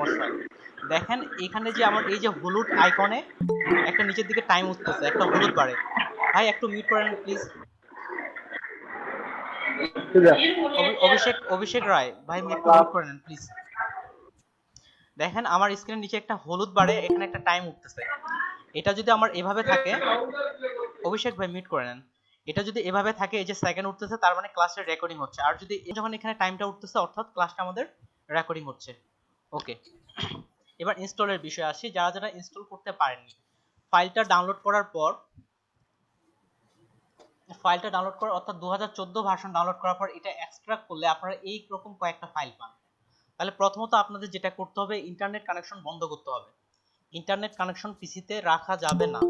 সমস্যা হয়। দেখেন এখানে যে আমার এই যে হলুদ আইকনে একটা নিচের দিকে টাইম উঠতেছে, একটা হলুদ বাড়ে। ভাই একটু মিউট করেন প্লিজ। অভিষেক অভিষেক রায় ভাই একটু মিউট করে নেন প্লিজ। দেখেন আমার স্ক্রিনের নিচে একটা হলুদ বাড়ে, এখানে একটা টাইম উঠতেছে। এটা যদি আমার এভাবে থাকে, অভিষেক ভাই মিউট করে নেন। এটা যদি এভাবে থাকে, এই যে সেকেন্ড উঠতেছে, তার মানে ক্লাসের রেকর্ডিং হচ্ছে। আর যদি যখন এখানে টাইমটা উঠতেছে, অর্থাৎ ক্লাসটা আমাদের রেকর্ডিং হচ্ছে। ওকে, এবার ইনস্টলের বিষয়ে আসি। যারা যারা ইনস্টল করতে পারেননি, ফাইলটা ডাউনলোড করার পর, অর্থাৎ 2014 ভার্সন ডাউনলোড করার পর এটা এক্সট্রাক্ট করলে আপনারা এই রকম কয়েকটা ফাইল পান। তাহলে প্রথমত আপনাদের যেটা করতে হবে, ইন্টারনেট কানেকশন বন্ধ করতে হবে। ইন্টারনেট কানেকশন পিসিতে রাখা যাবে না।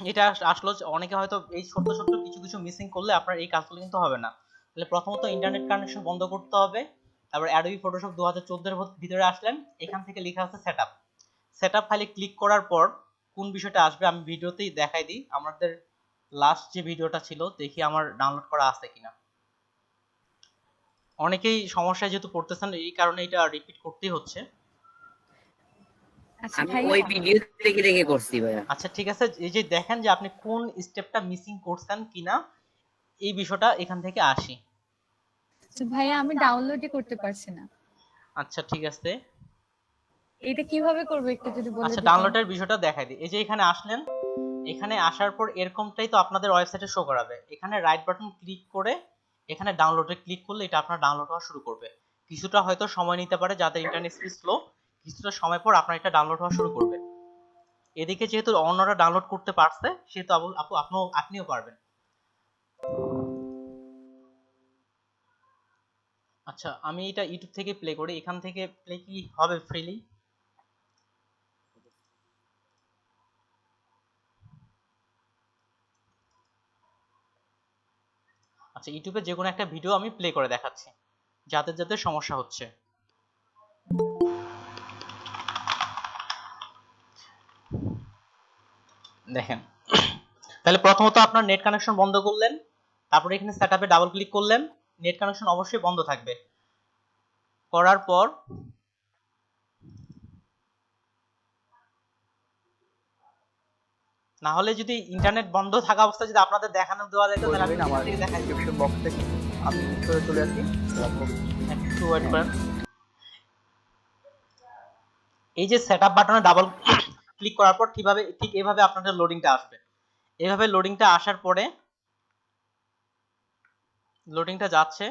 এটা আসলে অনেকে হয়তো এই ছোট্ট ছোট্ট কিছু কিছু মিসিং করলে আপনার এই কাজগুলো কিন্তু হবে না। তাহলে প্রথমত ইন্টারনেট কানেকশন বন্ধ করতে হবে। তারপর অ্যাডোবি ফটোশপ 2014 এর ভিতরে আসলেন, এখান থেকে লেখা আছে সেটআপ। সেটআপ ফাইলে ক্লিক করার পর কোন বিষয়টা আসবে আমি ভিডিওতেই দেখাই দিই। আমাদের লাস্ট যে ভিডিওটা ছিল, দেখি আমার ডাউনলোড করা আছে কিনা। অনেকেই সমস্যায় যেহেতু পড়তেছেন, এই কারণে এটা রিপিট করতেই হচ্ছে। আমি ওই ভিডিও দেখে দেখে করছি ভাইয়া। আচ্ছা ঠিক আছে, এই যে দেখেন যে আপনি কোন স্টেপটা মিসিং করছেন কিনা, এই বিষয়টা এখান থেকে আসি। ভাইয়া আমি ডাউনলোডই করতে পারছি না। আচ্ছা ঠিক আছে, এটা কিভাবে করব একটু যদি বলে দিতেন। আচ্ছা ডাউনলোডের বিষয়টা দেখাই দিই। এই যে এখানে আসলেন, এখানে আসার পর এরকমটাই তো আপনাদের ওয়েবসাইটে শো করাবে। এখানে রাইট বাটন ক্লিক করে এখানে ডাউনলোডে ক্লিক করলে এটা আপনার ডাউনলোড হওয়া শুরু করবে। কিছুটা হয়তো সময় নিতে পারে, যাদের ইন্টারনেট স্পিড স্লো, কিছুটা সময় পর আপনার এটা ডাউনলোড হওয়া শুরু করবে। এদিকে যেহেতু অন্যরা ডাউনলোড করতে পারছে, সেহেতু আপনিও পারবেন। আচ্ছা আমি এটা ইউটিউব থেকে প্লে করি, এখান থেকে প্লে কি হবে ফ্রিলি? আচ্ছা ইউটিউবে যে কোনো একটা ভিডিও আমি প্লে করে দেখাচ্ছি, যাদের যাদের সমস্যা হচ্ছে। দেখেন, তাহলে প্রথমত আপনার নেট কানেকশন বন্ধ করলেন, তারপরে এখানে সেটআপে ডাবল ক্লিক করলেন। নেট কানেকশন অবশ্যই বন্ধ থাকবে। করার পর না হলে যদি ইন্টারনেট বন্ধ থাকা অবস্থায় যদি আপনাদের দেখানো দেওয়া যেত, তাহলে আমি আমার থেকে দেখাই দিই। ডেসক্রিপশন বক্স থেকে আমি ভিতরে চলে আসি। একটু ওয়েট করেন। এই যে সেটআপ বাটনে ডাবল ক্লিক করার পর ঠিক এভাবে আপনাদের লোডিংটা আসবে। এভাবে লোডিংটা আসার পরে, লোডিংটা যাচ্ছে,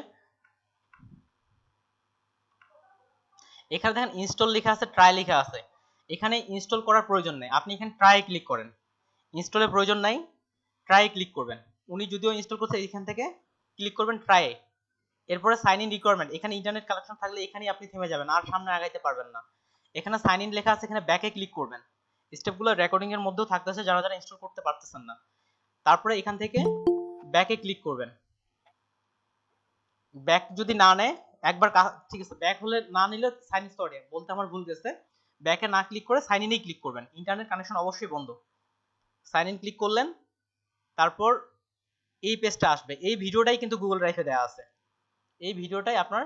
এখানে দেখেন ইনস্টল লেখা আছে, ট্রাই লেখা আছে। এখানে ইনস্টল করার প্রয়োজন নেই, আপনি এখানে ট্রাই ক্লিক করেন। ইনস্টলের প্রয়োজন নাই, ট্রাই ক্লিক করবেন। উনি যদিও ইনস্টল করছে, এখান থেকে ক্লিক করবেন ট্রাই। এরপরে সাইন ইন রিকোয়ারমেন্ট, এখানে ইন্টারনেট কানেকশন থাকলে এখানেই আপনি থেমে যাবেন, আর সামনে আগাইতে পারবেন না। এখানে সাইন ইন লেখা আছে, এখানে ব্যাকে ক্লিক করবেন। স্টেপগুলো রেকর্ডিং এর মধ্যেও থাকতেছে, যারা যারা ইনস্টল করতে পারতেছেন না। তারপরে এখান থেকে ব্যাকে ক্লিক করবেন। ব্যাক যদি না নেয় একবার, ঠিক আছে, ব্যাক হলে না নিলে সাইন ইন, সরি বলতে আমার ভুল গেছে, ব্যাকে না ক্লিক করে সাইন ইনেই ক্লিক করবেন। ইন্টারনেট কানেকশন অবশ্যই বন্ধ। সাইন ইন ক্লিক করলেন, তারপর এই পেজটা আসবে। এই ভিডিওটাই কিন্তু গুগল ড্রাইভে দেওয়া আছে, এই ভিডিওটাই আপনার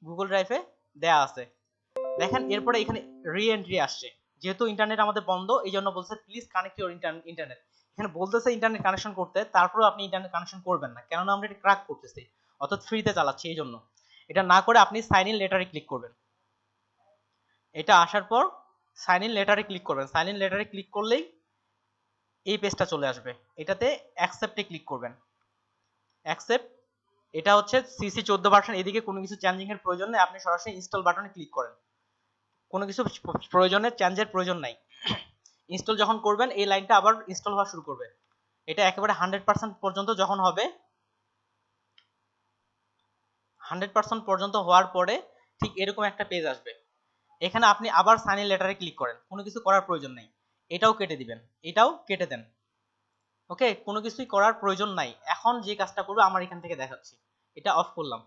গুগল ড্রাইভে দেওয়া আছে। দেখেন এরপরে এখানে রি এন্ট্রি আসছে। যেহেতু ইন্টারনেট আমাদের বন্ধ, এই জন্য বলছে প্লিজ কানেক্ট ইউর ইন্টারনেট। এখানে বলতেছে ইন্টারনেট কানেকশন করতে, তারপরেও আপনি ইন্টারনেট কানেকশন করবেন না, কেননা আমরা এটা ক্র্যাক করতেছি, অর্থাৎ ফ্রিতে চালাচ্ছি। এই জন্য এটা না করে আপনি সাইন ইন লেটারে ক্লিক করবেন। এটা আসার পর সাইন ইন লেটারে ক্লিক করবেন। সাইন ইন লেটারে ক্লিক করলেই এই পেজটা চলে আসবে। এটাতে অ্যাকসেপ্টে ক্লিক করবেন। অ্যাকসেপ্ট, এটা হচ্ছে সিসি 14 ভার্সন। এদিকে কোনো কিছু চেঞ্জিং এর প্রয়োজন নেই, আপনি সরাসরি ইনস্টল বাটনে ক্লিক করেন। কোনো কিছু প্রয়োজনের চেঞ্জের প্রয়োজন নাই। ইনস্টল যখন করবেন, এই লাইনটা আবার ইনস্টল হওয়া শুরু করবে। এটা একেবারে 100% পর্যন্ত যখন হবে, 100% পর্যন্ত হওয়ার পরে ঠিক এরকম একটা পেজ আসবে। এখানে আপনি আবার সাইন ইন লেটারে ক্লিক করেন, কোনো কিছু করার প্রয়োজন নাই। এটাও কেটে দিবেন, এটাও কেটে দেন। ওকে, কোনো কিছুই করার প্রয়োজন নাই। এখন যে কাজটা করবে আমার এখান থেকে দেখাচ্ছি, এটা অফ করলাম।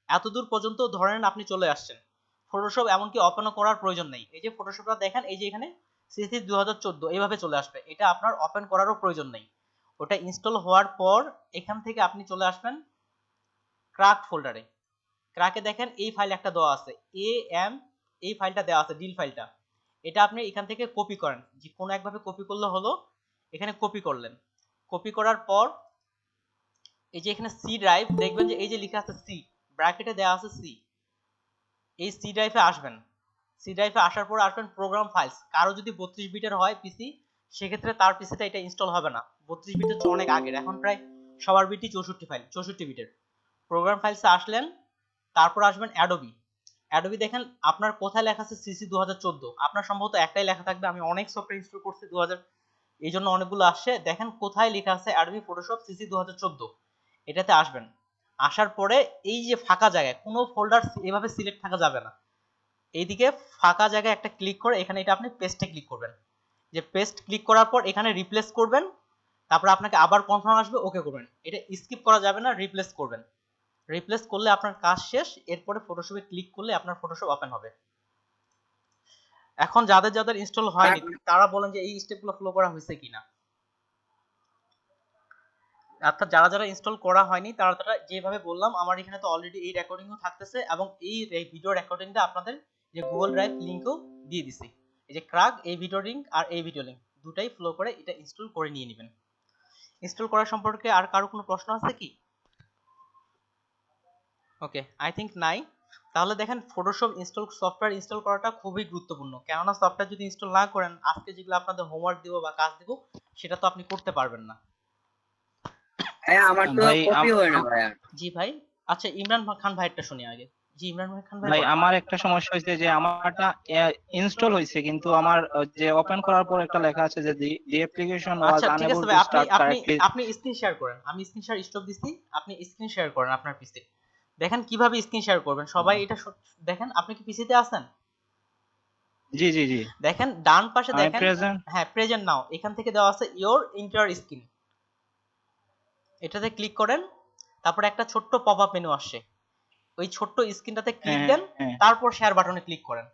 এতদূর পর্যন্ত ধরেন আপনি চলে আসছেন। ফটোশপ এমনকি ওপেনও করার প্রয়োজন নেই। এই যে ফটোশপটা দেখেন, এই যে এখানে সিসি 2014 এইভাবে চলে আসবে। এটা আপনার ওপেন করারও প্রয়োজন নেই। ওটা ইনস্টল হওয়ার পর এখান থেকে আপনি চলে আসবেন ক্র্যাক ফোল্ডারে। ক্রাকে দেখেন এই ফাইল একটা দেওয়া আছে am, এই ফাইলটা দেওয়া আছে ডিল ফাইলটা। এটা আপনি এখান থেকে কপি করেন, যে কোনো একভাবে কপি করলে হলো। এখানে কপি করলেন, কপি করার পর এই যে এখানে সি ড্রাইভ দেখবেন যে এই যে লেখা আছে সি, ব্র্যাকেটে দেওয়া আছে সি, এই সি ড্রাইভে আসবেন। সি ড্রাইভে আসার পর আসবেন প্রোগ্রাম ফাইলস। কারো যদি 32 বিটের হয় পিসি, সেক্ষেত্রে তার পিসিতে এটা ইনস্টল হবে না, 32 বিটের তো অনেক আগের, এখন প্রায় সবার বিটই 64 বিটের। প্রোগ্রাম ফাইলসে আসলেন, তারপর আসবেন অ্যাডোবি। অ্যাডোবি দেখেন আপনার কোথায় লেখা আছে সিসি 2014, আপনার সম্ভবত একটাই লেখা থাকবে, আমি অনেক সফটওয়্যার ইনস্টল করছি 2000, এই জন্য অনেকগুলো আসছে। দেখেন কোথায় লেখা আছে অ্যাডোবি ফটোশপ সিসি 2014, এটাতে আসবেন। আসার পরে এই যে ফাঁকা জায়গায় কোনো ফোল্ডার এভাবে সিলেক্ট থাকা যাবে না, এইদিকে ফাঁকা জায়গায় একটা ক্লিক করে এখানে এটা আপনি পেস্টে ক্লিক করবেন। যে পেস্ট ক্লিক করার পর এখানে রিপ্লেস করবেন, তারপর আপনাকে আবার কনফার্ম আসবে, ওকে করবেন। এটা স্কিপ করা যাবে না, রিপ্লেস করবেন। রিপ্লেস করলে আপনার কাজ শেষ, এরপরে ফটোশপে ক্লিক করলে আপনার ফটোশপ ওপেন হবে। এখন যাদের যাদের ইনস্টল হয়নি তারা বলেন যে এই স্টেপগুলো ফলো করা হয়েছে কিনা। অর্থাৎ যারা যারা ইনস্টল করা হয়নি তারা তারা যেভাবে বললাম, আমার এখানে তো অলরেডি এই রেকর্ডিংও থাকতেছে, এবং এই ভিডিও রেকর্ডিংটা আপনাদের যে গুগল ড্রাইভ লিংকও দিয়ে দিছি। এই যে ক্রাক, এই ভিডিও লিংক আর এই ভিডিও লিংক দুটাই ফলো করে এটা ইনস্টল করে নিয়ে নেবেন। ইনস্টল করা সম্পর্কে আর কারো কোনো প্রশ্ন আছে কি? ওকে, আই থিংক নাই। তাহলে দেখেন ফটোশপ ইনস্টল, সফটওয়্যার ইনস্টল করাটা খুবই গুরুত্বপূর্ণ, কেননা সফটওয়্যার যদি ইনস্টল না করেন, আজকে যেগুলো আপনাদের হোমওয়ার্ক দিব বা কাজ দিব সেটা তো আপনি করতে পারবেন না। ভাইয়া আমার তো ভাই, কপি হয় না ভাইয়া। জি ভাই। আচ্ছা ইমরান খান ভাইয়েরটা শুনি আগে। জি ইমরান খান ভাই ভাই বলেন। আমার একটা সমস্যা হয়েছে যে আমারটা ইনস্টল হয়েছে, কিন্তু আমার যে ওপেন করার পর একটা লেখা আছে যে দি অ্যাপ্লিকেশন ওয়াজ আচ্ছা ঠিক আনএবল আছে টু ভাই, স্টার্ট কারেক্টলি। আপনি স্ক্রিন শেয়ার করেন, আমি স্ক্রিন শেয়ার স্টপ দিছি, আপনি স্ক্রিন শেয়ার করেন আপনার পিসি। দেখেন কিভাবে স্ক্রিন শেয়ার করবেন সবাই এটা দেখেন। আপনি কি পিসিতে আছেন? জি জি জি, দেখেন ডান পাশে আমি দেখেন, প্রেজেন্ট। হ্যাঁ প্রেজেন্ট নাও, এখান থেকে দেওয়া আছে ইওর ইন্টার স্ক্রিন, এটাতে ক্লিক করেন। তারপরে একটা ছোট্ট পপ আপ মেনু আসছে, ওই ছোট্ট স্ক্রিনটাতে ক্লিক দেন, হ্যাঁ, তারপর শেয়ার বাটনে ক্লিক করেন।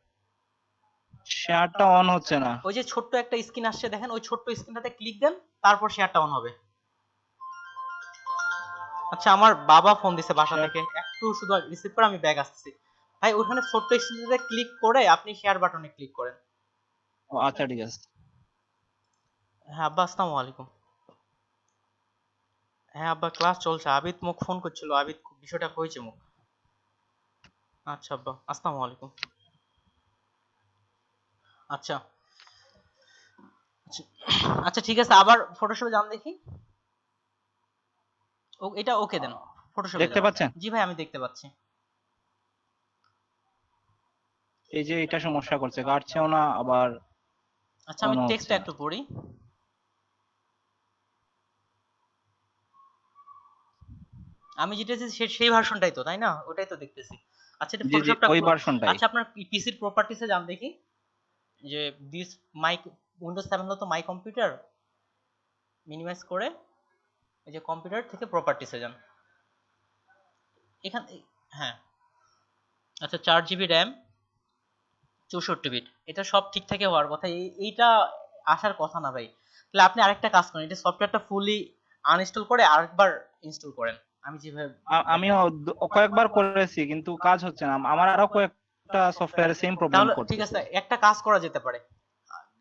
শেয়ারটা অন হচ্ছে না। ওই যে ছোট্ট একটা স্ক্রিন আসছে দেখেন, ওই ছোট্ট স্ক্রিনটাতে ক্লিক দেন, তারপর শেয়ারটা অন হবে। আচ্ছা আমার বাবা ফোন দিছে বাসা থেকে, একটু শুধু রিসিভ করে আমি ব্যাগ আসতেছি। ভাই ওখানে ছোট্ট স্ক্রিনটাতে ক্লিক করে আপনি শেয়ার বাটনে ক্লিক করেন। ও আচ্ছা ঠিক আছে। হ্যাঁ আব্বা আসসালামু আলাইকুম। হ্যাঁ আব্বা ক্লাস চলছে, আবিদ মুখ ফোন করছিল, আবিদ বিষয়টা কইছে মুখ। আচ্ছা আব্বা আসসালামু আলাইকুম। আচ্ছা আচ্ছা আচ্ছা ঠিক আছে, আবার ফটোশপে যান দেখি। ও এটা ওকে দেন, ফটোশপে দেখতে যান। পাচ্ছেন? জি ভাই আমি দেখতে পাচ্ছি। এই যে এটা সমস্যা করছে, কাটছেও না আবার আচ্ছা আমি অন হচ্ছে টেক্সটটা না। একটু পড়ি। আমি যেটা সেই ভার্সনটাই তো, তাই না? ওটাই তো দেখতেছি। আচ্ছা এটা জি জি, ফটোশপটা ওই ভার্সনটাই। আচ্ছা আপনার পিসির প্রপার্টিসে যান দেখি, যে দিস মাই উইন্ডোজ 7 হলো তো মাই কম্পিউটার, মিনিমাইজ করে এই যে কম্পিউটার থেকে প্রপার্টিসে যান এখানে। হ্যাঁ আচ্ছা 4 জিবি র্যাম, 64 বিট, এটা সব ঠিকঠাকই হওয়ার কথা, এইটা আসার কথা না ভাই। তাহলে আপনি আরেকটা কাজ করেন, এটা সফটওয়্যারটা ফুলি আনইনস্টল করে আরেকবার ইনস্টল করেন, আমি যেভাবে আমিও কয়েকবার করেছি কিন্তু কাজ হচ্ছে না। আমার আরো কয়েকটা সফটওয়্যারে সেম প্রবলেম তাহলে ঠিক করতেছে। আছে একটা কাজ করা যেতে পারে।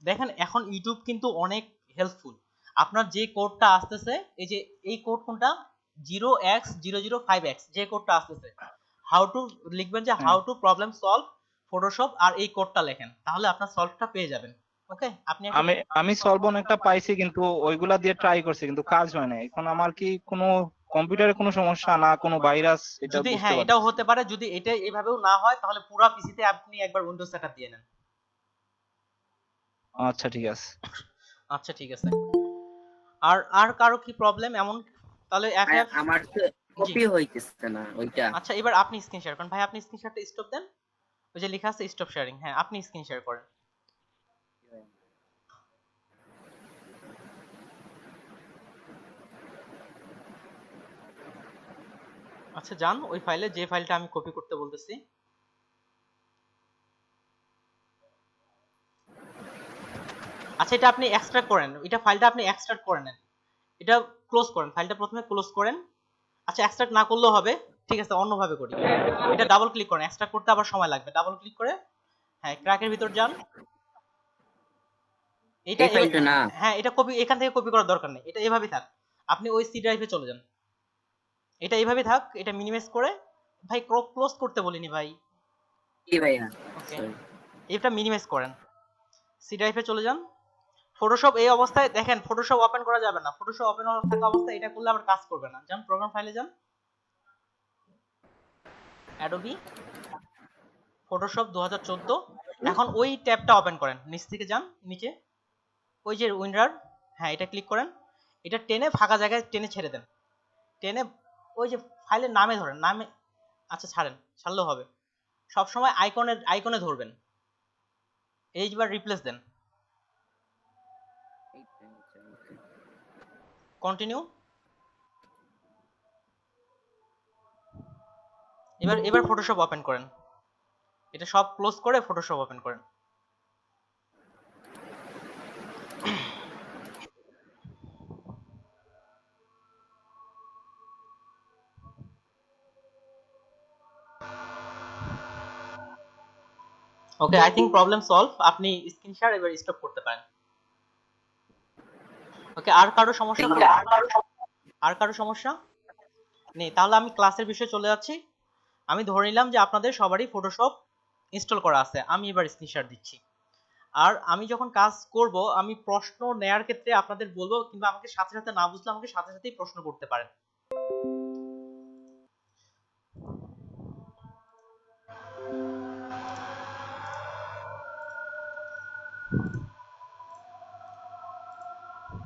দেখেন এখন ইউটিউব কিন্তু অনেক হেল্পফুল। আপনার যে কোডটা আসতেছে, এই যে এই কোড কোনটা 0x0005x, যে কোডটা আসতেছে হাউ টু লিখবেন, যে how to problem solve Photoshop, আর এই কোডটা লেখেন, তাহলে আপনার সলভটা পেয়ে যাবেন। ওকে আপনি আমি আমি সলভন একটা পাইছি, কিন্তু ওইগুলা দিয়ে ট্রাই করছি কিন্তু কাজ হয় না। এখন আমার কি কোনো কম্পিউটারে কোনো সমস্যা না কোনো ভাইরাস, এটা যদি বুঝতে হ্যাঁ পারছি এটাও না। হতে পারে, যদি এটা এভাবেও না হয় তাহলে পুরো পিসিতে আপনি একবার উইন্ডোজ সেটআপ দিয়ে নেন। আচ্ছা ঠিক আছে। আচ্ছা ঠিক আছে। আর আর কারো কি প্রবলেম এমন? তাহলে ভাইয়া, আমার তো জি কপি হইতেছে না ওইটা। আচ্ছা এবার আপনি স্ক্রিন শেয়ার করেন ভাই, আপনি স্ক্রিন শেয়ারটা স্টপ দেন, ওই যে লেখা আছে স্টপ শেয়ারিং, হ্যাঁ আপনি স্ক্রিন শেয়ার করেন। আচ্ছা যান ওই ফাইলে, যে ফাইলটা আমি কপি করতে বলতেছি। আচ্ছা এটা আপনি এক্সট্রাক্ট করেন, এটা ফাইলটা আপনি এক্সট্রাক্ট করে নেন, এটা ক্লোজ করেন, ফাইলটা প্রথমে ক্লোজ করেন। আচ্ছা এক্সট্রাক্ট না করলেও হবে, ঠিক আছে অন্যভাবে করি। এটা ডাবল ক্লিক করেন, এক্সট্রাক্ট করতে আবার সময় লাগবে। ডাবল ক্লিক করে হ্যাঁ ক্র্যাকের ভিতর যান। এটা এই ফাইলটা না। হ্যাঁ এটা কপি, এখান থেকে কপি করার দরকার নেই, এটা এভাবেই থাক। আপনি ওই সি ড্রাইভে চলে যান, এটা এইভাবেই থাক। এটা মিনিমাইজ করে ভাই ক্লোজ করতে বলিনি ভাই। কি ভাইয়া? ওকে Sorry. এটা মিনিমাইজ করেন, সি ড্রাইভে চলে যান। ফটোশপ এই অবস্থায় দেখেন, ফটোশপ ওপেন করা যাবে না। ফটোশপ ওপেন থাকা অবস্থায় এটা করলে আবার কাজ করবে না। যান প্রোগ্রাম ফাইলে যান, অ্যাডোবি ফটোশপ 2014। এখন ওই ট্যাবটা ওপেন করেন, নিচ থেকে যান নিচে, ওই যে উইন্ডার, হ্যাঁ এটা ক্লিক করেন। এটা টেনে ফাঁকা জায়গায় টেনে ছেড়ে দেন, টেনে ওই যে ফাইলের নামে ধরেন, নামে আচ্ছা ছাড়েন, ছাড়লেও হবে। সবসময় আইকনে ধরবেন, এইবার রিপ্লেস দেন, কন্টিনিউ। এবার ফটোশপ ওপেন করেন, এটা সব ক্লোজ করে ফটোশপ ওপেন করেন। Okay I think problem solve. আপনি স্ক্রিন শেয়ার এবার স্টপ করতে পারেন। ওকে আর কারো সমস্যা? আর কারো সমস্যা নেই, তাহলে আমি ক্লাসের বিষয়ে চলে যাচ্ছি। আমি ধরে নিলাম যে আপনাদের সবারই ফটোশপ ইনস্টল করা আছে। আমি এবার স্ক্রিন শেয়ার দিচ্ছি। আর আমি যখন কাজ করব, আমি প্রশ্ন নেয়ার ক্ষেত্রে আপনাদের বলবো, কিংবা আমাকে সাথে সাথে না বুঝলে আমাকে সাথে সাথেই প্রশ্ন করতে পারেন।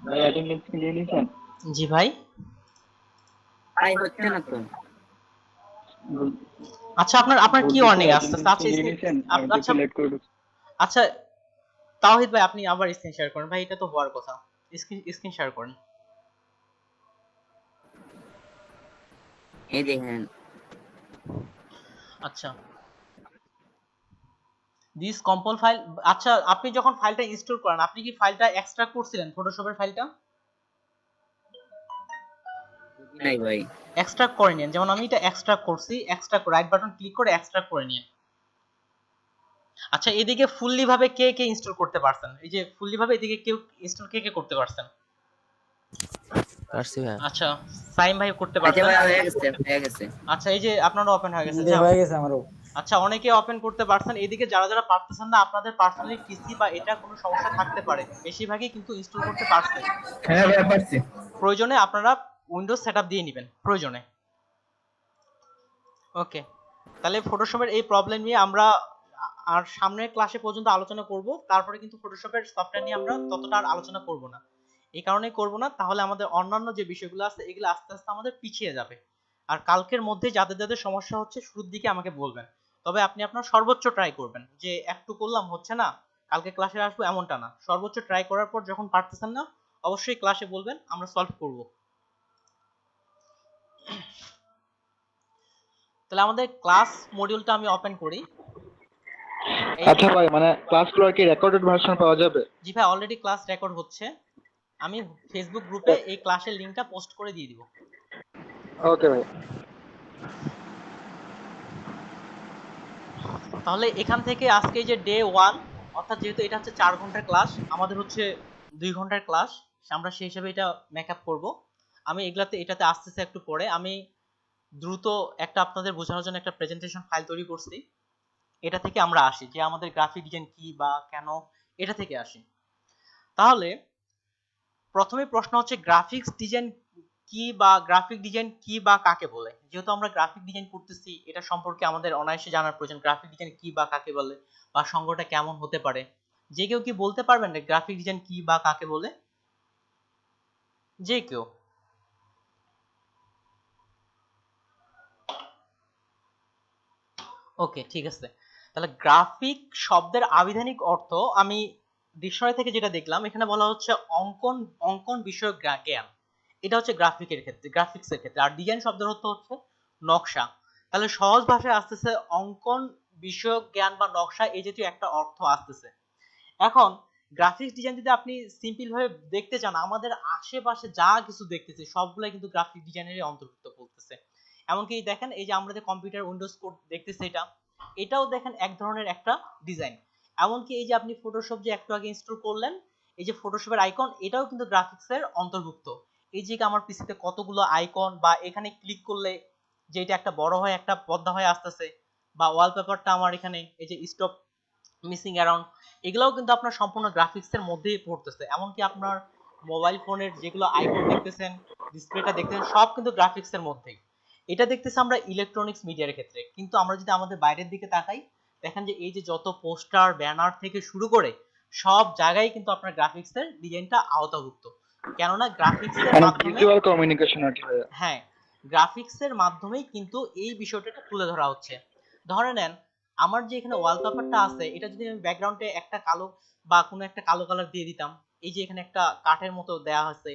ভাই অ্যাটেন্ডেন্স কি নিয়ে নিছেন? জি ভাই। তাই হচ্ছে না তো। আচ্ছা আপনার আপনার কি ওয়ার্নিং আসছে? আচ্ছা নিয়ে নিছেন? আমি তো আচ্ছা লেট করে ঢুকছি। আচ্ছা তাওহিদ ভাই আপনি আবার স্ক্রিন শেয়ার করেন ভাই, এটা তো হওয়ার কথা। স্ক্রিন শেয়ার করেন। এই দেখেন আচ্ছা দিস কম্পোল ফাইল। আচ্ছা আপনি যখন ফাইলটা ইনস্টল করেন, আপনি কি ফাইলটা এক্সট্রাক্ট করছিলেন ফটোশপের ফাইলটা? নাই ভাই। এক্সট্রাক্ট করে নিন, যেমন আমি এটা এক্সট্রাক্ট করছি। এক্সট্রাক্ট রাইট বাটন ক্লিক করে এক্সট্রাক্ট করে নিন। আচ্ছা এদিকে ফুললি ভাবে কে কে ইনস্টল করতে পারছেন? এই যে ফুললি ভাবে এদিকে কেউ ইনস্টল কে কে করতে পারছেন? পারছি ভাই। আচ্ছা সাইম ভাই করতে আচ্ছা পারছেন। ভাই হয়ে গেছে, হয়ে গেছে। আচ্ছা এই যে আপনারও ওপেন হয়ে গেছে। হয়ে গেছে আমারও। আচ্ছা অনেকে ওপেন করতে পারছেন। এদিকে যারা যারা পারতেছেন না, আপনাদের পার্সোনালি পিসি বা এটা কোনো সমস্যা থাকতে পারে, বেশিরভাগই কিন্তু ইনস্টল করতে পারছে। হ্যাঁ ভাই পারছি। প্রয়োজনে আপনারা উইন্ডোজ সেটআপ দিয়ে নেবেন প্রয়োজনে। ওকে তাহলে ফটোশপের এই প্রবলেম নিয়ে আমরা আর সামনের ক্লাসে পর্যন্ত আলোচনা করব। তারপরে কিন্তু ফটোশপের সফটওয়্যার নিয়ে আমরা ততটা আর আলোচনা করব না। এই কারণেই করব না, তাহলে আমাদের অন্যান্য যে বিষয়গুলো আছে এগুলো আস্তে আস্তে আমাদের পিছিয়ে যাবে। আর কালকের মধ্যে যাদের যাদের সমস্যা হচ্ছে শুরুর দিকে আমাকে বলবেন। তবে আপনি আপনার সর্বোচ্চ ট্রাই করবেন, যে একটু করলাম হচ্ছে না কালকে ক্লাসে আসবো এমনটা না। সর্বোচ্চ ট্রাই করার পর যখন পারতেছেন না অবশ্যই ক্লাসে বলবেন, আমরা সলভ করব। তাহলে আমাদের ক্লাস মডিউলটা আমি ওপেন করি। আচ্ছা ভাই মানে ক্লাসগুলো কি রেকর্ডেড ভার্সন পাওয়া যাবে? জি ভাই অলরেডি ক্লাস রেকর্ড হচ্ছে। আমি ফেসবুক গ্রুপে এই ক্লাসের লিংকটা পোস্ট করে দিয়ে দিব। ওকে ভাই। তাহলে এখান থেকে আজকে যে ডে 1, অর্থাৎ যেহেতু এটা হচ্ছে 4 ঘন্টার ক্লাস, আমাদের হচ্ছে 2 ঘন্টার ক্লাস, আমরা সেই হিসেবে এটা মেকআপ করব। আমি এটাতে আসতেছে একটু পরে। আমি দ্রুত একটা আপনাদের বোঝানোর জন্য একটা প্রেজেন্টেশন ফাইল তৈরি করছি। এটা থেকে আমরা আসি যে আমাদের গ্রাফিক ডিজাইন কি বা কেন, এটা থেকে আসি। তাহলে প্রথমে প্রশ্ন হচ্ছে গ্রাফিক্স ডিজাইন কি বা গ্রাফিক ডিজাইন কি বা কাকে বলে। যেহেতু আমরা গ্রাফিক ডিজাইন করতেছি, এটা সম্পর্কে আমাদের অনায়াসে জানার প্রয়োজন। গ্রাফিক ডিজাইন কি বা কাকে বলে বা সংজ্ঞাটা কেমন হতে পারে। যে কেউ কি বলতে পারবেন না গ্রাফিক ডিজাইন কি বা কাকে বলে? যে কেউ? ওকে ঠিক আছে। তাহলে গ্রাফিক শব্দের আবিধানিক অর্থ আমি ডিকশনারি থেকে যেটা দেখলাম, এখানে বলা হচ্ছে অঙ্কন বিষয়ক জ্ঞান। এটা হচ্ছে গ্রাফিকের ক্ষেত্রে, গ্রাফিক্সের ক্ষেত্রে। আর ডিজাইন শব্দের অর্থ হচ্ছে নকশা। তাহলে সহজ ভাষায় আসতেছে অঙ্কন বিষয়ক জ্ঞান বা নকশা, এই জাতীয় একটা অর্থ আসতেছে। এখন গ্রাফিক্স ডিজাইন যদি আপনি সিম্পল ভাবে দেখতে চান, আমাদের আশেপাশে যা কিছু দেখতেছি সবগুলাই কিন্তু গ্রাফিক ডিজাইনেরই অন্তর্ভুক্ত বলতেছে। এমনকি দেখেন এই যে আমরা যে কম্পিউটার উইন্ডোজ কোড দেখতেছি এটাও দেখেন এক ধরনের একটা ডিজাইন। এমনকি এই যে আপনি ফটোশপ যে একটু আগে ইনস্টল করলেন, এই যে ফটোশপের আইকন, এটাও কিন্তু গ্রাফিক্সের অন্তর্ভুক্ত। এই যে আমার পিসিতে কতগুলো আইকন, বা এখানে ক্লিক করলে যে এটা একটা বড় হয় একটা পর্দা হয়ে আসতেছে, বা ওয়ালপেপারটা আমার এখানে এই যে স্টপ মিসিং অ্যারাউন্ড, এগুলাও কিন্তু আপনার সম্পূর্ণ গ্রাফিক্সের মধ্যেই পড়তেছে। এমনকি আপনার মোবাইল ফোনের যেগুলো আইকন দেখতেছেন, ডিসপ্লেটা দেখতেছেন, সব কিন্তু গ্রাফিক্সের মধ্যেই। এটা দেখতেছি আমরা ইলেকট্রনিক্স মিডিয়ার ক্ষেত্রে, কিন্তু আমরা যদি আমাদের বাইরের দিকে তাকাই, দেখেন যে এই যে যত পোস্টার ব্যানার থেকে শুরু করে সব জায়গায় কিন্তু আপনার গ্রাফিক্সের ডিজাইনটা আওতাভুক্ত। কেননা গ্রাফিক্সের মানে মাধ্যমে, ভিজুয়াল কমিউনিকেশন আর কি ভাইয়া। হ্যাঁ, গ্রাফিক্সের মাধ্যমেই কিন্তু এই বিষয়টা তুলে ধরা হচ্ছে। ধরে নেন আমার যে এখানে ওয়ালপেপারটা আছে, এটা যদি আমি ব্যাকগ্রাউন্ডে একটা কালো বা কোনো একটা কালো কালার দিয়ে দিতাম, এই যে এখানে একটা কাঠের মতো দেয়া আছে,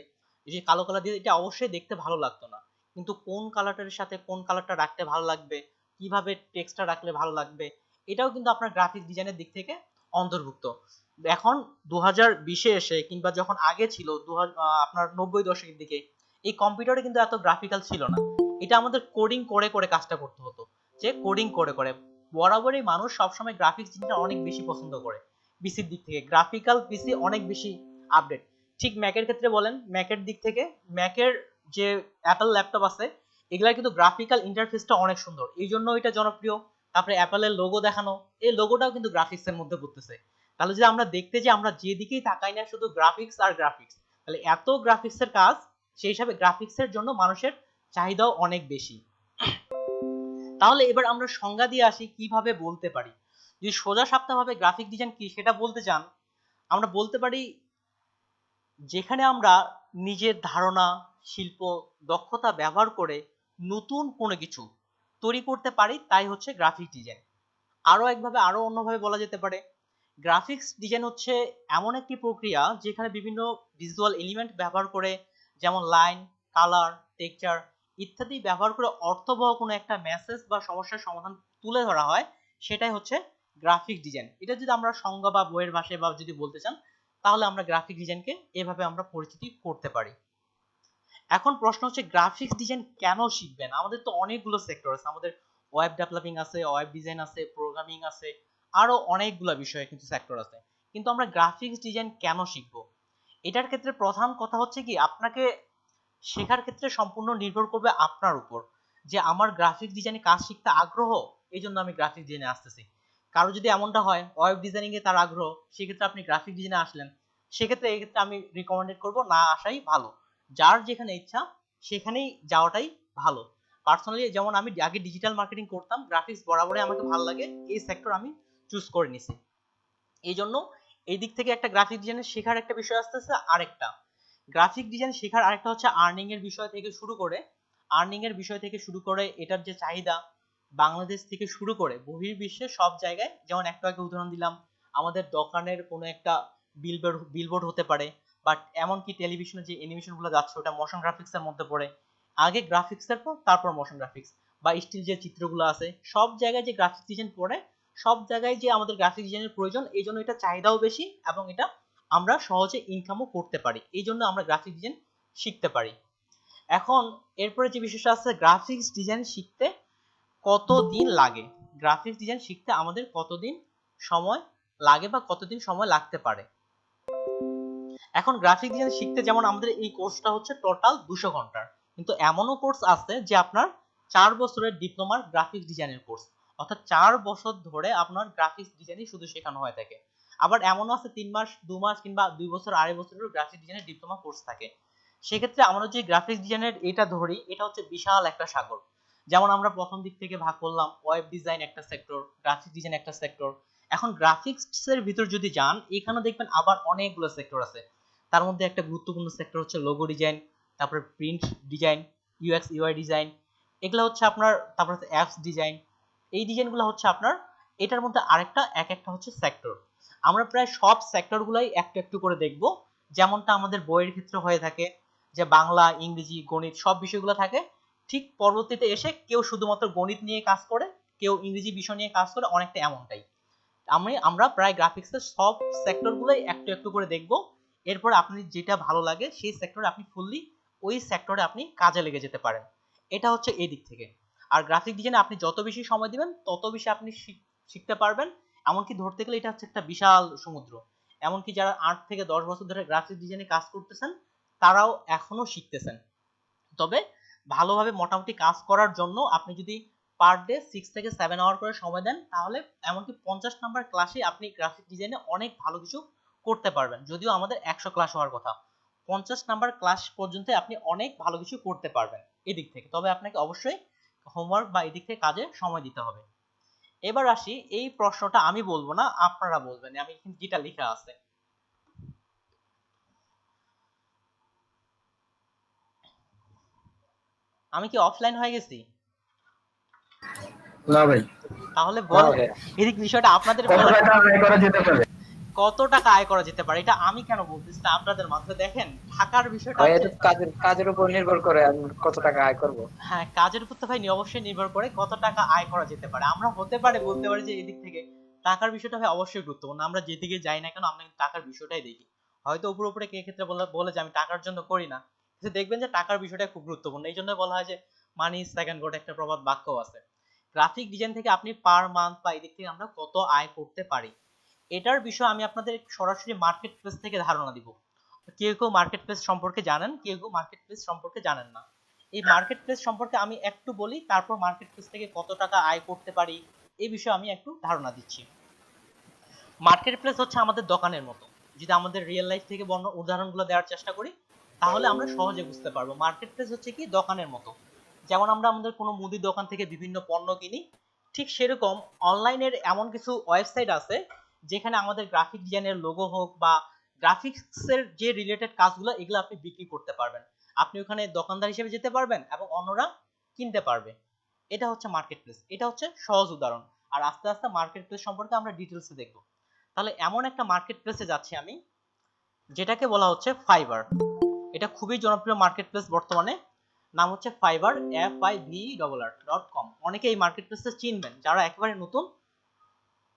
এই যে কালো কালার দিয়ে, এটা অবশ্যই দেখতে ভালো লাগতো না। কিন্তু কোন কালারটার সাথে কোন কালারটা রাখতে ভালো লাগবে, কিভাবে টেক্সটটা রাখলে ভালো লাগবে, এটাও কিন্তু আপনার গ্রাফিক্স ডিজাইনের দিক থেকে অন্তর্ভুক্ত। এখন 2020-এ এসে, কিংবা যখন আগে ছিল আপনার 90 দশকের দিকে, এই কম্পিউটারে কিন্তু এত গ্রাফিক্যাল ছিল না। এটা আমাদের কোডিং করে করে কাজটা করতে হতো, যে কোডিং করে করে। বরাবরই মানুষ সবসময় গ্রাফিক্স জিনিসটা অনেক বেশি পছন্দ করে। পিসির দিক থেকে গ্রাফিক্যাল পিসি অনেক বেশি আপডেট। ঠিক ম্যাকের ক্ষেত্রে বলেন, ম্যাকের দিক থেকে ম্যাকের যে অ্যাপল ল্যাপটপ আছে, এগুলার কিন্তু গ্রাফিক্যাল ইন্টারফেসটা অনেক সুন্দর, এই জন্য এটা জনপ্রিয়। তারপরে অ্যাপলের লোগো দেখানো, এই লোগোটাও কিন্তু গ্রাফিক্সের মধ্যে পড়তেছে। তাহলে যদি আমরা দেখতে যে আমরা যেদিকেই তাকাই না শুধু গ্রাফিক্স আর গ্রাফিক্স, তাহলে এত গ্রাফিক্সের কাজ, সেই হিসাবে গ্রাফিক্সের জন্য মানুষের চাহিদাও অনেক বেশি। তাহলে এবার আমরা সংজ্ঞা দিয়ে আসি কিভাবে বলতে পারি। যদি সোজা সাপটা ভাবে গ্রাফিক ডিজাইন কি সেটা বলতে চান, আমরা বলতে পারি যেখানে আমরা নিজের ধারণা, শিল্প, দক্ষতা ব্যবহার করে নতুন কোনো কিছু তৈরি করতে পারি, তাই হচ্ছে গ্রাফিক ডিজাইন। আরো একভাবে, আরো অন্যভাবে বলা যেতে পারে, গ্রাফিক্স ডিজাইন হচ্ছে এমন একটি প্রক্রিয়া যেখানে বিভিন্ন ভিজুয়াল এলিমেন্ট ব্যবহার করে, যেমন লাইন, কালার, টেক্সচার ইত্যাদি ব্যবহার করে অর্থবহ কোনো একটা মেসেজ বা সমস্যার সমাধান তুলে ধরা হয়, সেটাই হচ্ছে গ্রাফিক ডিজাইন। এটা যদি আমরা সংজ্ঞা বা বইয়ের ভাষায় বা যদি বলতে চান, তাহলে আমরা গ্রাফিক ডিজাইনকে এভাবে আমরা পরিচিতি করতে পারি। এখন প্রশ্ন হচ্ছে গ্রাফিক্স ডিজাইন কেন শিখবেন? আমাদের তো অনেকগুলো সেক্টর আছে, আমাদের ওয়েব ডেভেলপিং আছে, ওয়েব ডিজাইন আছে, প্রোগ্রামিং আছে, আরো অনেকগুলো বিষয়ে কিন্তু সেক্টর আছে। কিন্তু আমরা গ্রাফিক্স ডিজাইন কেন শিখবো? এটার ক্ষেত্রে প্রধান কথা হচ্ছে কি, আপনাকে শেখার ক্ষেত্রে সম্পূর্ণ নির্ভর করবে আপনার উপর, যে আমার গ্রাফিক্স ডিজাইনে কাজ শিখতে আগ্রহ, এই জন্য আমি গ্রাফিক্স ডিজাইনে আসতেছি। কারো যদি এমনটা হয় ওয়েব ডিজাইনিং এ তার আগ্রহ, সেক্ষেত্রে আপনি গ্রাফিক ডিজাইনে আসলেন, সেক্ষেত্রে এই ক্ষেত্রে আমি রিকমেন্ডেড করব না আসাই ভালো। যার যেখানে ইচ্ছা সেখানেই যাওয়াটাই ভালো। পার্সোনালি যেমন আমি আগে ডিজিটাল মার্কেটিং করতাম, গ্রাফিক্স বরাবরই আমাকে ভালো লাগে, এই সেক্টর আমি চুজ করে নিছি। এই জন্য এই দিক থেকে একটা গ্রাফিক ডিজাইনের শেখার একটা বিষয় আসতেছে। আরেকটা গ্রাফিক ডিজাইন শেখার আরেকটা হচ্ছে আর্নিং এর বিষয় থেকে শুরু করে এটার যে চাহিদা বাংলাদেশ থেকে শুরু করে বহির্বিশ্বের সব জায়গায়। যেমন একটা আগে উদাহরণ দিলাম, আমাদের দোকানের কোনো একটা বিলবোর্ড হতে পারে, বাট এমনকি টেলিভিশনে যে অ্যানিমেশন গুলো যাচ্ছে ওটা মোশন গ্রাফিক্স এর মধ্যে পড়ে। আগে গ্রাফিক্স এর পর তারপর মোশন গ্রাফিক্স, বা স্টিল যে চিত্রগুলো আছে, সব জায়গায় যে গ্রাফিক্স ডিজাইন পড়ে, সব জায়গায় যে আমাদের গ্রাফিক্স ডিজাইনের প্রয়োজন, এই জন্য এটা চাহিদাও বেশি এবং এটা আমরা সহজে ইনকামও করতে পারি, এই জন্য আমরা গ্রাফিক ডিজাইন শিখতে পারি। এখন এরপরে যে বিষয়টা আছে, গ্রাফিক্স ডিজাইন শিখতে কতদিন লাগে, গ্রাফিক্স ডিজাইন শিখতে আমাদের কতদিন সময় লাগে বা কতদিন সময় লাগতে পারে। এখন গ্রাফিক ডিজাইন শিখতে যেমন আমাদের এই কোর্সটা হচ্ছে টোটাল 200 ঘন্টার, কিন্তু এমনও কোর্স আছে যে আপনার 4 বছরের ডিপ্লোমার গ্রাফিক্স ডিজাইনের কোর্স, অর্থাৎ 4 বছর ধরে আপনার গ্রাফিক্স ডিজাইনই শুধু শেখানো হয়ে থাকে। আবার এমনও আছে 3 মাস, 2 মাস কিংবা 2 বছর, 2.5 বছরের গ্রাফিক্স ডিজাইনের ডিপ্লোমা কোর্স থাকে। সেক্ষেত্রে আমরা যে গ্রাফিক্স ডিজাইনের এটা ধরি, এটা হচ্ছে বিশাল একটা সাগর। যেমন আমরা প্রথম দিক থেকে ভাগ করলাম, ওয়েব ডিজাইন একটা সেক্টর, গ্রাফিক্স ডিজাইন একটা সেক্টর। এখন গ্রাফিক্স এর ভিতর যদি যান, এখানে দেখবেন আবার অনেকগুলো সেক্টর আছে। তার মধ্যে একটা গুরুত্বপূর্ণ সেক্টর হচ্ছে লোগো ডিজাইন, তারপরে print design, UX UI design, এগুলো হচ্ছে আপনার, তারপর হচ্ছে অ্যাপস ডিজাইন। এই ডিজাইনগুলো হচ্ছে আপনার, এটার মধ্যে আরেকটা এক একটা হচ্ছে সেক্টর। আমরা প্রায় সব সেক্টরগুলাই একটু একটু করে দেখব, যেমনটা আমাদের বইয়ের ক্ষেত্রে হয়ে থাকে, যে বাংলা, ইংরেজি, গণিত সব বিষয়গুলো থাকে। ঠিক পরবর্তীতে এসে কেউ শুধুমাত্র গণিত নিয়ে কাজ করে, কেউ ইংরেজি বিষয় নিয়ে কাজ করে, অনেকটা এমনটাই। আমরা প্রায় গ্রাফিক্সের সব সেক্টরগুলোই একটু একটু করে দেখব। এরপর আপনি যেটা ভালো লাগে সেই সেক্টরে আপনি ফুললি ওই সেক্টরে আপনি কাজে লেগে যেতে পারেন। এটা হচ্ছে এই দিক থেকে। আর গ্রাফিক ডিজাইনে আপনি যত বেশি সময় দিবেন তত বেশি আপনি শিখতে পারবেন। এমনকি ধরতে গেলে এটা হচ্ছে একটা বিশাল সমুদ্র। এমনকি যারা 8 থেকে 10 বছর ধরে গ্রাফিক ডিজাইনে কাজ করতেছেন তারাও এখনো শিখতেছেন। তবে ভালোভাবে মোটামুটি কাজ করার জন্য আপনি যদি পার ডে 6 থেকে 7 আওয়ার করে সময় দেন, তাহলে এমনকি 50 নাম্বার ক্লাসে আপনি গ্রাফিক ডিজাইনে অনেক ভালো কিছু করতে পারবেন। যদিও আমাদের 100 ক্লাস হওয়ার কথা, 50 নাম্বার ক্লাস পর্যন্ত আপনি অনেক ভালো কিছু করতে পারবেন এদিক থেকে। তবে আপনাকে অবশ্যই হোমওয়ার্ক বা এদিক থেকে কাজে সময় দিতে হবে। এবার আসি, এই প্রশ্নটা আমি বলবো না, আপনারা বলবেন, আমি যেটা লেখা আছে। আমি কি অফলাইন হয়ে গেছি? না ভাই। তাহলে বলেন এদিক বিষয়টা আপনাদের কত টাকা আয় করা যেতে পারে? কত টাকা আয় করা যেতে পারে এটা আমি কেন বলতেছি না, আপনাদের মাথায় দেখেন টাকার বিষয়টা ভাই এটা কাজের উপর নির্ভর করে আমি কত টাকা আয় করব। হ্যাঁ, কাজের উপর তো ভাই অবশ্যই নির্ভর করে কত টাকা আয় করা যেতে পারে। আমরা হতে পারে বলতে পারি যে এদিক থেকে টাকার বিষয়টা ভাই অবশ্যই গুরুত্বপূর্ণ। আমরা যেদিকে যাই না কেন আমরা কিন্তু টাকার বিষয়টাই দেখি। হয়তো উপরে উপরে কে ক্ষেত্রে বলে যে আমি টাকার জন্য করি না, কিন্তু দেখবেন যে টাকার বিষয়টা খুব গুরুত্বপূর্ণ। এই জন্য বলা হয় যে মানি ইজ সেকেন্ড গড, একটা প্রবাদ বাক্য আছে। গ্রাফিক ডিজাইন থেকে আপনি পার মান্থ বা এদিক থেকে আমরা কত আয় করতে পারি, এটার বিষয়ে আমি আপনাদের সরাসরি মার্কেট প্লেস থেকে ধারণা দিব। কেউ কেউ মার্কেট প্লেস সম্পর্কে জানেন, কেউ কেউ মার্কেট প্লেস সম্পর্কে জানেন না। এই মার্কেট প্লেস সম্পর্কে আমি একটু বলি, তারপর মার্কেট প্লেস থেকে কত টাকা আয় করতে পারি এই বিষয়ে আমি একটু ধারণা দিচ্ছি। মার্কেট প্লেস হচ্ছে আমাদের দোকানের মতো। যদি আমাদের রিয়েল লাইফ থেকে উদাহরণগুলো দেওয়ার চেষ্টা করি তাহলে আমরা সহজে বুঝতে পারবো। মার্কেট প্লেস হচ্ছে কি দোকানের মতো। যেমন আমরা আমাদের কোনো মুদির দোকান থেকে বিভিন্ন পণ্য কিনি, ঠিক সেরকম অনলাইনের এমন কিছু ওয়েবসাইট আছে যেখানে আমাদের গ্রাফিক ডিজাইনের লোগো হোক বা গ্রাফিক্সের যে রিলেটেড কাজগুলো এগুলো আপনি বিক্রি করতে পারবেন। আপনি ওখানে দোকানদার হিসেবে যেতে পারবেন এবং অন্যরা কিনতে পারবে। এটা হচ্ছে মার্কেট প্লেস, এটা হচ্ছে সহজ উদাহরণ। আর আস্তে আস্তে মার্কেট প্লেস সম্পর্কে আমরা ডিটেলসে দেখব। তাহলে এমন একটা মার্কেট প্লেসে যাচ্ছি আমি যেটাকে বলা হচ্ছে ফাইবার। এটা খুবই জনপ্রিয় মার্কেট প্লেস বর্তমানে, নাম হচ্ছে ফাইবার, FIVER.com। অনেকে এই মার্কেট প্লেসে চিনবেন, যারা একেবারে নতুন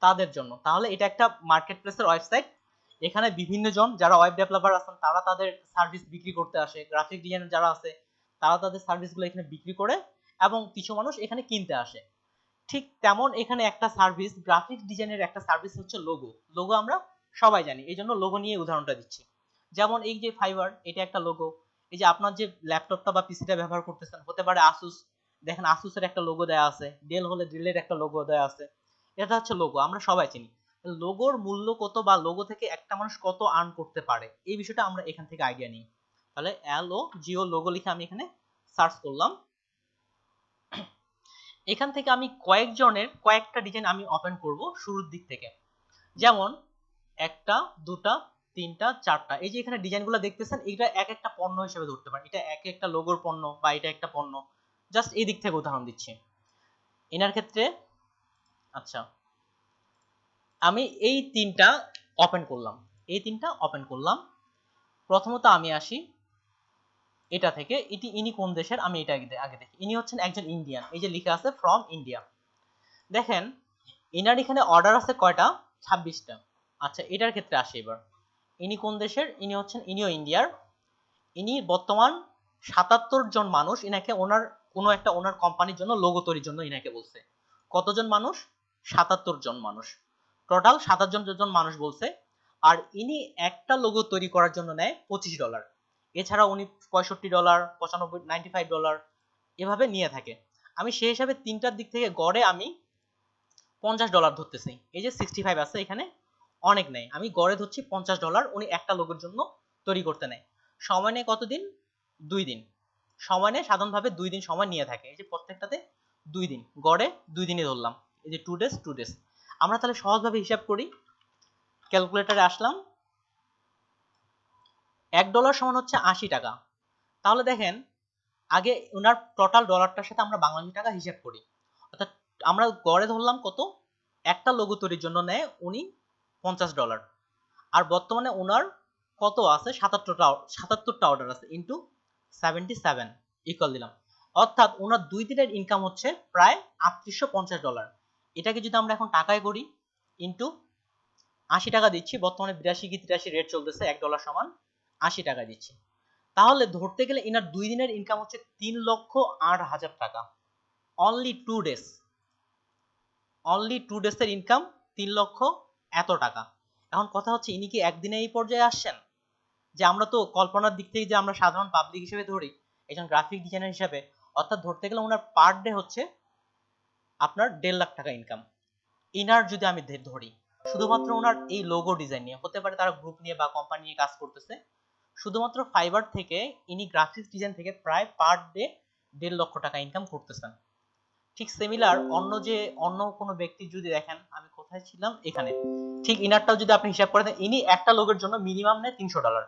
তাদের জন্য। তাহলে এটা একটা মার্কেট প্লেসের ওয়েবসাইট। এখানে বিভিন্ন জন যারা ওয়েব ডেভেলপার আছেন তারা তাদের সার্ভিস বিক্রি করতে আসে, গ্রাফিক ডিজাইনার যারা আছে তারা তাদের সার্ভিসগুলো এখানে বিক্রি করে এবং কিছু মানুষ এখানে কিনতে আসে। ঠিক তেমন এখানে একটা সার্ভিস, গ্রাফিক ডিজাইনের একটা সার্ভিস হচ্ছে লোগো। লোগো আমরা সবাই জানি, এই জন্য লোগো নিয়ে উদাহরণটা দিচ্ছি। যেমন এই যে ফাইবার, এটা একটা লোগো। এই যে আপনার যে ল্যাপটপটা বা পিসিটা ব্যবহার করতেছেন, হতে পারে আসুস, দেখেন আসুসের একটা লোগো দেওয়া আছে, ডেল হলে ডেলের একটা লোগো দেওয়া আছে। এটা হচ্ছে লোগো, আমরা সবাই চিনি। লোগোর মূল্য কত বা লোগো থেকে একটা মানুষ কত আর্ন করতে পারে এই বিষয়টা আমরা এখান থেকে আইডিয়া নিই। তাহলে LOGO লোগো লিখে আমি এখানে সার্চ করলাম। এখান থেকে আমি কয়েকটা ডিজাইন আমি ওপেন করব শুরুর দিক থেকে। যেমন একটা, দুটা, তিনটা, চারটা। এই যে এখানে ডিজাইনগুলো দেখতেছেন এটা এক একটা পণ্য হিসেবে ধরতে পারেন। এটা এক একটা লোগোর পণ্য বা এটা একটা পণ্য। জাস্ট এই দিক থেকে উদাহরণ দিচ্ছি। এনার ক্ষেত্রে আচ্ছা আমি এই তিনটা ওপেন করলাম। প্রথমত আমি আসি এটা থেকে, ইনি কোন দেশের আমি এটা আগে দেখি। ইনি হচ্ছেন একজন ইন্ডিয়ান, এই যে লেখা আছে ফ্রম ইন্ডিয়া। দেখেন ইনার এখানে অর্ডার আছে কয়টা, 26টা। আচ্ছা এটার ক্ষেত্রে আসি এবার। ইনি কোন দেশের, ইনিও ইন্ডিয়ার। ইনি বর্তমান 77 জন মানুষ ইনাকে ওনার কোম্পানির জন্য লোগো তৈরির জন্য ইনাকে বলছে। কতজন মানুষ? 77 জন মানুষ, টোটাল 27 জন মানুষ বলছে। আর ইনি একটা লোগো তৈরি করার জন্য নেয় $25। এছাড়া উনি $65, $95 এভাবে নিয়ে থাকে। আমি সেই হিসাবে তিনটার দিক থেকে গড়ে আমি $50 ধরতেছি। এই যে 65 আছে এখানে অনেক নেই, আমি গড়ে ধরছি $50 উনি একটা লোগোর জন্য তৈরি করতে নেয়। সময় নেয় কতদিন? 2 দিন সময় নেয়, সাধারণভাবে 2 দিন সময় নিয়ে থাকে। এই যে প্রত্যেকটাতে 2 দিন, গড়ে 2 দিনই ধরলাম। এই যে 2 ডেজ। আমরা তাহলে সহজভাবে হিসাব করি, ক্যালকুলেটরে আসলাম। $1 সমান হচ্ছে 80 টাকা। তাহলে দেখেন আগে ওনার টোটাল ডলারটার সাথে আমরা বাংলাদেশি টাকা হিসাব করি, অর্থাৎ আমরা গড়ে ধরলাম কত, একটা লোগো তৈরির জন্য নেয় উনি $50। আর বর্তমানে ওনার কত আছে, 77টা অর্ডার আছে, ইন্টু 77 ইকুয়াল দিলাম। অর্থাৎ ওনার 2 দিনের ইনকাম হচ্ছে প্রায় $3850। এটাকে যদি আমরা এখন টাকায় করি, ইন্টু 80 টাকা দিচ্ছি, বর্তমানে 82 কি 83 রেট চলতেছে, $1 সমান 80 টাকা দিচ্ছি। তাহলে ধরতে গেলে ইনার 2 দিনের ইনকাম হচ্ছে 3,08,000 টাকা। অনলি 2 ডেজ, অনলি 2 ডেজের ইনকাম 3 লক্ষ এত টাকা। এখন কথা হচ্ছে ইনি কি একদিনে এই পর্যায়ে আসছেন? যে আমরা তো কল্পনার দিক থেকে যে আমরা সাধারণ পাবলিক হিসেবে ধরি, একজন গ্রাফিক ডিজাইনার হিসেবে, অর্থাৎ ধরতে গেলে ওনার পার ডে হচ্ছে আপনার 1.5 লাখ টাকা ইনকাম। ইনার যদি আমি ধরি শুধুমাত্র ওনার এই লোগো ডিজাইন নিয়ে, হতে পারে তারা গ্রুপ নিয়ে বা কোম্পানি নিয়ে কাজ করতেছে, শুধুমাত্র ফাইবার থেকে ইনি গ্রাফিক্স ডিজাইন থেকে প্রায় পার ডে 1.5 লক্ষ টাকা ইনকাম করতেছেন। ঠিক সিমিলার অন্য কোনো ব্যক্তি যদি দেখেন, আমি কোথায় ছিলাম, এখানে, ঠিক ইনারটাও যদি আপনি হিসাব করে দেন, ইনি একটা লোগোর জন্য মিনিমাম নেয় $300,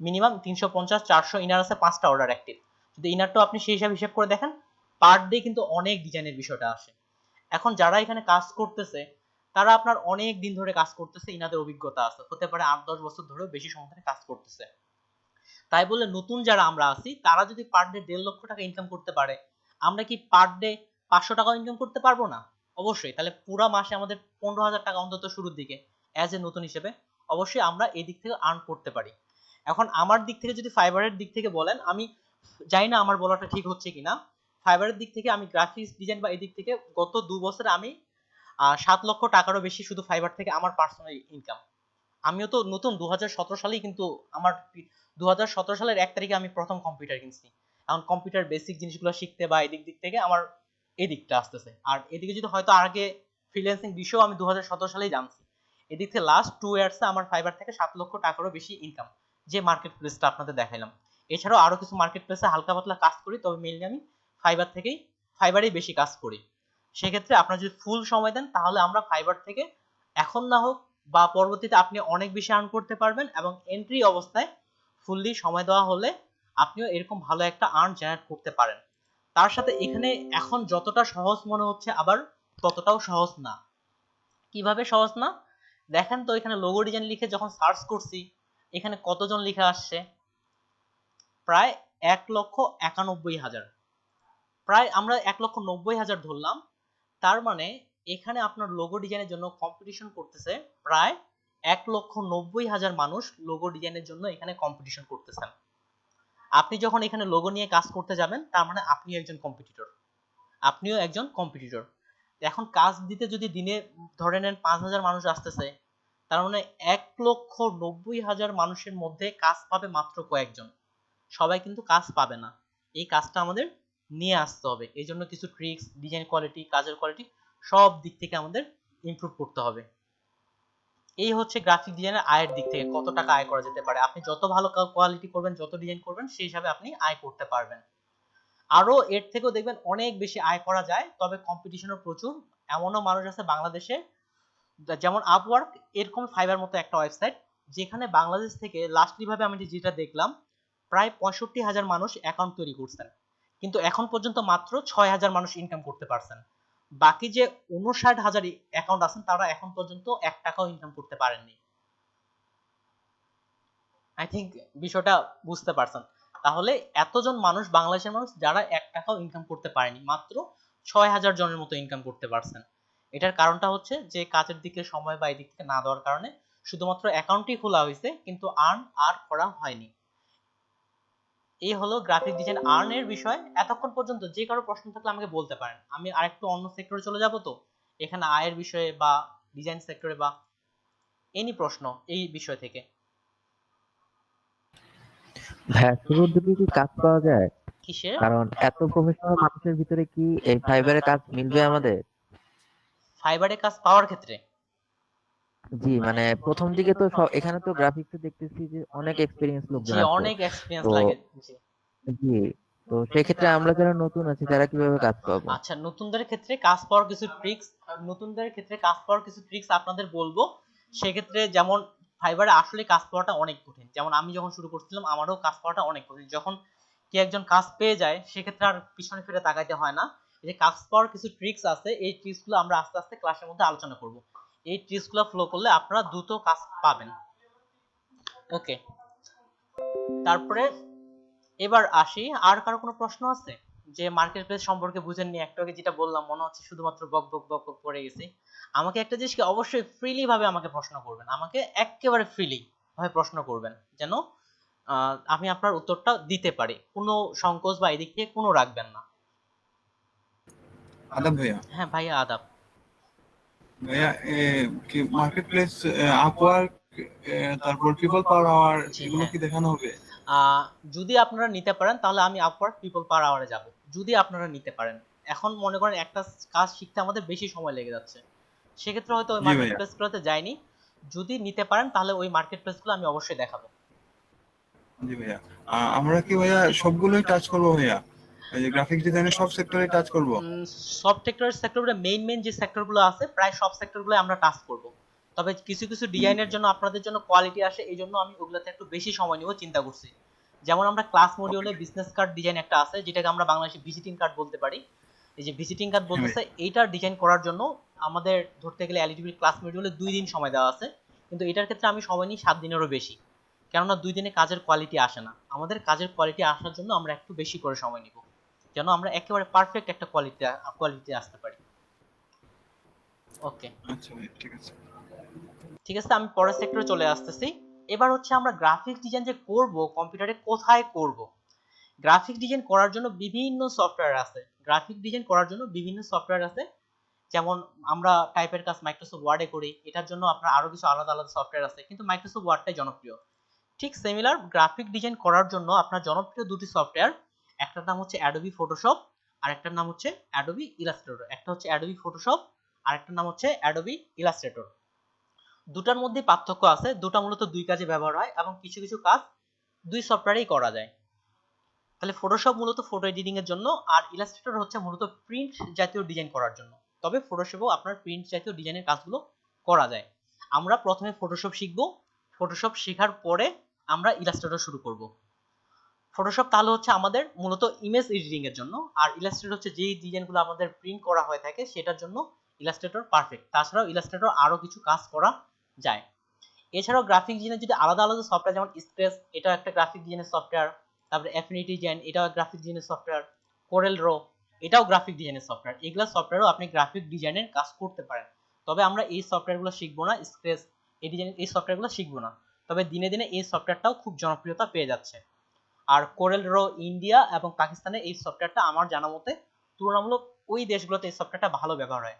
মিনিমাম 350-400, ইনার আছে 5টা অর্ডার অ্যাক্টিভ। যদি ইনারটাও আপনি সেই হিসাব করে দেখেন, পার ডে কিন্তু অনেক ডিজাইনের বিষয়টা আসে। এখন যারা এখানে কাজ করতেছে তারা আপনার অনেক দিন ধরে কাজ করতেছে, ইনাদের অভিজ্ঞতা আছে, হতে পারে 8-10 বছর ধরেও বেশি সময় ধরে কাজ করতেছে। তাই বলে নতুন যারা আমরা আছি তারা যদি পার ডে 1.5 লক্ষ টাকা ইনকাম করতে পারে, আমরা কি পার ডে 500 টাকা ইনকাম করতে পারবো না? অবশ্যই। তাহলে পুরো মাসে আমাদের 15,000 টাকা অন্তত শুরুর দিকে অ্যাজ এ নতুন হিসেবে অবশ্যই আমরা এই দিক থেকে আর্ন করতে পারি। এখন আমার দিক থেকে যদি ফাইবারের দিক থেকে বলেন, আমি জানি না আমার বলাটা ঠিক হচ্ছে কিনা, ফাইবারের দিক থেকে আমি গ্রাফিক্স ডিজাইন বা এই দিক থেকে গত 2 বছরে আমি 7 লক্ষ টাকারও বেশি শুধু ফাইবার থেকে আমার পার্সোনাল ইনকাম। আমিও তো নতুন 2017 সালেই, কিন্তু আমার 2017 সালের 1 তারিখে আমি প্রথম কম্পিউটার কিনছি। এখন কম্পিউটার বেসিক জিনিসগুলো শিখতে বা এদিক থেকে আমার এই দিকটা আসতেছে। আর এদিকে যদি হয়তো আগে ফ্রিল্যান্সিং বিষয়েও আমি 2017 সালেই জানছি, এদিক থেকে লাস্ট 2 ইয়ার্সে আমার ফাইবার থেকে 7 লক্ষ টাকারও বেশি ইনকাম, যে মার্কেট প্লেসটা আপনাদের দেখাইলাম। এছাড়াও আরো কিছু মার্কেট প্লেসে হালকা পাতলা কাজ করি, তবে মেইনলি আমি ফাইবারেই বেশি কাজ করি। সেক্ষেত্রে আপনারা যদি ফুল সময় দেন তাহলে আমরা ফাইবার থেকে এখন না হোক বা পরবর্তীতে আপনি অনেক বেশি আর্ন করতে পারবেন, এবং এন্ট্রি অবস্থায় ফুললি সময় দেওয়া হলে আপনিও এরকম ভালো একটা আর্ন জেনারেট করতে পারেন। তার সাথে এখানে এখন যতটা সহজ মনে হচ্ছে আবার ততটাও সহজ না। কিভাবে সহজ না দেখেন তো, এখানে লোগো ডিজাইন লিখে যখন সার্চ করছি, এখানে কতজন লিখে আসছে, প্রায় 1,91,000, প্রায় আমরা 1,90,000 ধরলাম। তার মানে এখানে আপনার লোগো ডিজাইনের জন্য কম্পিটিশন করতেছে প্রায় 1,90,000 মানুষ লোগো ডিজাইনের জন্য এখানে কম্পিটিশন করতেছেন। আপনি যখন এখানে লোগো নিয়ে কাজ করতে যাবেন তার মানে আপনিও একজন কম্পিটিটর। এখন কাজ দিতে যদি দিনে ধরে নেন 5,000 মানুষ আসতেছে, তার মানে 1,90,000 মানুষের মধ্যে কাজ পাবে মাত্র কয়েকজন, সবাই কিন্তু কাজ পাবে না। এই কাজটা আমাদের নিয়ে আসতে হবে, এই জন্য কিছু ট্রিক্স, ডিজাইন কোয়ালিটি, কাজের কোয়ালিটি সব দিক থেকে আমাদের ইমপ্রুভ করতে হবে। এই হচ্ছে গ্রাফিক ডিজাইনের আয়ের দিক থেকে কত টাকা আয় করা যেতে পারে। আপনি যত ভালো কোয়ালিটি করবেন, যত ডিজাইন করবেন, সেই হিসাবে আপনি আয় করতে পারবেন। আরো এর থেকেও দেখবেন অনেক বেশি আয় করা যায়, তবে কম্পিটিশনও প্রচুর। এমনও মানুষ আছে বাংলাদেশে, যেমন আপওয়ার্ক, এরকম ফাইবার মতো একটা ওয়েবসাইট, যেখানে বাংলাদেশ থেকে লাস্টলি ভাবে আমি যেটা দেখলাম প্রায় 65,000 মানুষ অ্যাকাউন্ট তৈরি করছেন, কিন্তু এখন পর্যন্ত মাত্র 6,000 মানুষ ইনকাম করতে পারছেন। বাকি যে 59,000 অ্যাকাউন্ট আছেন তারা এখন পর্যন্ত 1 টাকাও ইনকাম করতে পারেননি। আই থিংক বিষয়টা বুঝতে পারছেন। তাহলে এতজন মানুষ, বাংলাদেশের মানুষ যারা 1 টাকাও ইনকাম করতে পারেনি, মাত্র 6,000 জনের মতো ইনকাম করতে পারছেন। এটার কারণটা হচ্ছে যে কাজের দিকে সময় বা এই দিক থেকে না দেওয়ার কারণে শুধুমাত্র অ্যাকাউন্টই খোলা হয়েছে, কিন্তু আর্ন আর করা হয়নি। এই হলো গ্রাফিক ডিজাইন আর্নের বিষয়। এতক্ষণ পর্যন্ত যে কারো প্রশ্ন থাকলে আমাকে বলতে পারেন, আমি আরেকটু অন্য সেক্টরে চলে যাব। তো এখানে আয়ের বিষয়ে বা ডিজাইন সেক্টরে বা এনি প্রশ্ন এই বিষয় থেকে। হ্যাঁ, শুরুর দিকে কি কাজ পাওয়া যায়? কিসের? কারণ এত প্রফেশনাল মানুষের ভিতরে কি এই ফাইবারে কাজ মিলবে আমাদের? ফাইবারে কাজ পাওয়ার ক্ষেত্রে জি, মানে প্রথম দিকে তো এখানে তো গ্রাফিক্সে দেখতেছি যে অনেক এক্সপেরিয়েন্স লোকজন জি আছে। অনেক এক্সপেরিয়েন্স তো লাগে। জি জি, তো সেক্ষেত্রে আমরা যারা নতুন আছি তারা কিভাবে কাজ পাবো? আচ্ছা, নতুনদের ক্ষেত্রে কাজ পাওয়ার কিছু ট্রিক্স আপনাদের বলবো। সেক্ষেত্রে যেমন ফাইবারে আসলে কাজ পাওয়াটা অনেক কঠিন। যেমন আমি যখন শুরু করছিলাম আমারও কাজ পাওয়াটা অনেক কঠিন। যখন কি একজন কাজ পেয়ে যায় সেক্ষেত্রে আর পিছনে ফিরে তাকাইতে হয় না। এই যে কাজ পাওয়ার কিছু ট্রিক্স আছে, এই ট্রিক্সগুলো আমরা আস্তে আস্তে ক্লাসের মধ্যে আলোচনা করব। এই ট্রিক্সগুলো ফলো করলে আপনারা দ্রুত কাজ পাবেন। ওকে, তারপরে এবার আসি, আর কারো কোনো প্রশ্ন আছে? যে মার্কেট প্লেস সম্পর্কে বুঝেননি, একটু আগে যেটা বললাম মনে হচ্ছে শুধুমাত্র বক বক বক বক করে গেছি। আমাকে একটা জিনিস কি অবশ্যই ফ্রিলি ভাবে আমাকে প্রশ্ন করবেন, আমাকে একেবারে ফ্রিলি ভাবে প্রশ্ন করবেন, যেন আমি আপনার উত্তরটা দিতে পারি। কোনো সংকোচ বা এদিক থেকে কোনো রাখবেন না। আদাব ভাইয়া। হ্যাঁ ভাইয়া আদাব। ভাইয়া কি মার্কেট প্লেস, আপওয়ার্ক, তারপর পিপল পাওয়ার আওয়ার জি এগুলো হ্যাঁ, কি দেখানো হবে? যদি আপনারা নিতে পারেন তাহলে আমি আপওয়ার্ক পিপল পার আওয়ারে যাব, যদি আপনারা নিতে পারেন। এখন মনে করেন একটা কাজ শিখতে আমাদের বেশি সময় লেগে যাচ্ছে, সেক্ষেত্রে হয়তো ওই জি মার্কেট ভাইয়া। প্লেসগুলোতে যাইনি। যদি নিতে পারেন তাহলে ওই মার্কেট প্লেসগুলো আমি অবশ্যই দেখাবো। জি ভাইয়া। আমরা কি ভাইয়া সবগুলোই টাচ করবো ভাইয়া? এই যে গ্রাফিক্স ডিজাইনের সব সেক্টরে টাচ করবো? সব সেক্টরে মেইন যে সেক্টরগুলো আছে প্রায় সব সেক্টরগুলো আমরা টাচ করব। তবে কিছু কিছু ডিজাইনের জন্য আপনাদের জন্য কোয়ালিটি আসে, এই জন্য আমি ওগুলোতে একটু বেশি সময় নিব চিন্তা করছি। যেমন আমরা ক্লাস মডিউলে বিজনেস কার্ড ডিজাইন একটা আছে, যেটাকে আমরা বাংলাদেশে ভিজিটিং কার্ড বলতে পারি। এই যে ভিজিটিং কার্ড হ্যাঁ ভাই। বলতেছে, এইটার ডিজাইন করার জন্য আমাদের ধরতে গেলে এলইডিবির ক্লাস মডিউলে 2 দিন সময় দেওয়া আছে, কিন্তু এটার ক্ষেত্রে আমি সময় নিই 7 দিনেরও বেশি। কেননা 2 দিনে কাজের কোয়ালিটি আসে না, আমাদের কাজের কোয়ালিটি আসার জন্য আমরা একটু বেশি করে সময় নিব, যেন আমরা একেবারে পারফেক্ট একটা কোয়ালিটি আসতে পারি। ওকে আচ্ছা ভাই, ঠিক আছে। ঠিক আছে, আমি পরের সেক্টরে চলে আসতেছি। এবার হচ্ছে আমরা গ্রাফিক্স ডিজাইন যে করব কম্পিউটারে কোথায় করব। গ্রাফিক্স ডিজাইন করার জন্য বিভিন্ন সফটওয়্যার আছে, যেমন আমরা টাইপের কাজ মাইক্রোসফট ওয়ার্ডে করি, এটার জন্য আপনার আরো কিছু আলাদা আলাদা সফটওয়্যার আছে, কিন্তু মাইক্রোসফট ওয়ার্ডটাই জনপ্রিয়। ঠিক সিমিলার গ্রাফিক ডিজাইন করার জন্য আপনার জনপ্রিয় দুটি সফটওয়্যার, একটার নাম হচ্ছে অ্যাডোবি ফটোশপ আর একটার নাম হচ্ছে অ্যাডোবি ইলাস্ট্রেটর। একটা হচ্ছে অ্যাডোবি ফটোশপ আর একটার নাম হচ্ছে অ্যাডোবি ইলাস্ট্রেটর। দুটার মধ্যে পার্থক্য আছে, দুটা মূলত দুই কাজে ব্যবহার হয় এবং কিছু কিছু কাজ দুই সফটওয়্যারেই করা যায়। তাহলে ফটোশপ মূলত ফটো এডিটিং এর জন্য, আর ইলাস্ট্রেটর হচ্ছে মূলত প্রিন্ট জাতীয় ডিজাইন করার জন্য। তবে ফটোশপেও আপনার প্রিন্ট জাতীয় ডিজাইনের কাজগুলো করা যায়। আমরা প্রথমে ফটোশপ শিখব, ফটোশপ শেখার পরে আমরা ইলাস্ট্রেটর শুরু করব। ফটোশপ তাহলে হচ্ছে আমাদের মূলত ইমেজ এডিটিং এর জন্য, আর ইলাস্ট্রেটর হচ্ছে যেই ডিজাইনগুলো আমাদের প্রিন্ট করা হয়ে থাকে সেটার জন্য ইলাস্ট্রেটর পারফেক্ট। তাছাড়াও ইলাস্ট্রেটর আরো কিছু কাজ করা যায়। এছাড়াও গ্রাফিক ডিজাইনের যদি আলাদা আলাদা সফটওয়্যার, যেমন স্কেচ, এটা একটা গ্রাফিক ডিজাইনের সফটওয়্যার, তারপরে অ্যাফিনিটি ডিজাইন, এটাও গ্রাফিক ডিজাইনের সফটওয়্যার, কোরেল রো, এটাও গ্রাফিক ডিজাইনের সফটওয়্যার। এগুলা সফটওয়্যারও আপনি গ্রাফিক ডিজাইনের কাজ করতে পারেন। তবে আমরা এই সফটওয়্যারগুলো শিখবো না, স্কেচ, এই ডিজাইন, এই সফটওয়্যারগুলো শিখবো না। তবে দিনে দিনে এই সফটওয়্যারটাও খুব জনপ্রিয়তা পেয়ে যাচ্ছে। আর কোরেল রো ইন্ডিয়া এবং পাকিস্তানে এই সফটওয়্যারটা আমার জানা মতে তুলনামূলক ওই দেশগুলোতে এই সফটওয়্যারটা ভালো ব্যবহার হয়।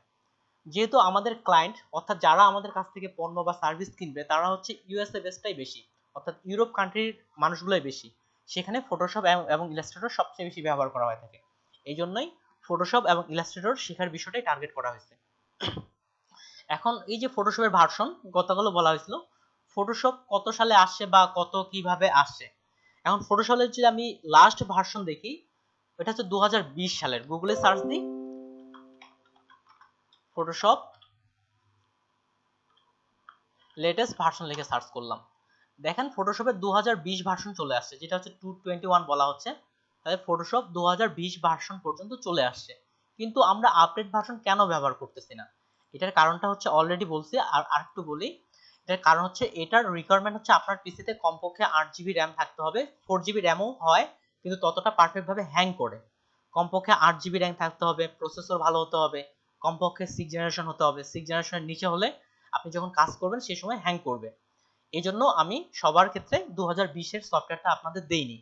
যেহেতু আমাদের ক্লায়েন্ট অর্থাৎ যারা আমাদের কাছ থেকে পণ্য বা সার্ভিস কিনবে তারা হচ্ছে ইউএসএ বেসটাই বেশি, অর্থাৎ ইউরোপ কান্ট্রির মানুষগুলোই বেশি, সেখানে ফটোশপ এবং ইলাস্ট্রেটর সবচেয়ে বেশি ব্যবহার করা হয়ে থাকে। এই জন্যই ফটোশপ এবং ইলাস্ট্রেটর শেখার বিষয়টাই টার্গেট করা হয়েছে। এখন এই যে ফটোশপের ভার্সন গতকালও বলা হয়েছিল, ফটোশপ কত সালে আসছে বা কত কিভাবে আসছে। এখন ফটোশপের যদি আমি লাস্ট ভার্সন দেখি, এটা হচ্ছে 2020 সালের। গুগলে সার্চ দিই ফটোশপ লেটেস্ট ভার্সন লিখে সার্চ করলাম, দেখেন ফটোশপের 2020 ভার্সন চলে আসছে, যেটা হচ্ছে 221 বলা হচ্ছে। তাহলে ফটোশপ 2020 ভার্সন পর্যন্ত চলে আসছে, কিন্তু আমরা আপডেট ভার্সন কেন ব্যবহার করতেছি না? এটার কারণটা হচ্ছে অলরেডি বলছি, আর আরেকটু বলি। এটার কারণ হচ্ছে এটার রিকোয়ারমেন্ট হচ্ছে আপনার পিসিতে কমপক্ষে 8GB র্যাম থাকতে হবে। 4GB র্যামও হয়, কিন্তু ততটা পারফেক্ট ভাবে হ্যাং করে। কমপক্ষে 8GB র্যাম থাকতে হবে, প্রসেসর ভালো হতে হবে, কমপক্ষে 6 জেনারেশন হতে হবে। 6 জেনারেশনের নিচে হলে আপনি যখন কাজ করবেন সেই সময় হ্যাং করবে। এই জন্য আমি সবার ক্ষেত্রে 2020-এর সফটওয়্যারটা আপনাদের দেইনি,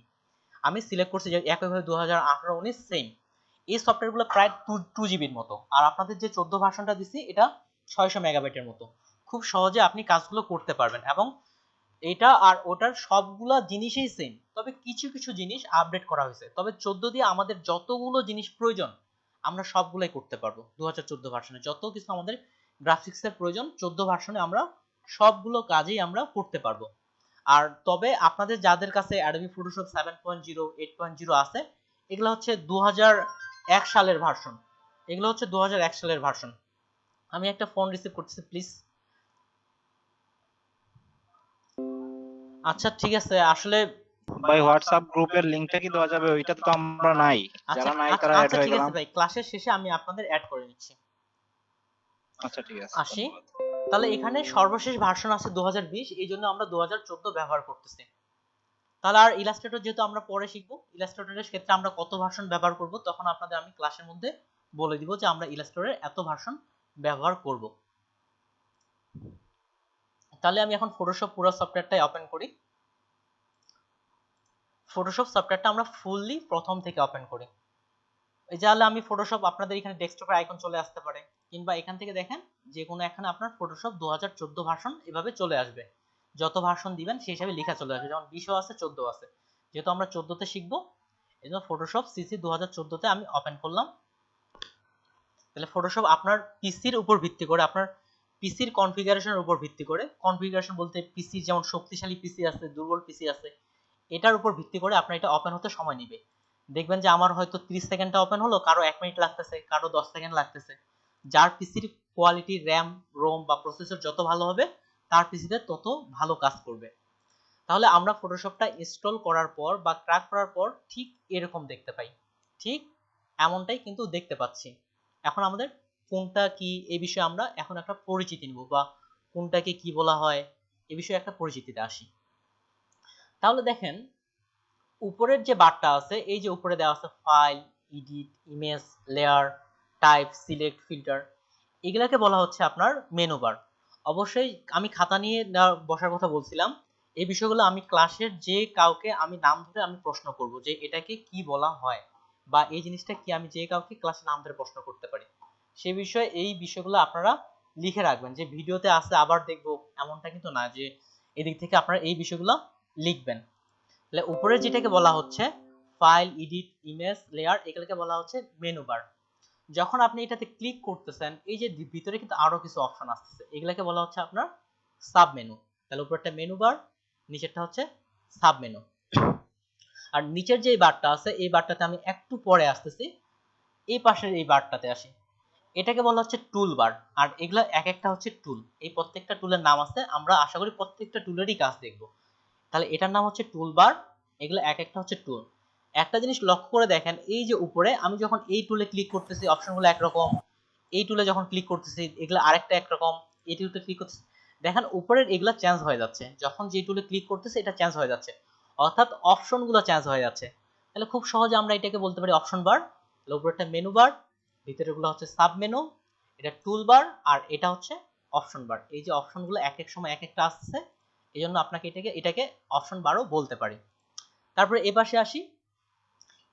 আমি সিলেক্ট করছি যে একইভাবে 2018-19 সেম। এই সফটওয়্যারগুলো প্রায় 2GBর মতো, আর আপনাদের যে 14 ভার্সনটা দিছি এটা 600 মেগাবাইটের মতো। খুব সহজে আপনি কাজগুলো করতে পারবেন, এবং এটা আর ওটার সবগুলা জিনিসই সেম, তবে কিছু কিছু জিনিস আপডেট করা হয়েছে। তবে 14 দিয়ে আমাদের যতগুলো জিনিস প্রয়োজন আমরা সবগুলাই করতে পারবো। 2014 ভার্সনে যত কিছু আমাদের গ্রাফিক্সের প্রয়োজন 14 ভার্সনে আমরা সবগুলো কাজেই আমরা করতে পারবো। আর তবে আপনাদের যাদের কাছে অ্যাডোবি ফটোশপ 7.0 8.0 আছে, এগুলো হচ্ছে 2001 সালের ভার্সন। এগুলো হচ্ছে 2001 সালের ভার্সন। আমি একটা ফোন রিসিভ করতেছি প্লিজ। আচ্ছা ঠিক আছে, আসলে ভাই হোয়াটসঅ্যাপ গ্রুপের লিংকটা কি দেওয়া যাবে? ওইটাতে তো আমরা নাই, আচ্ছা যারা নাই আচ্ছা তারা অ্যাড আচ্ছা হয়ে ঠিক আছে গেলাম। ভাই, ক্লাসের শেষে আমি আপনাদের অ্যাড করে নিচ্ছি। আচ্ছা ঠিক আছে, আসি, ধন্যবাদ। তাহলে এখানে সর্বশেষ ভার্সন আছে 2020, এই জন্য আমরা 2014 ব্যবহার করতেছি। তাহলে আর ইলাস্ট্রেটর যেহেতু আমরা পরে শিখবো, ইলাস্ট্রেটরের ক্ষেত্রে আমরা কত ভার্সন ব্যবহার করব তখন আপনাদের আমি ক্লাসের মধ্যে বলে দিব যে আমরা ইলাস্ট্রেটরের এত ভার্সন ব্যবহার করব। তাহলে আমি এখন ফটোশপ পুরো সফটওয়্যারটাই ওপেন করি। ফটোশপ সফটওয়্যারটা আমরা ফুললি প্রথম থেকে ওপেন করি। এই যে হলে আমি ফটোশপ আপনাদের এখানে ডেস্কটপের আইকন চলে আসতে পারে, কিংবা এখান থেকে দেখেন যে কোনো এখানে আপনার ফটোশপ 2014 ভার্সন এভাবে চলে আসবে। যত ভার্সন দিবেন সেই হিসাবে লেখা চলে আসবে, যেমন 20 আছে 14 আছে, যেহেতু আমরা 14তে শিখবো এই জন্য ফটোশপ সিসি 2014তে আমি ওপেন করলাম। তাহলে ফটোশপ আপনার পিসির উপর ভিত্তি করে, আপনার পিসির কনফিগারেশনের উপর ভিত্তি করে, কনফিগারেশন বলতে পিসি যেমন শক্তিশালী পিসি আছে, দুর্বল পিসি আছে, এটার উপর ভিত্তি করে আপনার এটা ওপেন হতে সময় নেবে। দেখবেন যে আমার হয়তো 30 সেকেন্ডে ওপেন হলো, কারো 1 মিনিট লাগতেছে, কারো 10 সেকেন্ড লাগতেছে। যার পিসির কোয়ালিটি, র্যাম, রোম বা প্রসেসর যত ভালো হবে তার পিসিতে তত ভালো কাজ করবে। তাহলে আমরা ফটোশপটা ইনস্টল করার পর বা ক্র্যাক করার পর ঠিক এরকম দেখতে পাই, ঠিক এমনটাই কিন্তু দেখতে পাচ্ছি। এখন আমাদের কোনটা কি এই বিষয়ে আমরা এখন একটা পরিচিতি নিব, বা কোনটাকে কি বলা হয় এই বিষয়ে একটা পরিচিতিতে আসি। তাহলে দেখেন উপরের যে বারটা আছে, এই যে উপরে দেওয়া আছে file, edit, image, layer, type, select, filter, এগুলাকে বলা হচ্ছে আপনার মেনু বার। অবশ্যই আমি খাতা নিয়ে বসার কথা বলছিলাম, এই বিষয়গুলো আমি ক্লাসের যে কাউকে আমি নাম ধরে আমি প্রশ্ন করব যে এটাকে কি বলা হয় বা এই জিনিসটা কি, আমি যে কাউকে ক্লাসে নাম ধরে প্রশ্ন করতে পারি সেই বিষয়ে এই বিষয়গুলো আপনারা লিখে রাখবেন। যে ভিডিওতে আসলে আবার দেখবো এমনটা কিন্তু না, যে এদিক থেকে আপনারা এই বিষয়গুলো লিখবেন। তাহলে উপরে যেটাকে বলা হচ্ছে ফাইল, এডিট, ইমেজ, লেয়ার, এগুলোকে বলা হচ্ছে মেনু বার। যখন আপনি এটাতে ক্লিক করতেছেন এই যে ভিতরে কিন্তু আরো কিছু অপশন আসছে, এগুলোকে বলা হচ্ছে আপনার সাব মেনু। তাহলে উপরটা মেনু বার, নিচেরটা হচ্ছে সাব মেনু। আর নিচের যে বারটা আছে এই বারটাতে আমি একটু পরে আসতেছি, এই পাশের এই বারটাতে আসি, এটাকে বলা হচ্ছে টুল বার। আর এগুলা এক একটা হচ্ছে টুল, এই প্রত্যেকটা টুলের নাম আছে, আমরা আশা করি প্রত্যেকটা টুলেরই কাজ দেখব। তাহলে এটার নাম হচ্ছে টুল বার, এগুলো এক একটা হচ্ছে টুল। একটা জিনিস লক্ষ্য করে দেখেন, এই যে উপরে আমি যখন এই টুলে ক্লিক করতেছি অপশনগুলো একরকম, এই টুলে যখন ক্লিক করতেছি এগুলো আরেকটা একরকম, এই টুলে ক্লিক করতেছি দেখেন উপরের এগুলা চেঞ্জ হয়ে যাচ্ছে, যখন যে টুলে ক্লিক করতেছি এটা চেঞ্জ হয়ে যাচ্ছে, অর্থাৎ অপশনগুলো চেঞ্জ হয়ে যাচ্ছে। তাহলে খুব সহজে আমরা এটাকে বলতে পারি অপশন বার। তাহলে উপরেরটা মেনু বার, ভিতরেগুলো হচ্ছে সাব মেনু, এটা টুল বার, আর এটা হচ্ছে অপশন বার। এই যে অপশনগুলো এক এক সময় এক একটা আসছে, এই জন্য আপনাকে এটাকে অপশন বারও বলতে পারি। তারপরে এ পাশে আসি,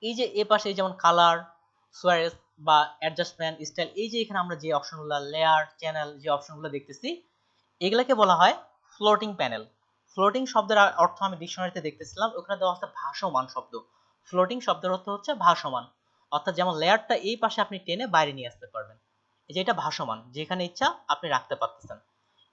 এই যে এ পাশে যেমন কালার, সোয়ারেস বা অ্যাডজাস্টমেন্ট, স্টাইল, এই যে এখানে আমরা যে অপশনগুলো, লেয়ার, চ্যানেল, যে অপশনগুলো দেখতেছি এগুলাকে বলা হয় ফ্লোটিং প্যানেল। ফ্লোটিং শব্দের অর্থ আমি ডিকশনারিতে দেখতেছিলাম, ওখানে দেওয়া আছে ভাসমান শব্দ। ফ্লোটিং শব্দের অর্থ হচ্ছে ভাসমান, অর্থাৎ যেমন লেয়ারটা এই পাশে আপনি টেনে বাইরে নিয়ে আসতে পারবেন, এই যে এটা ভাসমান, যেখানে ইচ্ছা আপনি রাখতে পারতেছেন,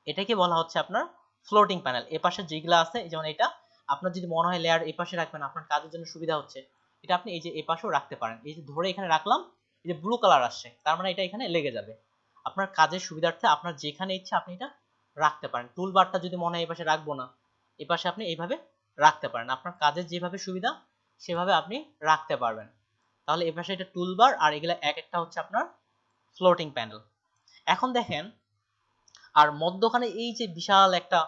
এটাকে বলা হচ্ছে আপনার ফ্লোটিং প্যানেল। এ পাশে যেগুলো আছে যেমন এটা, আপনার যদি মনে হয় লেয়ার এই পাশে রাখবেন আপনার কাজের জন্য সুবিধা হচ্ছে, এটা আপনি এই যে এই পাশেও রাখতে পারেন। এই যে ধরে এখানে রাখলাম, এই যে ব্লু কালার আসছে তার মানে এটা এখানে লেগে যাবে। আপনার কাজের সুবিধার্থে আপনার যেখানে ইচ্ছা আপনি এটা রাখতে পারেন। টুল বারটা যদি মনে হয় এই পাশে রাখবো না, এই পাশে আপনি এইভাবে রাখতে পারেন, আপনার কাজের যেভাবে সুবিধা সেভাবে আপনি রাখতে পারবেন। তাহলে এই পাশে এটা টুল বার, আর এগুলা এক একটা হচ্ছে আপনার ফ্লোটিং প্যানেল। এখন দেখেন আর মধ্যখানে এই যে বিশাল একটা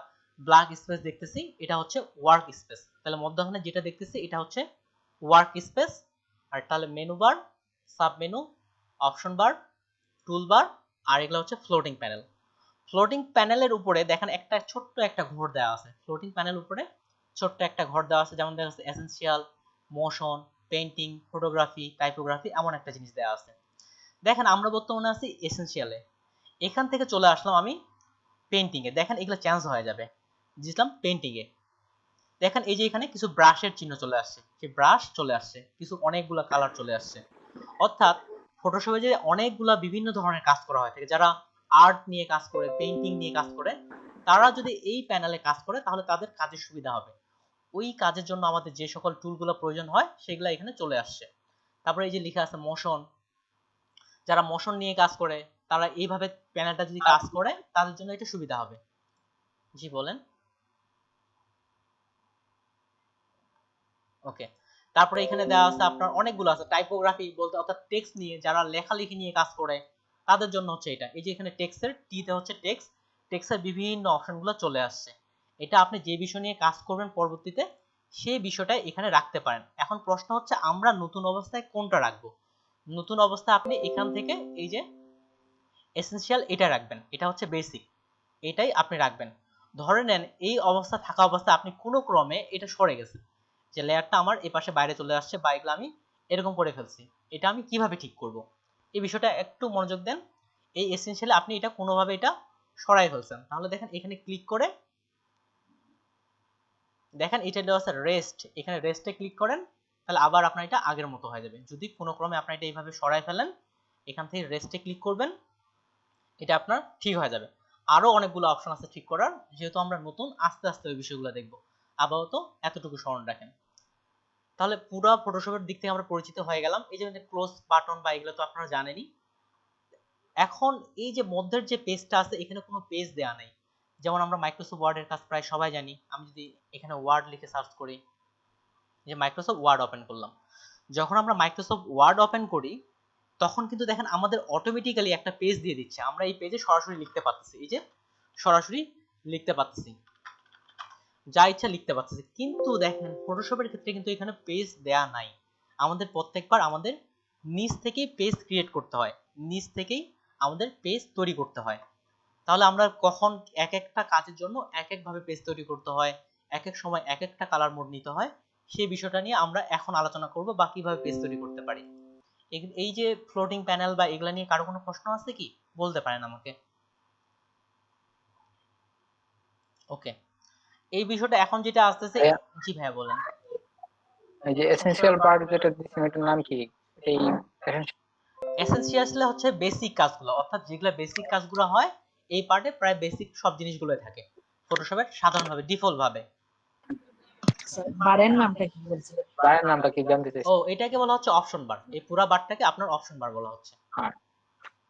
ব্ল্যাঙ্ক স্পেস দেখতেছি এটা হচ্ছে ওয়ার্ক স্পেস। তাহলে মধ্যখানে যেটা দেখতেছি এটা হচ্ছে ওয়ার্ক স্পেস। আর তাহলে menu bar, sub menu, option bar, tool bar, আর এগুলো হচ্ছে ফ্লোটিং প্যানেল। ফ্লোটিং প্যানেলের উপরে দেখেন একটা ছোট্ট একটা ঘর দেওয়া আছে, ফ্লোটিং প্যানেল উপরে ছোট্ট একটা ঘর দেওয়া আছে, যেমন দেখা যাচ্ছে essential, motion, painting, photography, typography, এমন একটা জিনিস দেওয়া আছে। দেখেন আমরা বর্তমানে আছি এসেনশিয়ালে, এখান থেকে চলে আসলাম আমি পেইন্টিং এ। দেখেন এগুলো চেঞ্জ হয়ে যাবে, বুঝলাম পেইন্টিং এ। দেখেন এই যে এখানে কিছু ব্রাশের চিহ্ন চলে আসছে, সেই ব্রাশ চলে আসছে, কিছু অনেকগুলা কালার চলে আসছে। অর্থাৎ ফটোশপে যে অনেকগুলা বিভিন্ন ধরনের কাজ করা হয় থাকে, যারা আর্ট নিয়ে কাজ করে, পেইন্টিং নিয়ে কাজ করে, তারা যদি এই প্যানেলে কাজ করে তাহলে তাদের কাজের সুবিধা হবে। ওই কাজের জন্য আমাদের যে সকল টুলগুলো প্রয়োজন হয় সেগুলো এখানে চলে আসছে। তারপরে এই যে লেখা আছে মোশন, যারা মোশন নিয়ে কাজ করে তারা এইভাবে প্যানেলটা যদি কাজ করে তাদের জন্য এটা সুবিধা হবে। জি বলেন। ওকে, তারপরে এখানে দেওয়া আছে আপনার অনেকগুলো আছে টাইপোগ্রাফি বলতে, অর্থাৎ টেক্সট নিয়ে যারা লেখালেখি নিয়ে কাজ করে তাদের জন্য হচ্ছে এটা। এই যে এখানে টেক্সটের টিতে হচ্ছে টেক্সট, টেক্সটের বিভিন্ন অপশনগুলো চলে আসছে। এটা আপনি যে বিষয় নিয়ে কাজ করবেন পরবর্তীতে সেই বিষয়টা এখানে রাখতে পারেন। এখন প্রশ্ন হচ্ছে আমরা নতুন অবস্থায় কোনটা রাখবো। নতুন অবস্থায় আপনি এখান থেকে এই যে এসেনশিয়াল এটা রাখবেন, এটা হচ্ছে বেসিক, এটাই আপনি রাখবেন। ধরে নেন এই অবস্থা থাকা অবস্থায় আপনি কোনো ক্রমে এটা সরে গেছে, যে লেয়ারটা আমার এই পাশে বাইরে চলে আসছে বা এগুলো আমি এরকম করে ফেলছি, এটা আমি কিভাবে ঠিক করব, এই বিষয়টা একটু মনোযোগ দেন। এই এসেনশিয়ালি আপনি এটা কোনোভাবে এটা সরাই ফেলছেন, তাহলে দেখেন এখানে ক্লিক করে দেখেন এটা দেওয়া আছে রেস্ট, এখানে রেস্টে ক্লিক করেন, তাহলে আবার আপনার এটা আগের মতো হয়ে যাবে। যদি কোনো ক্রমে আপনি এটা এইভাবে সরাই ফেলেন, এখান থেকে রেস্টে ক্লিক করবেন, এটা আপনার ঠিক হয়ে যাবে। আরো অনেকগুলো অপশন আছে ঠিক করার, যেহেতু আমরা নতুন আস্তে আস্তে ওই বিষয়গুলো দেখব, আপাতত এতটুকু স্মরণ রাখেন। তাহলে পুরো ফটোশপের দিক থেকে আমরা পরিচিত হয়ে গেলাম। এই যে ক্লোজ বাটন বা এগুলো তো আপনারা জানেনই। এখন এই যে মধ্যের যে পেজটা আছে, এখানে কোনো পেজ দেয়া নাই। যেমন আমরা মাইক্রোসফট ওয়ার্ডের কাজ প্রায় সবাই জানি। আমি যদি এখানে ওয়ার্ড লিখে সার্চ করি, যে মাইক্রোসফট ওয়ার্ড ওপেন করলাম, যখন আমরা মাইক্রোসফট ওয়ার্ড ওপেন করি তখন কিন্তু দেখেন আমাদের অটোমেটিক্যালি একটা পেজ দিয়ে দিচ্ছে, আমরা এই পেজে সরাসরি লিখতে পারতেছি, এই যে সরাসরি লিখতে পারতেছি, যা ইচ্ছা লিখতে পারতেছি। কিন্তু দেখেন ফটোশপের ক্ষেত্রে কিন্তু এখানে পেজ দেয়া নাই, আমাদের প্রত্যেকবার আমাদের নিচ থেকেই পেজ ক্রিয়েট করতে হয়, নিচ থেকেই আমাদের পেজ তৈরি করতে হয়। তাহলে আমরা কখন এক একটা কাজের জন্য এক একভাবে পেজ তৈরি করতে হয়, এক এক সময় এক একটা কালার মোড নিতে হয়, সেই বিষয়টা নিয়ে আমরা এখন আলোচনা করব বা কিভাবে পেজ তৈরি করতে পারি। এই যে ফ্লোটিং প্যানেল বা এগুলা নিয়ে কারো কোনো প্রশ্ন আছে কি, বলতে পারেন আমাকে। ওকে, এই বিষয়টা এখন যেটা আসতেছে, ভাইয়া, জি ভাইয়া বলেন। এই যে এসেনশিয়াল পার্ট যেটা দিচ্ছেন এটার নাম কি? এই এসেনশিয়ালি হচ্ছে বেসিক কাজগুলো, অর্থাৎ যেগুলো বেসিক কাজগুলো হয় এই পার্টে প্রায় বেসিক সব জিনিসগুলোই থাকে ফটোশপের সাধারণভাবে ডিফল্ট ভাবে। বারের নামটা কি বলছে? বারের নামটা কি জানতে চাইছি। ও, এটাকে বলা হচ্ছে অপশন বার, এই পুরো বারটাকে আপনার অপশন বার বলা হচ্ছে।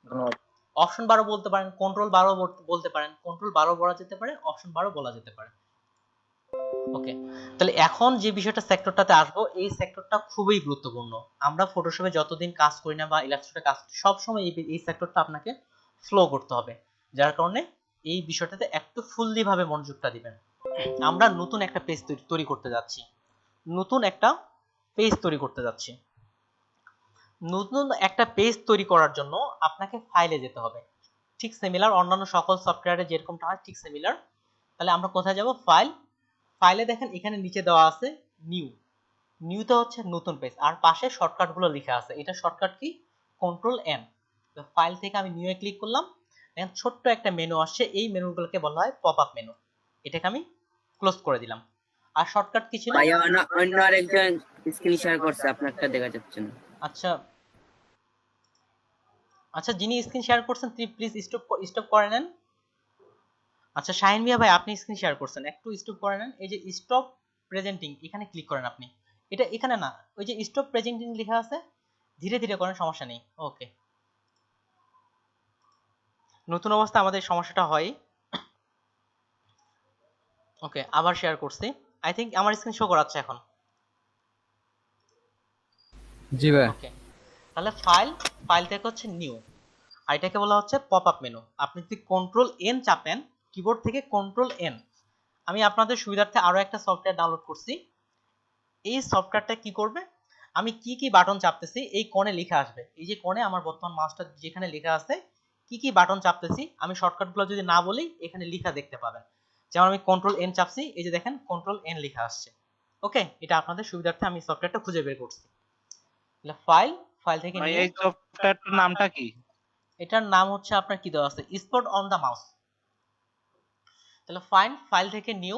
ধন্যবাদ। অপশন বারও বলতে পারেন, কন্ট্রোল বারও বলতে পারেন, কন্ট্রোল বারও বলা যেতে পারে, অপশন বারও বলা যেতে পারে। ওকে, তাহলে এখন যে বিষয়টা সেক্টরটাতে আসবো, এই সেক্টরটা খুবই গুরুত্বপূর্ণ। আমরা ফটোশপে যতদিন কাজ করি না বা ইলাস্ট্রেটরে কাজ করি, সবসময় এই সেক্টরটা আপনাকে ফ্লো করতে হবে, যার কারণে এই বিষয়টাতে একটু ফুললি ভাবে মনোযোগটা দিবেন। আমরা নতুন একটা পেজ তৈরি করতে যাচ্ছি, নতুন একটা পেজ তৈরি করতে যাচ্ছি। নতুন একটা পেজ তৈরি করার জন্য আপনাকে ফাইলে যেতে হবে, ঠিক সিমিলার অন্যান্য সকল সফটওয়্যারে যেরকমটা হয় ঠিক সিমিলার। তাহলে আমরা কোথায় যাব, ফাইল, ফাইলে দেখেন এখানে নিচে দেওয়া আছে নিউ, নিউতে হচ্ছে নতুন পেজ, আর পাশে শর্টকাটগুলো লেখা আছে, এটা শর্টকাট কি, কন্ট্রোল এন। তো ফাইল থেকে আমি নিউ এ ক্লিক করলাম, দেখেন ছোট্ট একটা মেনু আসছে, এই মেনুগুলোকে বলা হয় পপ আপ মেনু, এটাকে আমি ক্লোজ করে দিলাম। আর শর্টকাট কি ছিল ভাইয়া অন্য আরেকজন স্ক্রিন শেয়ার করছে, আপনারটা দেখা যাচ্ছে না। আচ্ছা আচ্ছা, যিনি স্ক্রিন শেয়ার করছেন প্লিজ স্টপ করে নেন। আচ্ছা শাহিন মিয়া ভাই, আপনি স্ক্রিন শেয়ার করছেন, একটু স্টপ করে নেন। এই যে স্টপ প্রেজেন্টিং, এখানে ক্লিক করেন আপনি, এটা এখানে না, ওই যে স্টপ প্রেজেন্টিং লেখা আছে, ধীরে ধীরে করেন, সমস্যা নেই। ওকে, নতুন অবস্থা আমাদের সমস্যাটা হয়। ওকে, আবার শেয়ার করছি, আই থিংক আমার স্ক্রিন শো করাচ্ছে এখন। জি ভাই। ওকে, তাহলে ফাইল থেকে হচ্ছে নিউ, আর এটাকে বলা হচ্ছে পপ আপ মেনু। আপনি যদি কন্ট্রোল এন চাপেন কিবোর্ড থেকে, কন্ট্রোল এন, আমি আপনাদের সুবিধার্থে আরো একটা সফটওয়্যার ডাউনলোড করছি। এই সফটওয়্যারটা কি করবে, আমি কি কি বাটন চাপতেছি এই কোণে লেখা আসবে, এই যে কোণে আমার বর্তমান মাউসটা যেখানে লেখা আছে কি কি বাটন চাপতেছি, আমি শর্টকাটগুলো যদি না বলি এখানে লেখা দেখতে পাবেন। যেমন আমি কন্ট্রোল এন চাপছি, এই যে দেখেন কন্ট্রোল এন লেখা আসছে। ওকে, এটা আপনাদের সুবিধার্থে আমি সফটওয়্যারটা খুঁজে বের করছি। ফাইল থেকে ভাই নিয়ে, এই সফটওয়্যারটার নামটা কি? এটার নাম হচ্ছে আপনার কি দেওয়া আছে, স্পট অন দা মাউস। তাহলে ফাইল থেকে নিউ,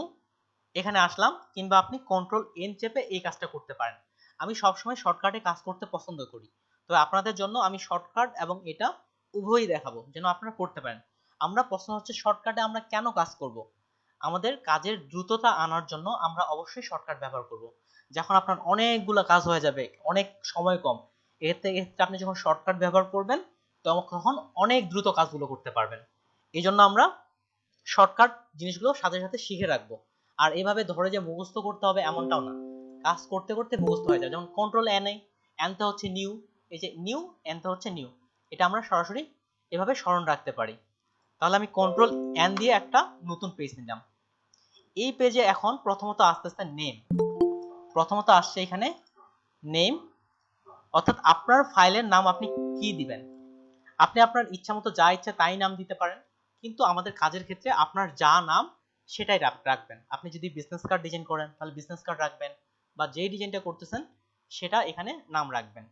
এখানে আসলাম, কিংবা আপনি কন্ট্রোল এন চেপে এই কাজটা করতে পারেন। আমি সবসময় শর্টকাটে কাজ করতে পছন্দ করি, তো আপনাদের জন্য আমি শর্টকাট এবং এটা উভয়ই দেখাবো যেন আপনারা করতে পারেন। আমরা প্রশ্ন হচ্ছে শর্টকাটে আমরা কেন কাজ করব, আমাদের কাজের দ্রুততা আনার জন্য আমরা অবশ্যই শর্টকাট ব্যবহার করব। যখন আপনার অনেকগুলো কাজ হয়ে যাবে, অনেক সময় কম, এতে আপনি যখন শর্টকাট ব্যবহার করবেন তখন অনেক দ্রুত কাজগুলো করতে পারবেন। এই জন্য আমরা শর্টকাট জিনিসগুলো সাথে সাথে শিখে রাখবো। আর এভাবে ধরে যে মুখস্থ করতে হবে এমনটাও না, কাজ করতে করতে মুখস্থ হয়ে যায়। যেমন কন্ট্রোল এন, এনতে হচ্ছে নিউ, এই যে নিউ, এনতে হচ্ছে নিউ, এটা আমরা সরাসরি এভাবে স্মরণ রাখতে পারি। তাহলে আমি কন্ট্রোল এন দিয়ে একটা নতুন পেজ নিলাম। এই পেজে এখন প্রথমত আস্তে আস্তে নেম, প্রথমত আসছে এখানে নেম, অর্থাৎ আপনার ফাইলের নাম আপনি কি দিবেন। আপনি আপনার ইচ্ছা মতো যা ইচ্ছা তাই নাম দিতে পারেন, কিন্তু আমাদের কাজের ক্ষেত্রে আপনার যা নাম সেটাই রাখবেন। আপনি যদি বিজনেস কার্ড ডিজাইন করেন তাহলে বিজনেস কার্ড রাখবেন, বা যেই ডিজাইনটা করতেছেন সেটা এখানে নাম রাখবেন।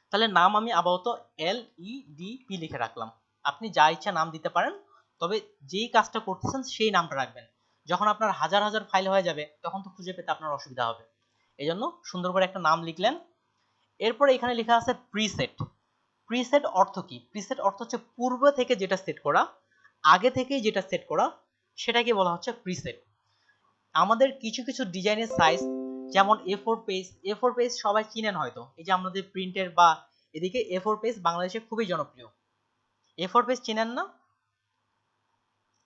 তাহলে নাম আমি আপাতত LEDP লিখে রাখলাম। আপনি যা ইচ্ছা নাম দিতে পারেন, তবে যেই কাজটা করতেছেন সেই নামটা রাখবেন। যখন আপনার হাজার হাজার ফাইল হয়ে যাবে তখন তো খুঁজে পেতে আপনার অসুবিধা হবে, এই জন্য সুন্দর করে একটা নাম লিখলেন। এরপরে এখানে লেখা আছে প্রিসেট। প্রিসেট অর্থ কি? প্রিসেট অর্থ হচ্ছে পূর্ব থেকে যেটা সেট করা, আগে থেকেই যেটা সেট করা, সেটাকে বলা হচ্ছে প্রিসেট। আমাদের কিছু কিছু ডিজাইনের সাইজ, যেমন A4 পেজ সবাই চিনেন হয়তো, এই যে আমাদের প্রিন্টের বা এদিকে A4 পেজ বাংলাদেশে খুবই জনপ্রিয়। A4 পেজ চিনেন না?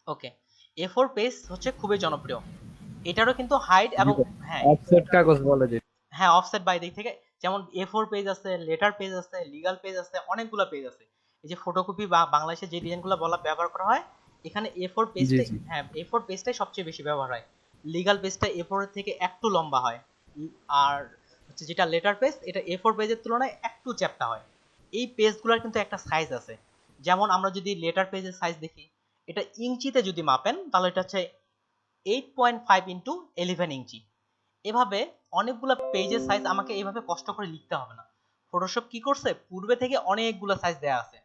ওকে, A4 পেজ হচ্ছে খুবই জনপ্রিয়। এটারও কিন্তু হাইট এবং হ্যাঁ অফসেট কাগজ বলে যে, হ্যাঁ অফসেট বাই দিক থেকে, যেমন A4 পেজ আছে, লেটার পেজ আছে, লিগ্যাল পেজ আছে, অনেকগুলো পেজ আছে। এই যে ফটোকপি বা বাংলাদেশে যে ডিজাইনগুলো ব্যবহার করা হয়, এখানে A4 পেজটাই, হ্যাঁ A4 পেজটাই সবচেয়ে বেশি ব্যবহার হয়। লিগ্যাল পেজটা A4 এর থেকে একটু লম্বা হয়, আর হচ্ছে যেটা লেটার পেজ, এটা A4 পেজের তুলনায় একটু চ্যাপ্টা হয়। এই পেজগুলোর কিন্তু একটা সাইজ আছে। যেমন আমরা যদি লেটার পেজের সাইজ দেখি, এটা ইঞ্চিতে যদি মাপেন তাহলে এটা হচ্ছে 8.5 ইন্টু 11 ইঞ্চি। এভাবে অনেকগুলো পেজের সাইজ আমাকে এইভাবে কষ্ট করে লিখতে হবে না। ফটোশপ কি করছে, পূর্বে থেকে অনেকগুলো সাইজ দেওয়া আছে।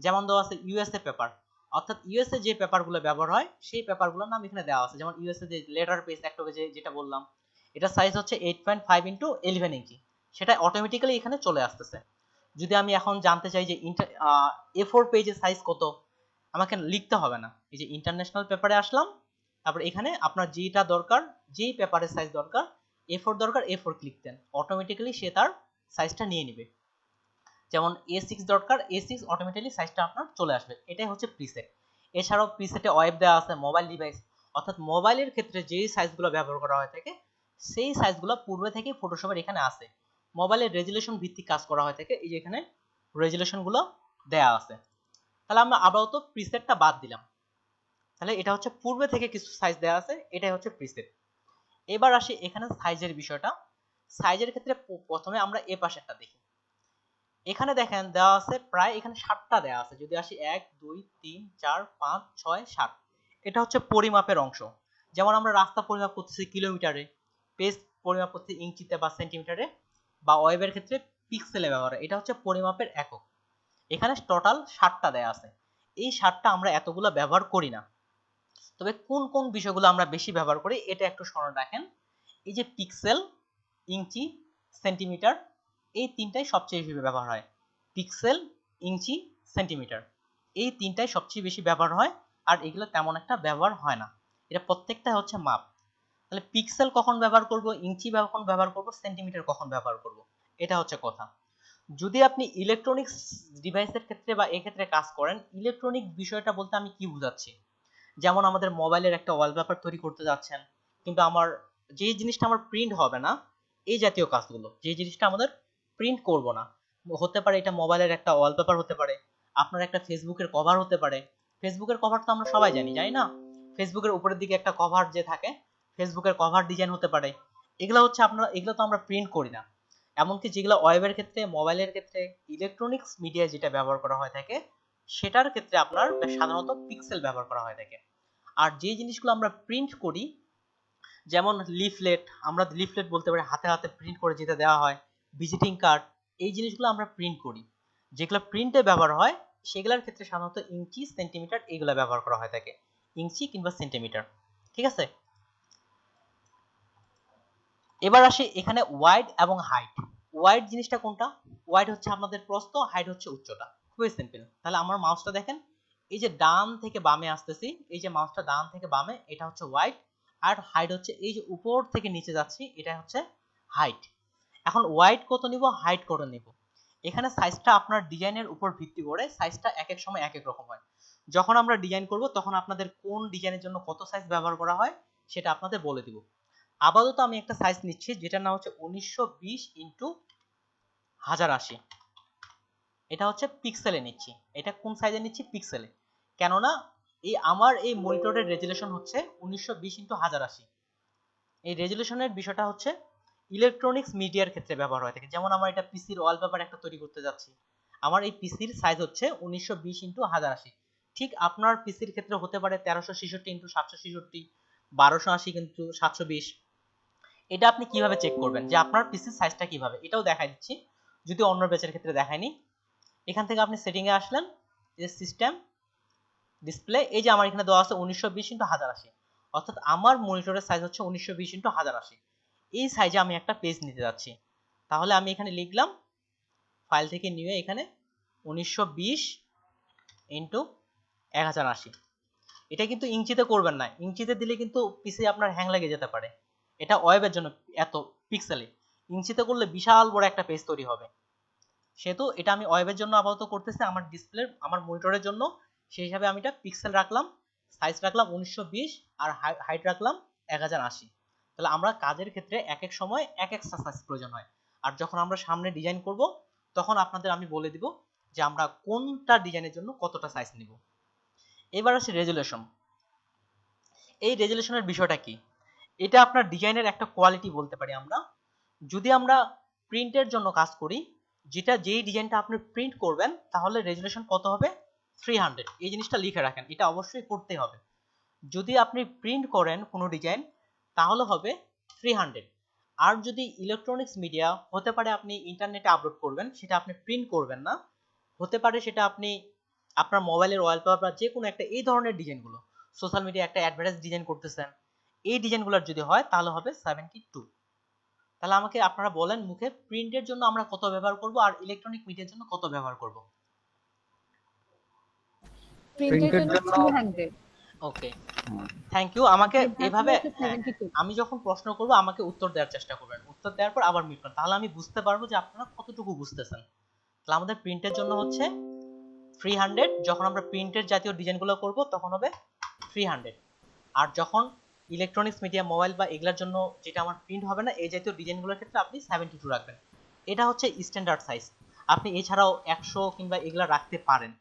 যেমন দেওয়া আছে ইউএসএ পেপার, অর্থাৎ ইউএসএ যে পেপারগুলো ব্যবহার হয় সেই পেপারগুলোর নাম এখানে দেওয়া আছে। যেমন ইউএসএ যে লেটার পেজ একটা পেজে যেটা বললাম, এটা সাইজ হচ্ছে 8.5 ইন্টু 11 ইঞ্চি, সেটা অটোমেটিক্যালি এখানে চলে আসতেছে। যদি আমি এখন জানতে চাই যে A4 পেজের সাইজ কত, আমাকে লিখতে হবে না। এই যে ইন্টারন্যাশনাল পেপারে আসলাম, তারপর এখানে আপনার যেটা দরকার, যেই পেপারের সাইজ দরকার, A4 দরকার A4 ক্লিক দেন, অটোমেটিক্যালি সে তার সাইজটা নিয়ে নেবে। যেমন A6 দরকার, A6 অটোমেটিক্যালি সাইজটা আপনার চলে আসবে। এটাই হচ্ছে প্রিসেট। এছাড়াও প্রিসেটে ওয়েব দেওয়া আছে, মোবাইল ডিভাইস, অর্থাৎ মোবাইলের ক্ষেত্রে যেই সাইজগুলো ব্যবহার করা হয়ে থাকে সেই সাইজগুলো পূর্বে থেকে ফটোশপের এখানে আছে। মোবাইলের রেজুলেশন ভিত্তিক কাজ করা হয়ে থাকে, এই যে এখানে রেজুলেশনগুলো দেয়া আছে। তাহলে আমরা আপাতত প্রিসেটটা বাদ দিলাম। তাহলে এটা হচ্ছে পূর্বে থেকে কিছু সাইজ দেওয়া আছে, এটাই হচ্ছে প্রিসেট। এবার আসি এখানে সাইজের বিষয়টা। সাইজের ক্ষেত্রে প্রথমে আমরা এ পাশেরটা দেখি। এখানে দেখেন দেওয়া আছে প্রায় এখানে 7টা দেওয়া আছে। যদি আসি 1 2 3 4 5 6 7, এটা হচ্ছে পরিমাপের অংশ। যেমন আমরা রাস্তা পরিমাপ করতেছি কিলোমিটারে, পেজ পরিমাপ করতেছি ইঞ্চিতে বা সেন্টিমিটারে, বা ওয়েবের ক্ষেত্রে পিক্সেলে ব্যবহার হয়, এটা হচ্ছে পরিমাপের একক। এখানে টোটাল 7টা দেওয়া আছে। এই 7টা আমরা এতগুলো ব্যবহার করি না, তবে কোন কোন বিষয়গুলো আমরা বেশি ব্যবহার করি এটা একটু স্মরণ রাখেন। এই যে পিক্সেল, ইঞ্চি, সেন্টিমিটার, এই তিনটাই সবচেয়ে বেশি ব্যবহার হয়। পিক্সেল, ইঞ্চি, সেন্টিমিটার, এই তিনটাই সবচেয়ে বেশি ব্যবহার হয়, আর এগুলো তেমন একটা ব্যবহার হয় না। এটা প্রত্যেকটা হচ্ছে মাপ। তাহলে পিক্সেল কখন ব্যবহার করব, ইঞ্চি কখন ব্যবহার করব, সেন্টিমিটার কখন ব্যবহার করব, এটা হচ্ছে কথা। যদি আপনি ইলেকট্রনিক্স ডিভাইসের ক্ষেত্রে বা এক্ষেত্রে কাজ করেন, ইলেকট্রনিক বিষয়টা বলতে আমি কি বুঝাচ্ছি, যেমন আমাদের মোবাইলের একটা ওয়ালপেপার তৈরি করতে যাচ্ছেন, কিন্তু আমার যে জিনিসটা আমার প্রিন্ট হবে না, এই জাতীয় কাজগুলো, যে জিনিসটা আমাদের প্রিন্ট করব না, হতে পারে এটা মোবাইলের একটা ওয়ালপেপার হতে পারে, আপনার একটা ফেসবুকের কভার হতে পারে। ফেসবুকের কভার তো আমরা সবাই জানি, জানি না? ফেসবুকের উপরের দিকে একটা কভার যে থাকে, ফেসবুকের কভার ডিজাইন হতে পারে। এগুলো হচ্ছে আপনারা, এগুলো তো আমরা প্রিন্ট করি না। এমনকি যেগুলো ওয়েবের ক্ষেত্রে, মোবাইলের ক্ষেত্রে, ইলেকট্রনিক্স মিডিয়া যেটা ব্যবহার করা হয়ে থাকে, সেটার ক্ষেত্রে আপনার সাধারণত পিক্সেল ব্যবহার করা হয়ে থাকে। আর যে জিনিসগুলো আমরা প্রিন্ট করি, যেমন লিফলেট, আমরা লিফলেট বলতে পারি, হাতে হাতে প্রিন্ট করে যেটা দেওয়া হয়, ভিজিটিং কার্ড, এই জিনিসগুলো আমরা প্রিন্ট করি। যেগুলো প্রিন্টে ব্যবহার হয় সেগুলোর ক্ষেত্রে সাধারণত ইঞ্চি, সেন্টিমিটার এগুলো ব্যবহার করা হয়ে থাকে, ইঞ্চি কিংবা সেন্টিমিটার। ঠিক আছে, এবার আসি এখানে ওয়াইড এবং হাইট। ওয়াইড জিনিসটা কোনটা? ওয়াইড হচ্ছে আপনাদের প্রস্থ, হাইট হচ্ছে উচ্চতা। খুবই সিম্পল। তাহলে আমার মাউসটা দেখেন, এই যে ডান থেকে বামে আসতেছি, এই যে মাউসটা ডান থেকে বামে, এটা হচ্ছে ওয়াইড। আর হাইট হচ্ছে এই যে উপর থেকে নিচে যাচ্ছি, এটা হচ্ছে হাইট। এখন ওয়াইড কত নিব, হাইট কত নিব, এখানে সাইজটা আপনার ডিজাইনের উপর ভিত্তি করে সাইজটা এক এক সময় এক এক রকম হয়। যখন আমরা ডিজাইন করব তখন আপনাদের কোন ডিজাইনের জন্য কত সাইজ ব্যবহার করা হয় সেটা আপনাদের বলে দিব। আপাতত আমি একটা সাইজ নিচ্ছি যেটার নাম হচ্ছে 1920 ইন্টু 1080। এটা হচ্ছে পিক্সেলে নিচ্ছি। এটা কোন সাইজে নিচ্ছি, পিক্সেলে। কেননা এই আমার এই মনিটরের রেজুলেশন হচ্ছে 1920 ইন্টু 1080। এই রেজুলেশনের বিষয়টা হচ্ছে ইলেকট্রনিক্স মিডিয়ার ক্ষেত্রে ব্যবহার হয়ে থাকে। যেমন আমার এটা পিসির ওয়ালপেপার একটা তৈরি করতে যাচ্ছি, আমার এই পিসির সাইজ হচ্ছে 1920 ইন্টু 1080। ঠিক আপনার পিসির ক্ষেত্রে হতে পারে 1366 ইন্টু 766, 1280 কিন্তু 720। এটা আপনি কিভাবে চেক করবেন যে আপনার পিসির সাইজটা কিভাবে, এটাও দেখাই দিচ্ছি, যদি অন্য ব্যাচের ক্ষেত্রে দেখায়নি। এখান থেকে আপনি সেটিং এ আসলেন, যে সিস্টেম ডিসপ্লে, এই যে আমার এখানে দেওয়া আছে 1920x1080, অর্থাৎ আমার মনিটরের সাইজ হচ্ছে 1920x1080। এই সাইজে আমি একটা পেজ নিতে যাচ্ছি। তাহলে আমি এখানে লিখলাম, ফাইল থেকে নিয়ে এখানে 1920x1080। এটা কিন্তু ইঞ্চিতে করবেন না, ইঞ্চিতে দিলে কিন্তু পিসি আপনার হ্যাং লেগে যেতে পারে। এটা ওয়েবের জন্য এত পিক্সেলে, ইঞ্চিতে করলে বিশাল বড় একটা পেজ তৈরি হবে। সেহেতু এটা আমি ওয়েবের জন্য আপাতত করতেছি, আমার ডিসপ্লে আমার মনিটরের জন্য। সেই হিসাবে আমি এটা পিক্সেল রাখলাম, সাইজ রাখলাম 1920 আর হাইট রাখলাম 1080। তাহলে আমরা কাজের ক্ষেত্রে এক এক সময় এক এক সাইজ প্রয়োজন হয়, আর যখন আমরা সামনে ডিজাইন করব তখন আপনাদের আমি বলে দিব যে আমরা কোনটা ডিজাইনের জন্য কতটা সাইজ নিব। এবার আসি রেজুলেশন। এই রেজুলেশনের বিষয়টা কি? এটা আপনার ডিজাইনের একটা কোয়ালিটি বলতে পারি আমরা। যদি আমরা প্রিন্টের জন্য কাজ করি, যেই ডিজাইনটা আপনি প্রিন্ট করবেন, তাহলে রেজুলেশন কত হবে? 300। এই জিনিসটা লিখে রাখেন, এটা অবশ্যই করতে হবে। যদি আপনি প্রিন্ট করেন কোনো ডিজাইন, তাহলে হবে 300। আর যদি ইলেকট্রনিক্স মিডিয়া, হতে পারে আপনি ইন্টারনেটে আপলোড করবেন, সেটা আপনি প্রিন্ট করবেন না, হতে পারে সেটা আপনি আপনার মোবাইলের ওয়ালপেপার, যে কোনো একটা এই ধরনের ডিজাইনগুলো, সোশ্যাল মিডিয়া একটা অ্যাডভার্টাইজ ডিজাইন করতেছেন, এই ডিজাইনগুলোর যদি হয় তাহলে হবে 72। তাহলে আমাকে আপনারা বলেন মুখে, প্রিন্টের জন্য আমরা কত ব্যবহার করব আর ইলেকট্রনিক মিডিয়ার জন্য কত ব্যবহার করব? প্রিন্টের জন্য 200, ওকে, থ্যাংক ইউ। আমাকে এভাবে হচ্ছে 72। আমি যখন প্রশ্ন করব আমাকে উত্তর দেওয়ার চেষ্টা করবেন, উত্তর দেওয়ার পর আবার মিট করেন, তাহলে আমি বুঝতে পারবো যে আপনারা কতটুকু বুঝতেছেন। তাহলে আমাদের প্রিন্টের জন্য হচ্ছে 300, যখন আমরা প্রিন্টের জাতীয় ডিজাইনগুলো করব তখন হবে 300। আর যখন ইলেকট্রনিক্স মিডিয়া, মোবাইল বা এগুলোর জন্য যেটা আমার প্রিন্ট হবে না, এই জাতীয় ডিজাইনগুলোর ক্ষেত্রে আপনি 72 রাখবেন। এটা হচ্ছে স্ট্যান্ডার্ড সাইজ। আপনি এছাড়াও 100 কিংবা এগুলা রাখতে পারেন,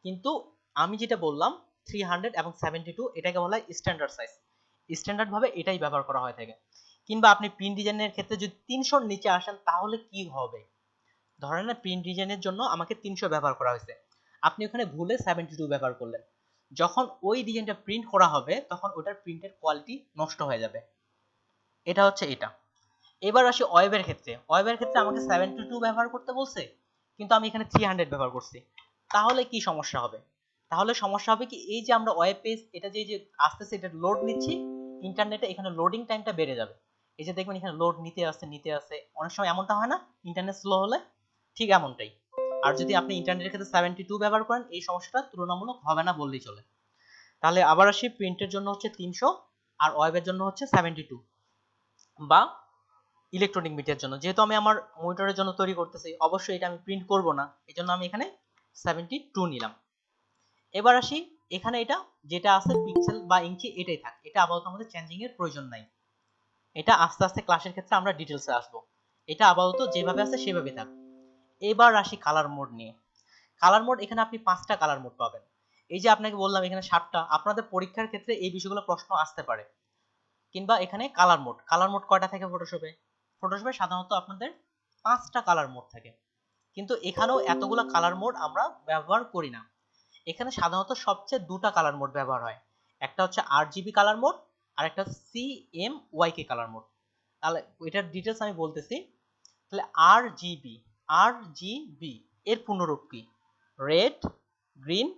কিন্তু আমি যেটা বললাম 300 এবং 72, এটাকে বলা হয় স্ট্যান্ডার্ড সাইজ। স্ট্যান্ডার্ড ভাবে এটাই ব্যবহার করা হয়ে থাকে। কিংবা আপনি প্রিন্ট ডিজাইনের ক্ষেত্রে যদি 300 এর নিচে আসেন তাহলে কি হবে? ধরেন না, প্রিন্ট ডিজাইনের জন্য আমাকে 300 ব্যবহার করা হয়েছে, আপনি ওখানে ভুলে 72 ব্যবহার করলেন, যখন ওই ডিজাইনটা প্রিন্ট করা হবে তখন ওটার প্রিন্টের কোয়ালিটি নষ্ট হয়ে যাবে। এটা হচ্ছে এটা। এবার আসি ওয়েবের ক্ষেত্রে। ওয়েবের ক্ষেত্রে আমাকে 72 ব্যবহার করতে বলছে, কিন্তু আমি এখানে 300 ব্যবহার করছি, তাহলে কি সমস্যা হবে? তাহলে সমস্যা হবে কি, এই যে আমরা ওয়েব পেজ, এটা যে আস্তে আস্তে এটা লোড নিচ্ছি ইন্টারনেটে, এখানে লোডিং টাইমটা বেড়ে যাবে। এই যে দেখবেন এখানে লোড নিতে আসে, অনেক সময় এমনটা হয় না ইন্টারনেট স্লো হলে? ঠিক এমনটাই। আর যদি আপনি ইন্টারনেটের ক্ষেত্রে 72 ব্যবহার করেন, এই সমস্যাটা তুলনামূলক হবে না বললেই চলে। তাহলে আবার আসি, প্রিন্টের জন্য হচ্ছে 300 আর ওয়েবের জন্য হচ্ছে 72, বা ইলেকট্রনিক মিডিয়ার জন্য, যেহেতু আমি আমার মনিটরের জন্য তৈরি করতেছি, অবশ্যই এটা আমি প্রিন্ট করব না, এজন্য আমি এখানে 72 নিলাম। এবার আসি, এখানে এটা যেটা আছে পিক্সেল বা ইঞ্চি, এটাই থাক, এটা আপাতত আমাদের চেঞ্জিং এর প্রয়োজন নাই। এটা আস্তে আস্তে ক্লাসের ক্ষেত্রে আমরা ডিটেইলসে আসবো। এটা আপাতত যেভাবে আছে সেভাবেই থাক। এবার আসি কালার মোড নিয়ে। কালার মোড, এখানে আপনি 5টা কালার মোড পাবেন। এই যে আপনাকে বললাম এখানে 7টা, আপনাদের পরীক্ষার ক্ষেত্রে এই বিষয়গুলো প্রশ্ন আসতে পারে। কিংবা এখানে কালার মোড কয়টা থাকে ফটোশপে? ফটোশপে সাধারণত আপনাদের 5টা কালার মোড থাকে, কিন্তু এখানেও এতগুলো কালার মোড আমরা ব্যবহার করি না। এখানে সাধারণত সবচেয়ে 2টা কালার মোড ব্যবহার হয়, একটা হচ্ছে RGB কালার মোড আর একটা CMYK কালার মোড। তাহলে এটার ডিটেইলস আমি বলতেছি। তাহলে RGB এর পূর্ণরূপ কি? Red, green,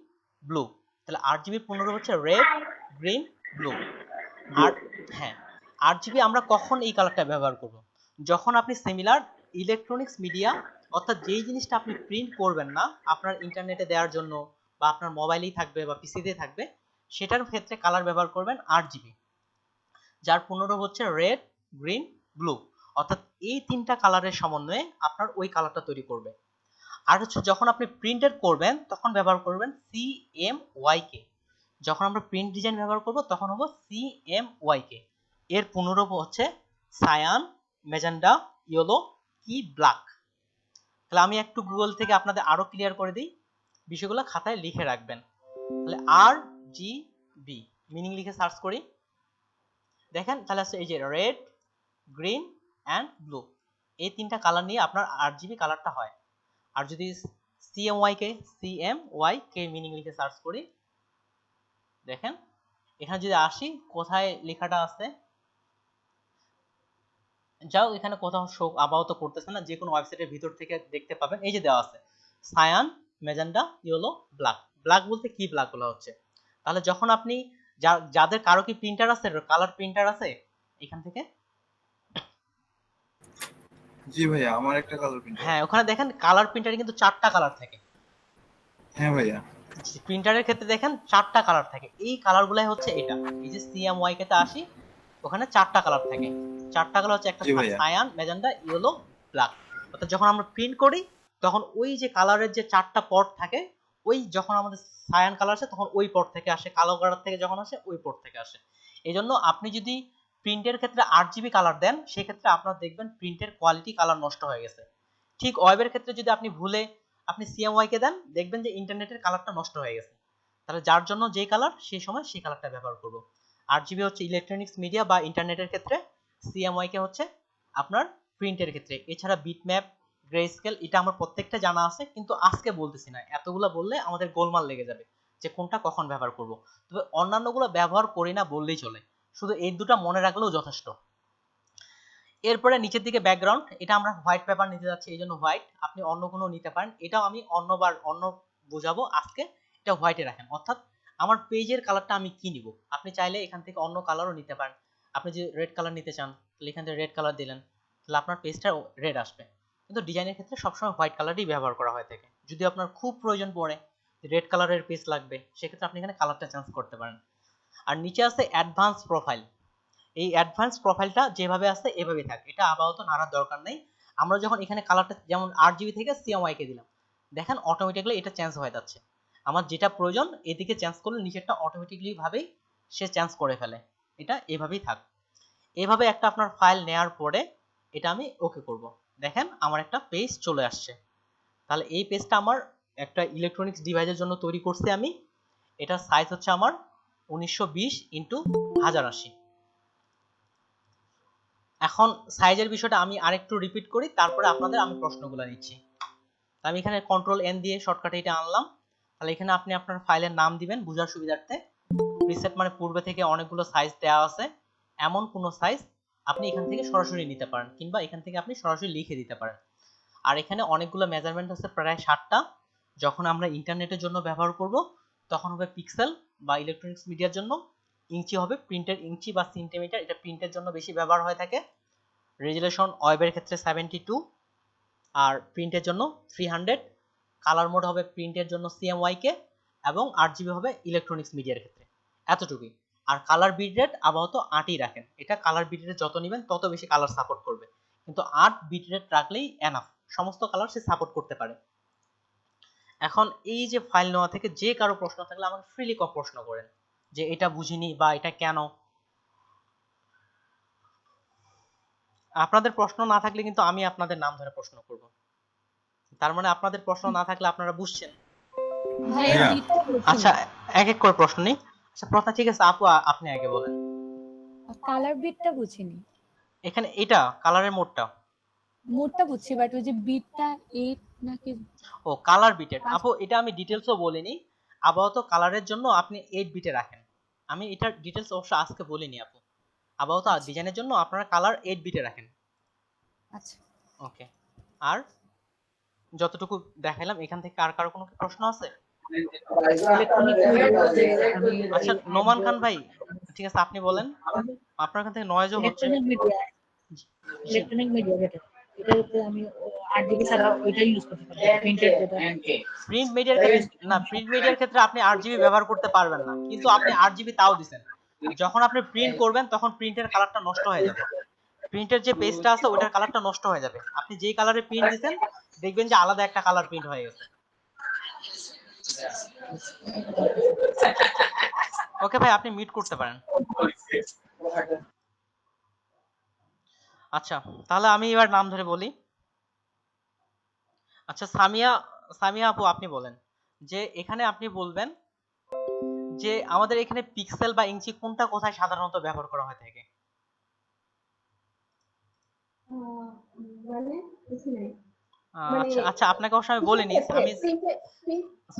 blue. তাহলে RGB পূর্ণরূপ হচ্ছে রেড, গ্রিন, ব্লু। আর হ্যাঁ, RGB আমরা কখন এই কালারটা ব্যবহার করব? যখন আপনি সিমিলার ইলেকট্রনিক্স মিডিয়া, অর্থাৎ যেই জিনিসটা আপনি প্রিন্ট করবেন না আপনার ইন্টারনেটে দেওয়ার জন্য, বা আপনার মোবাইলেই থাকবে বা পিসিতে থাকবে, সেটার ক্ষেত্রে কালার ব্যবহার করবেন RGB, যার পূর্ণরূপ হচ্ছে রেড, গ্রিন, ব্লু। অর্থাৎ এই 3টা কালারের সমন্বয়ে আপনার ওই কালারটা তৈরি করবে। আর হচ্ছে যখন আপনি প্রিন্টেড করবেন তখন ব্যবহার করবেন CMYK। যখন আমরা প্রিন্ট ডিজাইন ব্যবহার করব তখন হবে CMYK। এর পূর্ণরূপ হচ্ছে সায়ান, ম্যাজেন্ডা, ইয়েলো, কি ব্ল্যাক। তাহলে আমি একটু গুগল থেকে আপনাদের আরো ক্লিয়ার করে দিই, বিষয়গুলো খাতায় লিখে রাখবেন। তাহলে RGB মিনিং লিখে সার্চ করি, দেখেন তাহলে আছে এই যে রেড, গ্রিন অ্যান্ড ব্লু, এই 3টা কালার নিয়ে আপনার RGB কালারটা হয়। আর যদি CMYK মিনিং লিখে সার্চ করি, দেখেন, এখানে যদি আসি কোথায় লেখাটা আছে, যাও এখানে কোথাও শো আপাতত করতেছে না, যে কোনো ওয়েবসাইটের ভিতর থেকে দেখতে পাবেন। এই যে দেওয়া আছে cyan, magenta, yellow, black. Black বলতে কি ব্ল্যাক বলা হচ্ছে? তাহলে যখন আপনি যাদের কারো কি প্রিন্টার আছে, কালার প্রিন্টার আছে এখান থেকে? জি ভাইয়া, আমার একটা কালার প্রিন্টার। হ্যাঁ, ওখানে দেখেন কালার প্রিন্টারে কিন্তু 4টা কালার থাকে। হ্যাঁ ভাইয়া। প্রিন্টারের ক্ষেত্রে দেখেন 4টা কালার থাকে। এই কালারগুলাই হচ্ছে এটা, এই যে CMYK তে আসি, ওখানে 4টা কালার থাকে। 4টা কালার হচ্ছে একটা জি ভাইয়া। Cyan, magenta, yellow, black. অর্থাৎ যখন আমরা প্রিন্ট করি তখন ওই যে কালারের যে 4টা পট থাকে, ওই যখন আমাদের সায়ান কালার আসে তখন ওই পট থেকে আসে, কালো কালার থেকে যখন আসে ওই পট থেকে আসে। এই জন্য আপনি যদি প্রিন্টের ক্ষেত্রে RGB কালার দেন, সেক্ষেত্রে আপনার দেখবেন প্রিন্টের কোয়ালিটি কালার নষ্ট হয়ে গেছে। ঠিক ওয়েবের ক্ষেত্রে যদি আপনি ভুলে আপনি CMYK দেন, দেখবেন যে ইন্টারনেটের কালারটা নষ্ট হয়ে গেছে। তাহলে যার জন্য যে কালার সেই সময় সেই কালারটা ব্যবহার করব। RGB হচ্ছে ইলেকট্রনিক্স মিডিয়া বা ইন্টারনেটের ক্ষেত্রে, CMYK হচ্ছে আপনার প্রিন্টের ক্ষেত্রে। এছাড়া বিটম্যাপ, গ্রে স্কেল, এটা আমার প্রত্যেকটা জানা আছে, কিন্তু আজকে বলতেছি না, এতগুলো বললে আমাদের গোলমাল লেগে যাবে যে কোনটা কখন ব্যবহার করব। তবে অন্যান্যগুলো ব্যবহার করি না বললেই চলে, শুধু এই দুটো মনে রাখলেও যথেষ্ট। এরপরে নিচের দিকে ব্যাকগ্রাউন্ড, এটা আমরা হোয়াইট পেপার নিতে যাচ্ছি, এই জন্য হোয়াইট। আপনি অন্য কোনো নিতে পারেন, এটাও আমি অন্য বোঝাবো, আজকে এটা হোয়াইটে রাখেন। অর্থাৎ আমার পেজের কালারটা আমি কি নিব, আপনি চাইলে এখান থেকে অন্য কালারও নিতে পারেন। আপনি যে রেড কালার নিতে চান, তাহলে এখান থেকে রেড কালার দিলেন, তাহলে আপনার পেজটা রেড আসবে। কিন্তু ডিজাইনের ক্ষেত্রে সবসময় হোয়াইট কালারই ব্যবহার করা হয়ে থাকে। যদি আপনার খুব প্রয়োজন পড়ে রেড কালারের পেজ লাগবে, সেক্ষেত্রে আপনি এখানে কালারটা চেঞ্জ করতে পারেন। আর নিচে আছে অ্যাডভান্স প্রোফাইল। এই অ্যাডভান্স প্রোফাইলটা যেভাবে আছে এভাবেই থাকে, এটা আপাতত নাড়ার দরকার নেই। আমরা যখন এখানে কালারটা যেমন RGB থেকে CMYK দিলাম, দেখেন অটোমেটিক্যালি এটা চেঞ্জ হয়ে যাচ্ছে। আমার যেটা প্রয়োজন এদিকে চেঞ্জ করলে নিচেরটা অটোমেটিক্যালি ভাবেই সে চেঞ্জ করে ফেলে। এটা এভাবেই থাক। এভাবে একটা আপনার ফাইল নেওয়ার পরে এটা আমি ওকে করব। দেখেন আমার একটা পেজ চলে আসছে। তাহলে এই পেজটা আমার একটা ইলেকট্রনিক্স ডিভাইসের জন্য তৈরি করছি আমি। এটার সাইজ হচ্ছে আমার 1920x1080। এখন সাইজের বিষয়টা আমি আরেকটু রিপিট করি, তারপরে আপনাদের আমি প্রশ্নগুলো নিচ্ছি। আমি এখানে Ctrl+N দিয়ে শর্টকাটে এটা আনলাম। তাহলে এখানে আপনি আপনার ফাইলের নাম দিবেন বোঝার সুবিধার্থে। প্রিসেট মানে পূর্বে থেকে অনেকগুলো সাইজ দেওয়া আছে, এমন কোনো সাইজ আপনি এখান থেকে সরাসরি নিতে পারেন, কিংবা এখান থেকে আপনি সরাসরি লিখে দিতে পারেন। আর এখানে অনেকগুলো মেজারমেন্ট আছে, প্রায় 60টা। যখন আমরা ইন্টারনেটের জন্য ব্যবহার করব তখন হবে পিক্সেল, বা ইলেকট্রনিক্স মিডিয়ার জন্য ইঞ্চি হবে, প্রিন্টের ইঞ্চি বা সেন্টিমিটার, এটা প্রিন্টের জন্য বেশি ব্যবহার হয়ে থাকে। রেজুলেশন ওয়েবের ক্ষেত্রে 72, আর প্রিন্টের জন্য 300। কালার মোড হবে প্রিন্টের জন্য CMYK, এবং RGB হবে ইলেকট্রনিক্স মিডিয়ার ক্ষেত্রে। এতটুকুই। আর কালার বিট রেট আপাতত 8ই রাখেন, এটা কালার বিট রেট যত নেবেন তত বেশি কালার সাপোর্ট করবে, কিন্তু 8 বিট রেট রাখলেই এনাফ, সমস্ত কালার সে সাপোর্ট করতে পারে। এখন এই যে ফাইল নেওয়া থেকে যে কারো প্রশ্ন থাকলে আমাকে ফ্রিলি প্রশ্ন করেন, যে এটা বুঝিনি বা এটা কেন। আপনাদের প্রশ্ন না থাকলে কিন্তু আমি আপনাদের নাম ধরে প্রশ্ন করব। তার মানে আপনাদের প্রশ্ন না থাকলে আপনারা বুঝছেন। ভাইয়া হ্যাঁ। বিটটা বুঝিনি। আচ্ছা, এক এক করে প্রশ্ন নেই। আচ্ছা প্রথম, ঠিক আছে আপু, আপনি আগে বলেন। কালার বিটটা বুঝিনি। এখানে এটা কালারের মোডটা, মোডটা বুঝছি, বাট ওই যে বিটটা 8 নাকি? ও কালার বিটের। আপু এটা আমি ডিটেলসও বলিনি, আপাতত কালারের জন্য আপনি 8 বিটে রাখেন। আমি এটার ডিটেলস অবশ্য আজকে বলিনি আপু। আপাতত ডিজাইনের জন্য আপনারা কালার 8 বিটে রাখেন। আচ্ছা, ওকে। আর যতটুকু দেখাইলাম এখান থেকে আর কারো কোনো প্রশ্ন আছে? আচ্ছা নোমান খান ভাই, ঠিক আছে আপনি বলেন। আপনার এখান থেকে নয়েজও হচ্ছে। ইলেকট্রনিক মিডিয়া যেটা, এটাতে আমি RGB ছাড়া ওইটাই ইউজ করতে পারি, প্রিন্টেড যেটা। প্রিন্ট মিডিয়ার ক্ষেত্রে না, প্রিন্ট মিডিয়ার ক্ষেত্রে আপনি RGB ব্যবহার করতে পারবেন না, কিন্তু আপনি RGB তাও দিবেন। যখন আপনি প্রিন্ট করবেন তখন প্রিন্টের কালারটা নষ্ট হয়ে যাবে, প্রিন্টের যে পেজটা আছে ওটার কালারটা নষ্ট হয়ে যাবে। আপনি যেই কালারে প্রিন্ট দিবেন দেখবেন যে আলাদা একটা কালার প্রিন্ট হয়ে গেছে। ওকে ভাই, আপনি মিট করতে পারেন। আচ্ছা তাহলে আমি এবার নাম ধরে বলি। আচ্ছা সামিয়া আপু আপনি বলেন, যে এখানে আপনি বলবেন যে আমাদের এখানে পিক্সেল বা ইঞ্চি কোনটা কোথায় সাধারণত ব্যবহার করা হয়ে থাকে? আচ্ছা আচ্ছা, আপনাকে অবশ্য আমি বলিনি।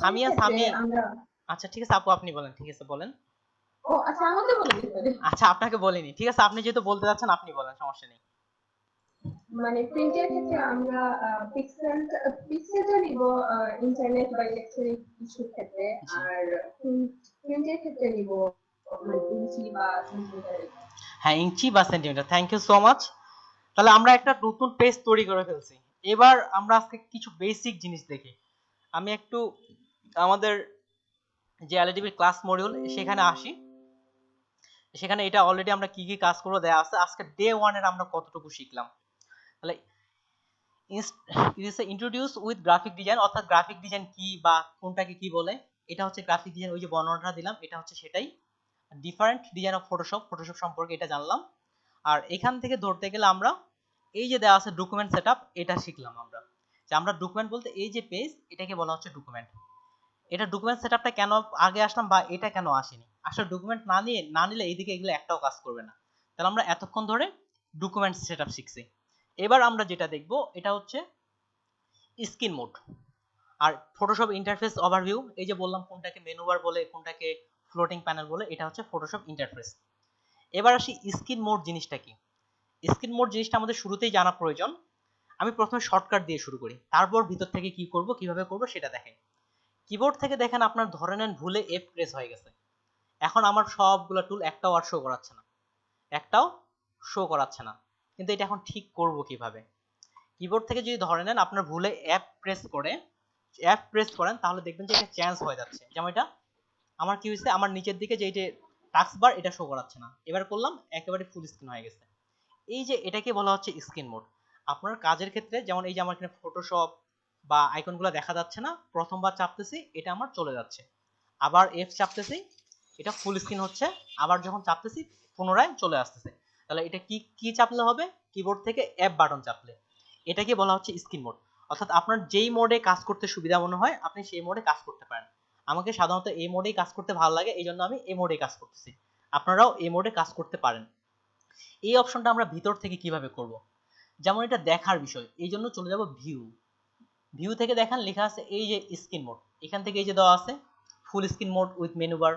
সামিয়া আচ্ছা ঠিক আছে আপু আপনি বলেন, ঠিক আছে বলেন। আচ্ছা আপনাকে বলিনি, ঠিক আছে আপনি যেহেতু বলতে যাচ্ছেন আপনি বলেন, সমস্যা নেই। মানে প্রিন্টের ক্ষেত্রে আমরা পিক্সেলটা নিব ইন্টারনেট বা ইলেকট্রনিক ইস্যুর ক্ষেত্রে, জি আর প্রিন্টের ক্ষেত্রে নিব মানে ইঞ্চি বা সেন্টিমিটার। হ্যাঁ, ইঞ্চি বা centimetre. Thank you so much. তাহলে আমরা একটা নতুন পেজ তৈরি করে ফেলছি। এবার আমরা আজকে কিছু বেসিক জিনিস দেখি। আমি একটু আমাদের যে এলএডিবির ক্লাস মডিউল সেখানে আসি। সেখানে এটা অলরেডি আমরা কি কি কাজ করবো দেয়া আছে। আজকে ডে 1 এর আমরা কতটুকু শিখলাম। তাহলে ইন্ট্রোডিউস উইথ গ্রাফিক ডিজাইন, অর্থাৎ গ্রাফিক ডিজাইন কি বা কোনটাকে কি বলে, এটা হচ্ছে গ্রাফিক ডিজাইন। ওই যে বর্ণনাটা দিলাম এটা হচ্ছে সেটাই। Different design of Photoshop, Photoshop সম্পর্কে এটা জানলাম। আর এখান থেকে ধরতে গেলে আমরা এই যে দেওয়া আছে ডকুমেন্ট সেটআপ, এটা শিখলাম আমরা। যে আমরা ডকুমেন্ট বলতে এই যে পেজ, এটাকে বলা হচ্ছে ডকুমেন্ট। এটা ডকুমেন্ট সেটআপটা কেন আগে আসলাম বা এটা কেন আসেনি, আসলে ডকুমেন্ট না নিলে এইদিকে এগুলো একটাও কাজ করবে না। তাহলে আমরা এতক্ষণ ধরে ডকুমেন্ট সেটআপ শিখছি। এবার আমরা যেটা দেখব এটা হচ্ছে স্ক্রিন মোড আর ফটোশপ ইন্টারফেস ওভারভিউ। এই যে বললাম কোনটাকে মেনু বার বলে, কোনটাকে ফ্লোটিং প্যানেল বলে, এটা হচ্ছে ফটোশপ ইন্টারফেস। এবার আসি স্ক্রিন মোড জিনিসটা কি। স্ক্রিন মোড জিনিসটা আমাদের শুরুতেই জানা প্রয়োজন। আমি প্রথমে শর্টকাট দিয়ে শুরু করি, তারপর ভিতর থেকে কি করব কিভাবে করব সেটা দেখেন। কিবোর্ড থেকে দেখেন আপনার ধরে নেন ভুলে এফ প্রেস হয়ে গেছে। এখন আমার সবগুলো টুল একটাও আর শো করাচ্ছে না, একটাও শো করাচ্ছে না। কিন্তু এটা এখন ঠিক করব কিভাবে। কিবোর্ড থেকে যদি ধরে নেন আপনার ভুলে এফ প্রেস করেন, তাহলে দেখবেন যে এটা চেঞ্জ হয়ে যাচ্ছে। যেমন এটা আমার কি হয়েছে, আমার নিচের দিকে যে টাস্ক বার এটা শো করাচ্ছে না, এবার করলাম একেবারে ফুল স্ক্রিন হয়ে গেছে। এই যে এটাকে বলা হচ্ছে স্ক্রিন মোড। আপনার কাজের ক্ষেত্রে যেমন এই যে আমার এখানে ফটোশপ বা আইকনগুলো দেখা যাচ্ছে না, প্রথমবার চাপতেছি এটা আমার চলে যাচ্ছে, আবার এফ চাপতেছি এটা ফুল স্ক্রিন হচ্ছে, আবার যখন চাপতেছি পুনরায় চলে আসতেছে। তাহলে এটা কি কি চাপলে হবে, কিবোর্ড থেকে এফ বাটন চাপলে। এটাকে বলা হচ্ছে স্ক্রিন মোড। অর্থাৎ আপনার যেই মোডে কাজ করতে সুবিধা মনে হয় আপনি সেই মোডে কাজ করতে পারেন। আমাকে সাধারণত এই মোডেই কাজ করতে ভালো লাগে, এই জন্য আমি এই মোডে কাজ করতেছি। আপনারাও এই মোডে কাজ করতে পারেন। এই অপশনটা আমরা ভিতর থেকে কিভাবে করব, যেমন এটা দেখার বিষয়, এই জন্য চলে যাব ভিউ থেকে দেখেন লেখা আছে এই যে স্ক্রিন মোড, এখান থেকে এই যে দেওয়া আছে full screen mode with menu bar,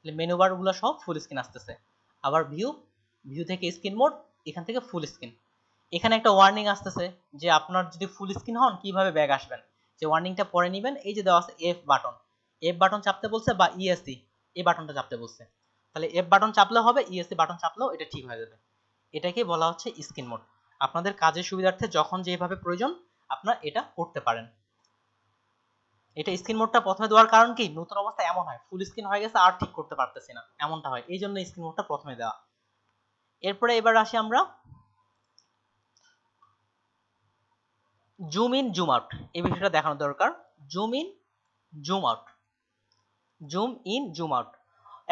menu bar গুলো সব ফুল স্ক্রিন আসতেছে। আবার ভিউ থেকে স্ক্রিন মোড, এখান থেকে ফুল স্ক্রিন। এখানে একটা ওয়ার্নিং আসতেছে যে আপনার যদি ফুল স্ক্রিন হন কিভাবে ব্যাক আসবেন, যে ওয়ার্নিংটা পরে নেবেন। এই যে দেওয়া আছে এফ বাটন চাপতে বলছে বা ইএসসি এই বাটনটা চাপতে বলছে। তাহলে এফ বাটন চাপলে হবে, ইএসসি বাটন চাপলেও এটা ঠিক হয়ে যাবে। এটাকে বলা হচ্ছে স্ক্রিন মোড। আপনাদের কাজের সুবিধার্থে যখন যেভাবে প্রয়োজন আপনারা এটা করতে পারেন। এটা স্ক্রিন মোডটা প্রথমে দেওয়ার কারণ কি, নতুন অবস্থায় এমন হয় ফুল স্ক্রিন হয়ে গেছে আর ঠিক করতে পারতেছি না, এমনটা হয়, এই জন্য স্ক্রিন মোডটা প্রথমে দেওয়া। এরপরে এবার আসি আমরা জুম ইন জুম আউট, এই বিষয়টা দেখানো দরকার। Zoom in zoom out, zoom in zoom out.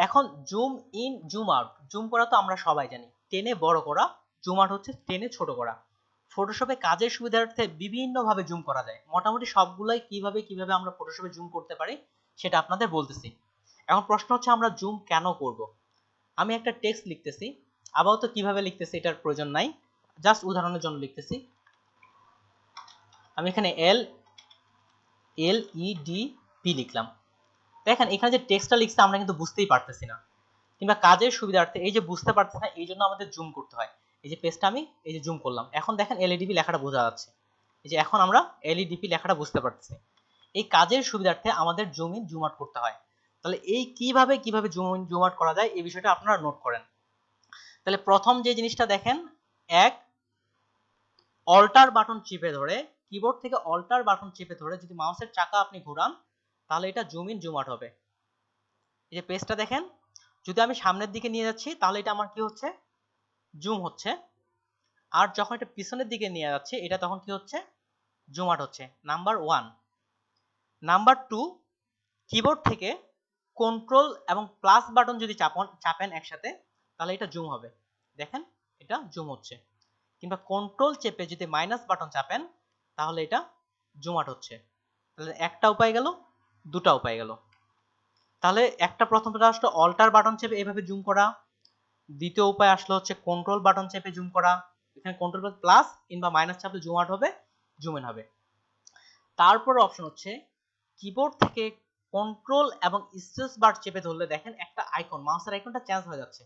এখন zoom in zoom out, zoom করা তো আমরা সবাই জানি, টেনে বড় করা, জুম আউট হচ্ছে টেনে ছোট করা। ফটোশপে কাজের সুবিধার্থে বিভিন্ন ভাবে জুম করা যায়, মোটামুটি সবগুলাই কিভাবে আমরা ফটোশপে জুম করতে পারি সেটা আপনাদের বলতেছি। এখন প্রশ্ন হচ্ছে আমরা জুম কেন করব। আমি একটা টেক্সট লিখতেছি, আপাতত কিভাবে লিখতেছি এটার প্রয়োজন নাই, জাস্ট উদাহরণের জন্য লিখতেছি। আমি এখানে LEDP লিখলাম। দেখেন এখানে যে টেক্সটটা লিখছে আমরা কিন্তু বুঝতেই পারতেছি না, কিংবা কাজের সুবিধার্থে এই যে বুঝতে পারতেছি না এই জন্য আমাদের জুম করতে হয়। এই যে পেজটা আমি এই যে জুম করলাম, এখন দেখেন LEDP লেখাটা বোঝা যাচ্ছে। এই যে এখন আমরা LEDP লেখাটা বুঝতে পারতেছি। এই কাজের সুবিধার্থে আমাদের জুম ইন জুম আউট করতে হয়। তাহলে এই কিভাবে জুম ইন জুম আউট করা যায় এই বিষয়টা আপনারা নোট করেন। তাহলে প্রথম যে জিনিসটা দেখেন, এক অল্টার বাটন চেপে ধরে, কিবোর্ড থেকে অল্টার বাটন চেপে ধরে যদি মাউসের চাকা আপনি ঘোরান তাহলে এটা জুম ইন জুম আউট হবে। এই যে পেজটা দেখেন, যদি আমি সামনের দিকে নিয়ে যাচ্ছি তাহলে এটা আমার কি হচ্ছে, জুম হচ্ছে। আর যখন এটা পিছনের দিকে নিয়ে যাচ্ছে এটা তখন কি হচ্ছে, জুম আউট হচ্ছে। নাম্বার 1। নাম্বার 2, কিবোর্ড থেকে কন্ট্রোল এবং প্লাস বাটন যদি চাপেন একসাথে তাহলে এটা জুম হবে, দেখেন এটা জুম হচ্ছে। কিংবা কন্ট্রোল চেপে যদি মাইনাস বাটন চাপেন তাহলে এটা জুম আউট হচ্ছে। তাহলে একটা উপায় গেল, দুটা উপায় গেল। তাহলে একটা প্রথমটা আসলে অল্টার বাটন চেপে এভাবে জুম করা, দ্বিতীয় উপায় আসলে হচ্ছে কন্ট্রোল বাটন চেপে জুম করা। এখানে কন্ট্রোল প্লাস কিংবা মাইনাস চাপলে জুম আউট হবে, জুম ইন হবে। তারপর অপশন হচ্ছে কিবোর্ড থেকে কন্ট্রোল এবং স্পেস বার চেপে ধরলে দেখেন একটা আইকন, মাউসের আইকনটা চেঞ্জ হয়ে যাচ্ছে।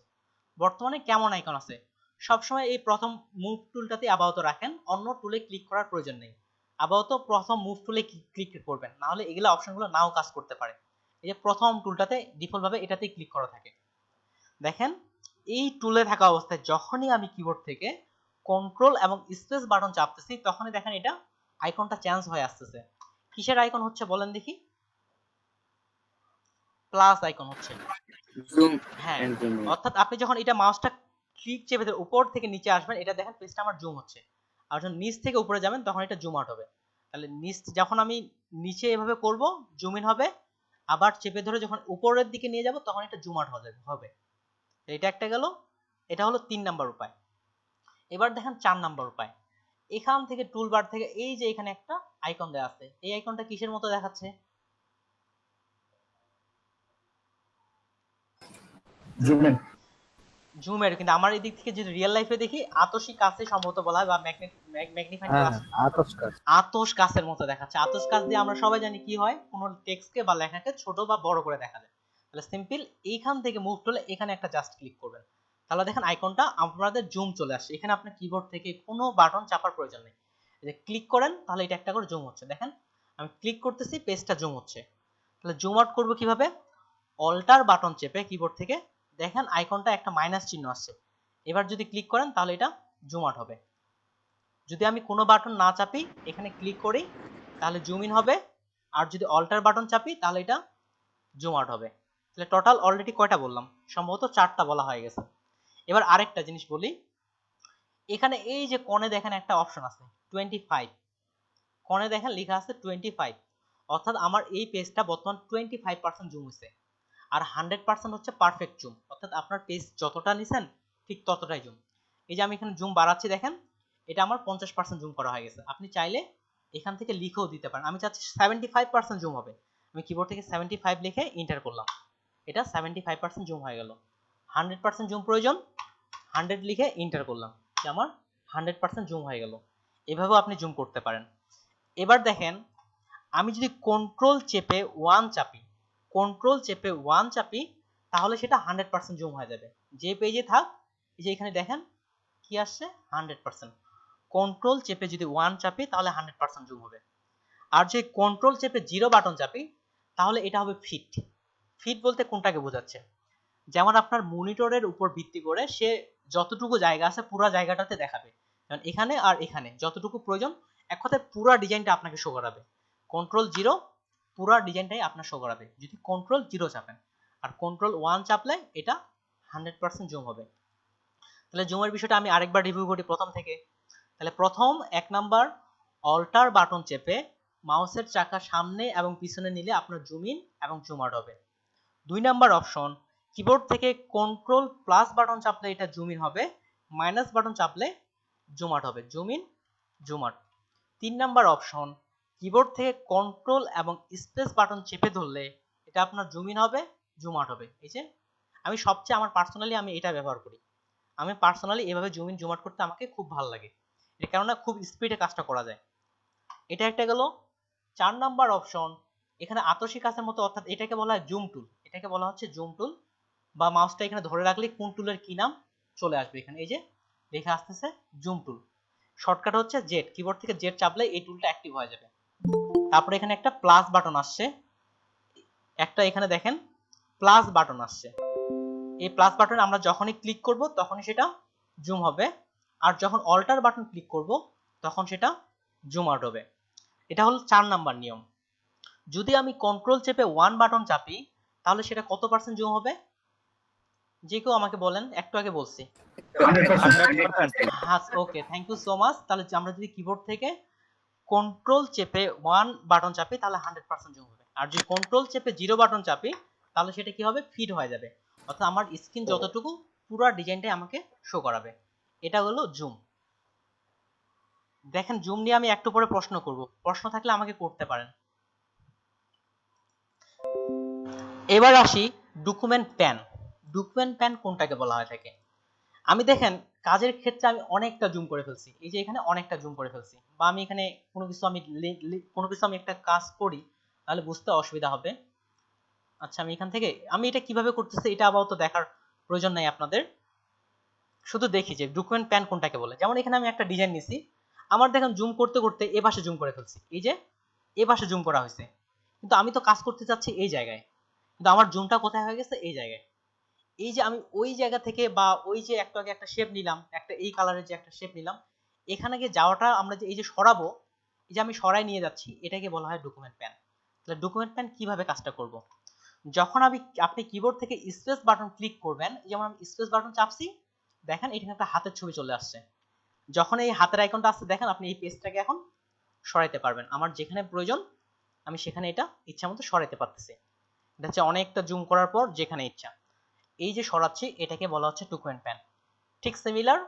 বর্তমানে কেমন আইকন আছে, সবসময় এই প্রথম মুভ টুলটাতে আপাতত রাখেন, অন্য টুলে ক্লিক করার প্রয়োজন নেই। আপাতত প্রথম মুভ টুলে ক্লিক করবেন, না হলে এগুলো অপশনগুলো নাও কাজ করতে পারে। এই যে প্রথম টুলটাতে ডিফল্ট ভাবে এটাতেই ক্লিক করা থাকে। দেখেন এই টুলে থাকা অবস্থায় যখনই আমি কিবোর্ড থেকে কন্ট্রোল এবং স্পেস বাটন চাপতেছি তখনই দেখেন এটা আইকনটা চেঞ্জ হয়ে আসতেছে। কিসের আইকন হচ্ছে বলেন দেখি? প্লাস আইকন হচ্ছে। জুম হ্যাঁ, এন্ড জুম। অর্থাৎ আপনি যখন এটা মাউসটা ক্লিক চেপে ধরে উপর থেকে নিচে আসবেন, এটা দেখেন পেজটা আমার জুম হচ্ছে। আর যখন নিচ থেকে উপরে যাবেন তখন এটা জুম আউট হবে। তাহলে নিচ যখন আমি নিচে এভাবে করব জুম ইন হবে, আবার চেপে ধরে যখন উপরের দিকে নিয়ে যাব তখন এটা জুম আউট হবে। এটা একটা গেল, এটা হলো 3 নাম্বার উপায়। এবার দেখেন 4 নাম্বার উপায়। এখান থেকে টুলবার থেকে এই যে এখানে একটা আইকন দেওয়া আছে, এই আইকনটা কিসের মতো দেখাচ্ছে? জুমের, কিন্তু আমার এই দিক থেকে যদি রিয়েল লাইফে দেখি আতশী কাছে সম্ভবত বলা হয়, বা ম্যাগনিফাইং গ্লাস, আতশ কাছের মতো দেখাচ্ছে। আতশ কাচ দিয়ে আমরা সবাই জানি কি হয়, কোন টেক্সটকে বা লেখাকে ছোট বা বড় করে দেখা যায়। তাহলে সিম্পল এইখান থেকে মুভ টুলে এখানে একটা জাস্ট ক্লিক করবেন, তাহলে দেখেন আইকনটা আপনাদের জুম চলে আসে। এখানে আপনার কিবোর্ড থেকে কোনো বাটন চাপার প্রয়োজন নেই, যে ক্লিক করেন তাহলে এটা একটা করে জুম হচ্ছে। দেখেন আমি ক্লিক করতেছি, পেজটা জুম হচ্ছে। তাহলে জুম আউট করব কিভাবে? অল্টার বাটন চেপে কিবোর্ড থেকে দেখেন আইকনটা একটা মাইনাস চিহ্ন আসছে, এবার যদি ক্লিক করেন তাহলে এটা জুম আউট হবে। যদি আমি কোনো বাটন না চাপি এখানে ক্লিক করি তাহলে জুম ইন হবে, আর যদি অল্টার বাটন চাপি তাহলে এটা জুম আউট হবে। তাহলে টোটাল অলরেডি কয়টা বললাম? সম্ভবত 4টা বলা হয়ে গেছে। এবার আরেকটা জিনিস বলি, এখানে এই যে কোণে দেখেন একটা অপশন আছে 25, কোণে দেখেন লেখা আছে 25, অর্থাৎ আমার এই পেজটা বর্তমান 25% জুম হয়েছে। আর 100% হচ্ছে পারফেক্ট জুম, অর্থাৎ আপনার পেজ যতটা নিছেন ঠিক ততটাই জুম। এই যে আমি এখানে জুম বাড়াচ্ছি, দেখেন এটা আমার 50% জুম করা হয়ে গেছে। আপনি চাইলে এখান থেকে লিখেও দিতে পারেন, আমি চাচ্ছি 75% জুম হবে, আমি কিবোর্ড থেকে 75 লিখে এন্টার করলাম, এটা 75% জুম হয়ে গেল। 100% জুম প্রয়োজন, 100 লিখে এন্টার করলাম, যে আমার 100% জুম হয়ে গেল। এভাবেও আপনি জুম করতে পারেন। এবার দেখেন আমি যদি কন্ট্রোল চেপে 1 চাপি, কন্ট্রোল চেপে 1 চাপি তাহলে সেটা 100% জুম হয়ে যাবে। যে পেজে থাক, এই যে এখানে দেখেন কি আসছে 100%। কন্ট্রোল চেপে যদি 1 চাপি তাহলে 100% জুম হবে। আর যদি কন্ট্রোল চেপে 0 বাটন চাপি তাহলে এটা হবে ফিট। ফিট বলতে কোনটাকে বোঝাচ্ছে? যেমন আপনার মনিটরের উপর ভিত্তি করে সে যতটুকু জায়গা আছে পুরো জায়গাটাতে দেখাবে, কারণ এখানে আর এখানে যতটুকু প্রয়োজন এক কথায় পুরো ডিজাইনটা আপনাকে শো করাবে। কন্ট্রোল 0 পুরো ডিজাইনটাই আপনার শো করাবে যদি কন্ট্রোল 0 চাপেন, আর কন্ট্রোল 1 চাপলে এটা 100% জুম হবে। তাহলে জুমের বিষয়টা আমি আরেকবার রিভিউ করি প্রথম থেকে। তাহলে প্রথম 1 নাম্বার অল্টার বাটন চেপে মাউসের চাকা সামনে এবং পিছনে নিলে আপনার জুম ইন এবং জুম আউট হবে। 2 নাম্বার অপশন, কিবোর্ড থেকে কন্ট্রোল প্লাস বাটন চাপলে এটা জুম ইন হবে, মাইনাস বাটন চাপলে জুম আউট হবে, zoom in zoom out. 3 number option, keyboard থেকে কন্ট্রোল এবং স্পেস বাটন চেপে ধরলে এটা আপনার জুম ইন হবে, জুম আউট হবে। এই যে আমি সবচেয়ে আমার পার্সোনালি আমি এটা ব্যবহার করি, আমি পার্সোনালি এভাবে জুম ইন জুম আউট করতে আমাকে খুব ভালো লাগে, এটা কেননা খুব স্পিডে কাজটা করা যায়। এটা একটা গেল। 4 নাম্বার অপশন, এখানে আতশী কাছের মতো, অর্থাৎ এটাকে বলা হয় জুম টুল, এটাকে বলা হচ্ছে জুম টুল, বা মাউসটা এখানে ধরে রাখলে কোন টুলের কি নাম চলে আসবে এখানে, এই যে লেখা আসতেছে জুম টুল। শর্টকাট হচ্ছে জেড, কিবোর্ড থেকে জেড চাপলে এই টুলটা অ্যাক্টিভ হয়ে যাবে। তারপরে এখানে একটা প্লাস বাটন আসছে, একটা এখানে দেখেন প্লাস বাটন আসছে, এই প্লাস বাটনে আমরা যখনই ক্লিক করব তখনই সেটা জুম হবে, আর যখন অল্টার বাটন ক্লিক করব তখন সেটা জুম আউট হবে। এটা হলো 4 নাম্বার নিয়ম। যদি আমি কন্ট্রোল চেপে 1 বাটন চাপি তাহলে সেটা কত পার্সেন্ট জুম হবে? যে কেউ আমাকে বলেন, একটু আগে বলছি। 100%। হ্যাঁ, ওকে, থ্যাংক ইউ সো মাচ। তাহলে আমরা যদি কিবোর্ড থেকে কন্ট্রোল চেপে 1 বাটন চাপি তাহলে 100% জুম হবে, আর যদি কন্ট্রোল চেপে 0 বাটন চাপি তাহলে সেটা কি হবে? ফিট হয়ে যাবে, অর্থাৎ আমার স্ক্রিন যতটুকু পুরো ডিজাইনটাই আমাকে শো করাবে। এটা হলো জুম। দেখেন জুম নিয়ে আমি একটু পরে প্রশ্ন করব, প্রশ্ন থাকলে আমাকে করতে পারেন। এবার আসি ডকুমেন্ট প্যান। ডকুমেন্ট প্যান কোনটাকে বলা হয় থাকে? আমি দেখেন কাজের ক্ষেত্রে আমি অনেকটা জুম করে ফেলছি, এই যে এখানে অনেকটা জুম করে ফেলছি, বা আমি এখানে কোনো কিছু আমি একটা কাজ করি তাহলে বুঝতে অসুবিধা হবে। আচ্ছা আমি এখান থেকে আমি এটা কিভাবে করতেছি এটা আপাতত দেখার প্রয়োজন নাই আপনাদের। শুধু দেখি যে ডকুমেন্ট প্যান কোনটাকে বলে। যেমন এখানে আমি একটা ডিজাইন নিছি, আমার দেখেন জুম করতে করতে এ পাশে জুম করে ফেলছি, এই যে এ পাশে জুম করা হয়েছে, কিন্তু আমি তো কাজ করতে চাচ্ছি এই জায়গায়, কিন্তু আমার জুমটা কোথায় হয়ে গেছে এই জায়গায়। এই যে আমি ওই জায়গা থেকে বা ওই যে একটু আগে একটা শেপ নিলাম, একটা এই কালারের যে একটা শেপ নিলাম, এখানে গিয়ে যাওয়াটা আমরা যে এই যে সরাবো, এই যে আমি সরাই নিয়ে যাচ্ছি, এটাকে বলা হয় ডকুমেন্ট প্যান। তাহলে ডকুমেন্ট প্যান কিভাবে কাজটা করব? যখন আপনি কিবোর্ড থেকে স্পেস বাটন ক্লিক করবেন, যেমন আমি স্পেস বাটন চাপছি, দেখেন এখানে একটা হাতের ছবি চলে আসছে। যখন এই হাতের আইকনটা আসছে দেখেন, আপনি এই পেজটাকে এখন সরাইতে পারবেন। আমার যেখানে প্রয়োজন আমি সেখানে এটা ইচ্ছা মতো সরাইতে পারতেছি। এটা হচ্ছে অনেকটা জুম করার পর যেখানে ইচ্ছা এই যে সরাচ্ছি, এটাকে বলা হচ্ছে ডকুমেন্ট প্যান। ঠিক সিমিলার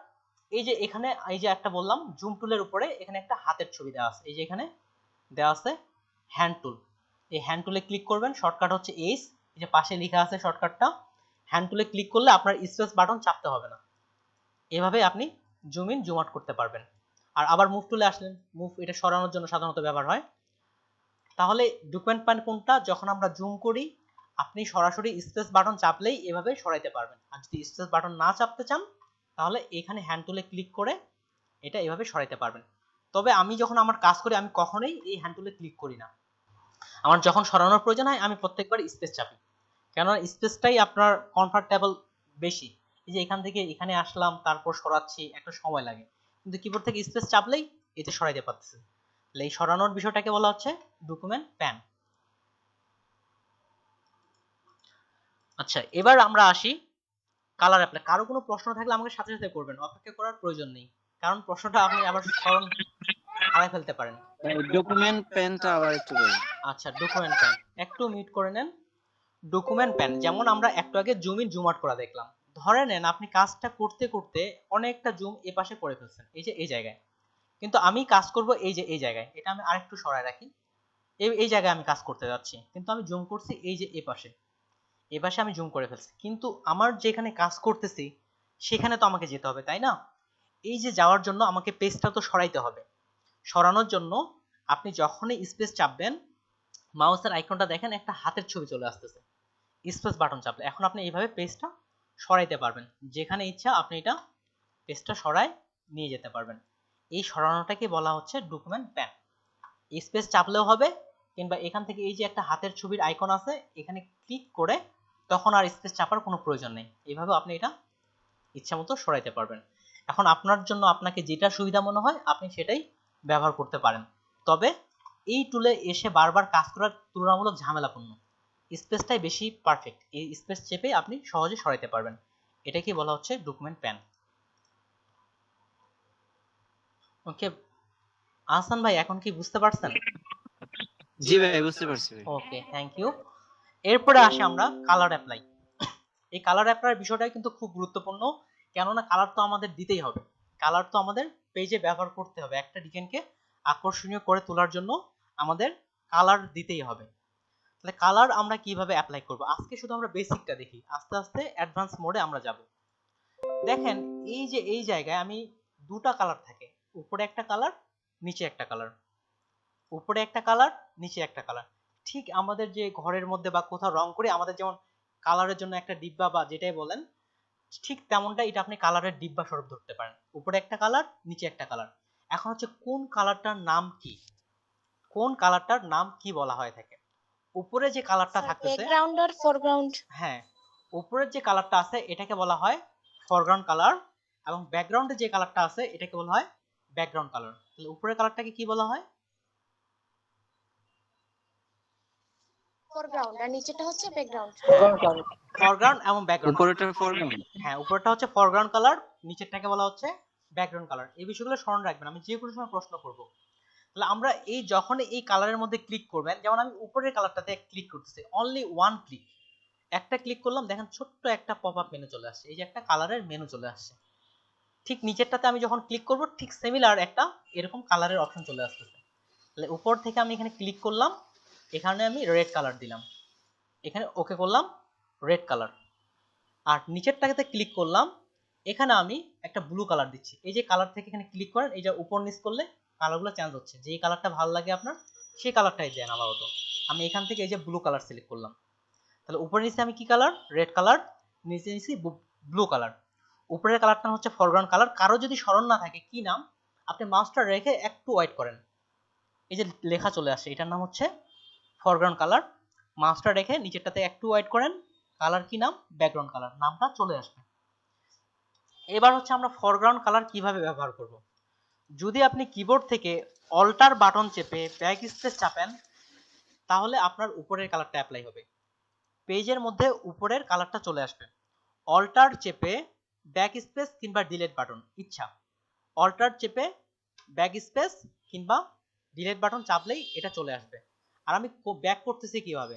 এই যে এখানে এই যে একটা বললাম জুম টুলের উপরে এখানে একটা হাতের ছবি দেওয়া আছে, এই যে এখানে দেওয়া আছে হ্যান্ড টুল। এই হ্যান্ড টুলে ক্লিক করবেন, শর্টকাট হচ্ছে এইচ, এই যে পাশে লেখা আছে শর্টকাটটা। হ্যান্ড টুলে ক্লিক করলে আপনার স্পেস বাটন চাপতে হবে না, এভাবে আপনি জুম ইন জুম আউট করতে পারবেন। আর আবার মুভ টুলে আসলেন, মুভ এটা সরানোর জন্য সাধারণত ব্যবহার হয়। তাহলে ডকুমেন্ট প্যান কোনটা? যখন আমরা জুম করি আপনি সরাসরি স্পেস বাটন চাপলেই এভাবে সরাইতে পারবেন। আর যদি স্পেস বাটন না চাপতে চান তাহলে এখানে হ্যান্ড টুলে ক্লিক করে এটা এভাবে সরাইতে পারবেন। তবে আমি যখন আমার কাজ করি আমি কখনোই এই হ্যান্ড টুলে ক্লিক করি না। আমার যখন সরানোর প্রয়োজন হয় আমি প্রত্যেকবার স্পেস চাপি, কেননা স্পেসটাই আপনার কমফোর্টেবল বেশি। এই যে এখান থেকে এখানে আসলাম তারপর সরাচ্ছি, একটা সময় লাগে, কিন্তু কিবোর্ড থেকে স্পেস চাপলেই এতে সরাইতে পারতেছে। তাহলে এই সরানোর বিষয়টাকে বলা হচ্ছে ডকুমেন্ট প্যান। আচ্ছা, এবার আমরা আসি কালার অ্যাপ্লাই। কারো কোনো প্রশ্ন থাকলে আমাকে সাথে সাথে করবেন, অপেক্ষা করার প্রয়োজন নেই, কারণ প্রশ্নটা আপনি আবার স্মরণ হারাই ফেলতে পারেন। ডকুমেন্ট প্যানটা আবার একটু বলুন। আচ্ছা, ডকুমেন্ট প্যান একটু মিউট করে নেন। ডকুমেন্ট প্যান যেমন আমরা একটু আগে জুম ইন জুম আউট করা দেখলাম, ধরে নেন আপনি কাজটা করতে করতে অনেকটা জুম এ পাশে করে ফেলছেন, এই যে এই জায়গায়, কিন্তু আমি কাজ করব এই যে এই জায়গায়, এটা আমি আরেকটু সরায় রাখি। এই জায়গায় আমি কাজ করতে যাচ্ছি, কিন্তু আমি জুম করছি এই যে এ পাশে আমি জুম করে ফেলছি, কিন্তু আমার যেখানে কাজ করতেছি সেখানে তো আমাকে যেতে হবে, তাই না? এই যে যাওয়ার জন্য আমাকে পেজটা তো সরাইতে হবে। সরানোর জন্য আপনি যখনই স্পেস চাপবেন, মাউসের আইকনটা দেখেন একটা হাতের ছবি চলে আসতেছে, স্পেস বাটন চাপলে এখন আপনি এইভাবে পেজটা সরাইতে পারবেন, যেখানে ইচ্ছা আপনি এটা পেজটা সরায় নিয়ে যেতে পারবেন। এই সরানোটাকে বলা হচ্ছে ডকুমেন্ট প্যান। স্পেস চাপলেও হবে, কিংবা এখান থেকে এই যে একটা হাতের ছবির আইকন আছে এখানে ক্লিক করে তখন আর স্পেস চাপার কোনো প্রয়োজন নেই, এইভাবে আপনি এটা ইচ্ছামতো সরাইতে পারবেন। এখন আপনার জন্য আপনাকে যেটা সুবিধা মনে হয় আপনি সেটাই ব্যবহার করতে পারেন, তবে এই টুলে এসে বারবার কাজ করার তুলনামূলক ঝামেলাপূর্ণ, স্পেসটাই বেশি পারফেক্ট। এই স্পেস চেপে আপনি সহজে সরাইতে পারবেন, এটাকে বলা হচ্ছে ডকুমেন্ট প্যান। ওকে আহসান ভাই, এখন কি বুঝতে পারছেন? জি ভাই, বুঝতে পারছি ভাই। ওকে, থ্যাংক ইউ। এরপরে আসি আমরা কালার অ্যাপ্লাই। এই কালার অ্যাপ্লাই বিষয়টা কিন্তু খুব গুরুত্বপূর্ণ, কেননা কালার তো আমাদের দিতেই হবে, কালার তো আমাদের পেজে ব্যবহার করতে হবে, একটা ডিজাইনকে আকর্ষণীয় করে তোলার জন্য আমাদের কালার দিতেই হবে। তাহলে কালার আমরা কিভাবে অ্যাপ্লাই করব? আজকে শুধু আমরা বেসিকটা দেখি, আস্তে আস্তে অ্যাডভান্স মোডে আমরা যাব। দেখেন এই যে এই জায়গায় আমি দুটা কালার থাকে, উপরে একটা কালার নিচে একটা কালার, উপরে একটা কালার নিচে একটা কালার। ঠিক আমাদের যে ঘরের মধ্যে বা কোথাও রং করে আমাদের যেমন কালারের জন্য একটা ডিব্বা বা যেটাই বলেন, ঠিক তেমনটা এটা আপনি কালারের ডিব্বা স্বরূপ ধরতে পারেন, উপরে একটা কালার নিচে একটা কালার। এখন হচ্ছে কোন কালারটার নাম কি, কোন কালারটার নাম কি বলা হয় থাকে। উপরে যে কালারটা থাকতেছে ব্যাকগ্রাউন্ড আর ফরগ্রাউন্ড, হ্যাঁ, উপরের যে কালারটা আছে এটাকে বলা হয় ফরগ্রাউন্ড কালার, এবং ব্যাকগ্রাউন্ডে যে কালারটা আছে এটাকে বলা হয় ব্যাকগ্রাউন্ড কালার। তাহলে উপরের কালারটাকে কি বলা হয়? ফরগ্রাউন্ড, আর নিচেটা হচ্ছে ব্যাকগ্রাউন্ড। ফরগ্রাউন্ড এবং ব্যাকগ্রাউন্ড। উপরেরটা ফরগ্রাউন্ড, হ্যাঁ, উপরেরটা হচ্ছে ফরগ্রাউন্ড কালার, নিচেরটাকে বলা হচ্ছে ব্যাকগ্রাউন্ড কালার। এই বিষয়গুলো স্মরণ রাখবেন, আমি যে কোনো সময় প্রশ্ন করব। তাহলে আমরা এই যখন এই কালারের মধ্যে ক্লিক করবেন, যেমন আমি উপরের কালারটাতে ক্লিক করতেছি, অনলি ওয়ান ক্লিক, একটা ক্লিক করলাম, দেখেন ছোট্ট একটা পপআপ মেনু চলে আসছে, এই যে একটা কালারের মেনু চলে আসছে। ঠিক নিচেরটাতে আমি যখন ক্লিক করব ঠিক সিমিলার একটা এরকম কালারের অপশন চলে আসতেছে। তাহলে উপর থেকে আমি এখানে ক্লিক করলাম, এখানে আমি রেড কালার দিলাম, এখানে ওকে করলাম, রেড কালার। আর নিচেরটাতে ক্লিক করলাম, এখানে আমি একটা ব্লু কালার দিচ্ছি। এই যে কালার থেকে এখানে ক্লিক করেন, এই যে উপর নিচ করলে কালারগুলো চেঞ্জ হচ্ছে, যে কালারটা ভালো লাগে আপনার সেই কালারটাই দেন আপাতত। আমি এখান থেকে এই যে ব্লু কালার সিলেক্ট করলাম, তাহলে উপরে নিচে আমি কি কালার? রেড কালার, নিচে নিচে ব্লু কালার। উপরের কালারটা হচ্ছে ফরগ্রাউন্ড কালার। কারো যদি স্মরণ না থাকে কি নাম, আপনি মাউসটা রেখে একটু হোয়াইট করেন, এই যে লেখা চলে আসে, এটার নাম হচ্ছে ফরগ্রাউন্ড কালার। মাউসটা রেখে নিচেরটাতে একটু হোয়াইট করেন, কালার কি নাম, ব্যাকগ্রাউন্ড কালার, নামটা চলে আসবে। এবার হচ্ছে আমরা ফরগ্রাউন্ড কালার কিভাবে ব্যবহার করব। যদি আপনি কিবোর্ড থেকে অল্টার বাটন চেপে ব্যাক স্পেস চাপেন, তাহলে আপনার উপরের কালারটা অ্যাপ্লাই হবে, পেজের মধ্যে উপরের কালারটা চলে আসবে। অল্টার চেপে ব্যাক স্পেস কিংবা ডিলিট বাটন, ইচ্ছা অল্টার চেপে ব্যাক স্পেস কিংবা ডিলিট বাটন চাপলেই এটা চলে আসবে। আর আমি ব্যাক করতেছি কিভাবে,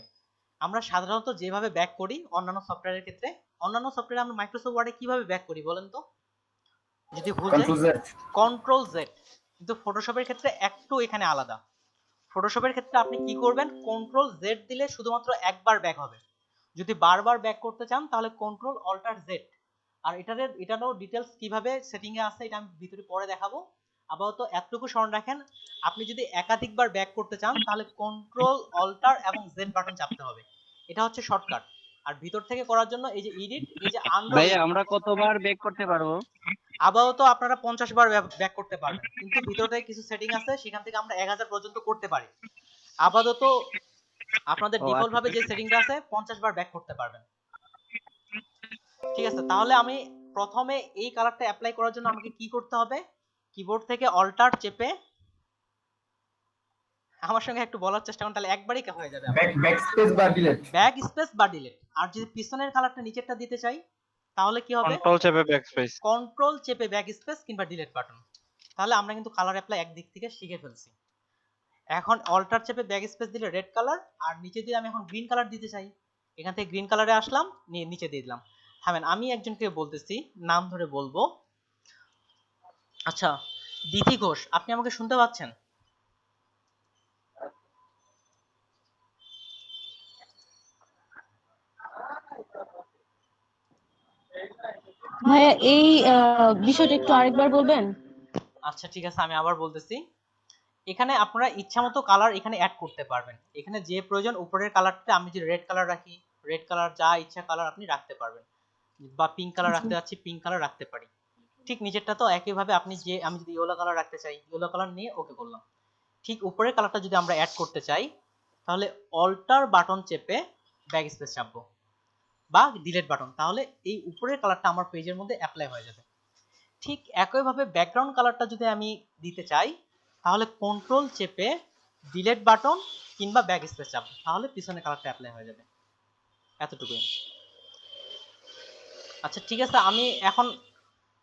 আমরা সাধারণত যেভাবে ব্যাক করি অন্যান্য সফটওয়্যারের ক্ষেত্রে, অন্যান্য সফটওয়্যারে আমরা মাইক্রোসফট ওয়ার্ডে কিভাবে ব্যাক করি বলেন তো, যদি ভুল যায় কন্ট্রোল জেড, কিন্তু ফটোশপের ক্ষেত্রে একটু এখানে আলাদা। ফটোশপের ক্ষেত্রে আপনি কি করবেন, কন্ট্রোল জেড দিলে শুধুমাত্র একবার ব্যাক হবে, যদি বারবার ব্যাক করতে চান তাহলে কন্ট্রোল অল্টার জেড। আর এটারও ডিটেলস কিভাবে সেটিং এ আছে এটা আমি ভিতরে পরে দেখাবো। আপাতত এতটুকু স্মরণ রাখেন, আপনি যদি একাধিকবার ব্যাক করতে চান তাহলে কন্ট্রোল অল্টার এবং জেড বাটন চাপতে হবে, এটা হচ্ছে শর্টকাট। আর ভিতর থেকে করার জন্য এই যে এডিট, এই যে ভাই আমরা কতবার ব্যাক করতে পারবো? আপাতত আপনারা 50 বার ব্যাক করতে পারবেন, কিন্তু ভিতর থেকে কিছু সেটিং আছে, সেখান থেকে আমরা 1000 পর্যন্ত করতে পারি। আপাতত আপনাদের ডিফল্ট ভাবে যে সেটিংটা আছে 50 বার ব্যাক করতে পারবেন, ঠিক আছে। তাহলে আমি প্রথমে এই কালারটা অ্যাপ্লাই করার জন্য আমাকে কি করতে হবে, কিবোর্ড থেকে অল্টার চেপে, আমার সঙ্গে একটু বলার চেষ্টা করুন, তাহলে একবারই হয়ে যাবে, ব্যাক স্পেস বা ডিলিট। আর যদি পিছনের কালারটা নিচেরটা দিতে চাই তাহলে কি হবে, কন্ট্রোল চেপে ব্যাকস্পেস, কন্ট্রোল চেপে ব্যাক স্পেস কিংবা ডিলিট বাটন। তাহলে আমরা কিন্তু কালার অ্যাপ্লাই একদিক থেকে শিখে ফেলছি। এখন অল্টার চেপে ব্যাক স্পেস দিলে রেড কালার, আর নিচে দিয়ে আমি এখন গ্রিন কালার দিতে চাই, এখান থেকে গ্রিন কালারে আসলাম, নিচে দিয়ে দিলাম। থামেন, আমি একজনকে বলতেছি, নাম ধরে বলবো। আচ্ছা দিতি ঘোষ, আপনি আমাকে শুনতে পাচ্ছেন? ভাইয়া এই বিষয়টা একটু আরেকবার বলবেন? আচ্ছা ঠিক আছে, আমি আবার বলতেছি। এখানে আপনারা ইচ্ছামতো কালার এখানে অ্যাড করতে পারবেন, এখানে যে প্রয়োজন উপরের কালারটা, আমি যদি রেড কালার রাখি রেড কালার, যা ইচ্ছা কালার আপনি রাখতে পারবেন, বা পিঙ্ক কালার রাখতে যাচ্ছি পিঙ্ক কালার রাখতে পারি। ঠিক নিচেরটা তো একইভাবে আপনি যে, আমি যদি ইয়েলো কালার রাখতে চাই ইয়েলো কালার নিয়ে ওকে করলাম। ঠিক উপরের কালারটা যদি আমরা অ্যাড করতে চাই তাহলে অল্টার বাটন চেপে ব্যাক স্পেস চাপবো বা ডিলিট বাটন, তাহলে এই উপরের কালারটা আমার পেজের মধ্যে অ্যাপ্লাই হয়ে যাবে। ঠিক একইভাবে ব্যাকগ্রাউন্ড কালারটা যদি আমি দিতে চাই তাহলে কন্ট্রোল চেপে ডিলিট বাটন কিংবা ব্যাক স্পেস চাপবো, তাহলে পিছনের কালারটা অ্যাপ্লাই হয়ে যাবে, এতটুকুই। আচ্ছা ঠিক আছে, আমি এখন,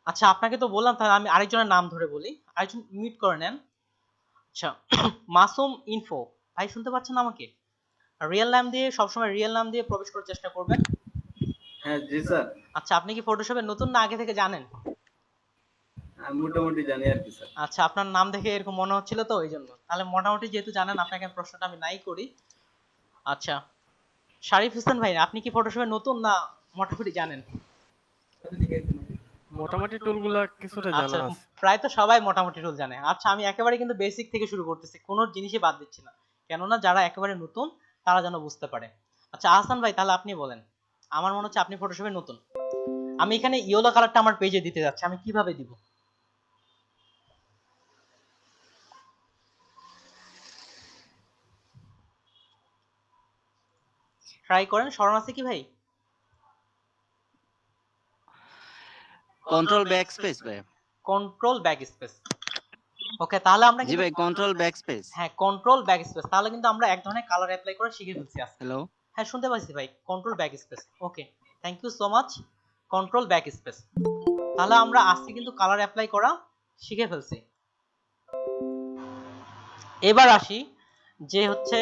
আচ্ছা আপনাকে তো বললাম, তাহলে আমি আরেকজনের নাম ধরে বলি, আরেকজন মিউট করে নেন। আচ্ছা মাসুম ইনফো ভাই, শুনতে পাচ্ছেন আমাকে? রিয়েল নাম দিয়ে, সবসময় রিয়েল নাম দিয়ে প্রবেশ করার চেষ্টা করবেন। হ্যাঁ জি স্যার। আচ্ছা আপনি কি ফটোশপে নতুন না আগে থেকে জানেন? আমি মোটামুটি জানি আর কি স্যার। আচ্ছা আপনার নাম দেখে এরকম মনে হচ্ছিল তো ওই জন্য, তাহলে মোটামুটি যেহেতু জানেন আপনাকে প্রশ্নটা আমি নাই করি। আচ্ছা শারিফ হোসেন ভাই, আপনি কি ফটোশপে নতুন না মোটামুটি জানেন? মোটামুটি টুলগুলো কিছুটা জানা আচ্ছা আছে। প্রায় তো সবাই মোটামুটি টুল জানে। আচ্ছা আমি একেবারে কিন্তু বেসিক থেকে শুরু করতেছি, কোনো জিনিসই বাদ দিচ্ছি না, কেননা যারা একেবারে নতুন তারা যেন বুঝতে পারে। আচ্ছা আহসান ভাই, তাহলে আপনি বলেন, আমার মনে হচ্ছে আপনি ফটোশপে নতুন। আমি এখানে ইয়েলো কালারটা আমার পেজে দিতে যাচ্ছি, আমি কিভাবে দিব? ট্রাই করেন, স্মরণ আছে কি ভাই? কন্ট্রোল ব্যাকস্পেস ভাই। কন্ট্রোল ব্যাক স্পেস, ওকে। তাহলে আমরা জি ভাই, কন্ট্রোল ব্যাকস্পেস। হ্যাঁ কন্ট্রোল ব্যাক স্পেস, তাহলে কিন্তু আমরা এক ধরনের কালার অ্যাপ্লাই করে শিখে ফেলছি আজকে। হ্যালো, হ্যাঁ শুনতে পাচ্ছি ভাই, control backspace, okay thank you so much. Control backspace, তাহলে আমরা আজকে কিন্তু কালার অ্যাপ্লাই করা শিখে ফেলছি। এবার আসি যে হচ্ছে,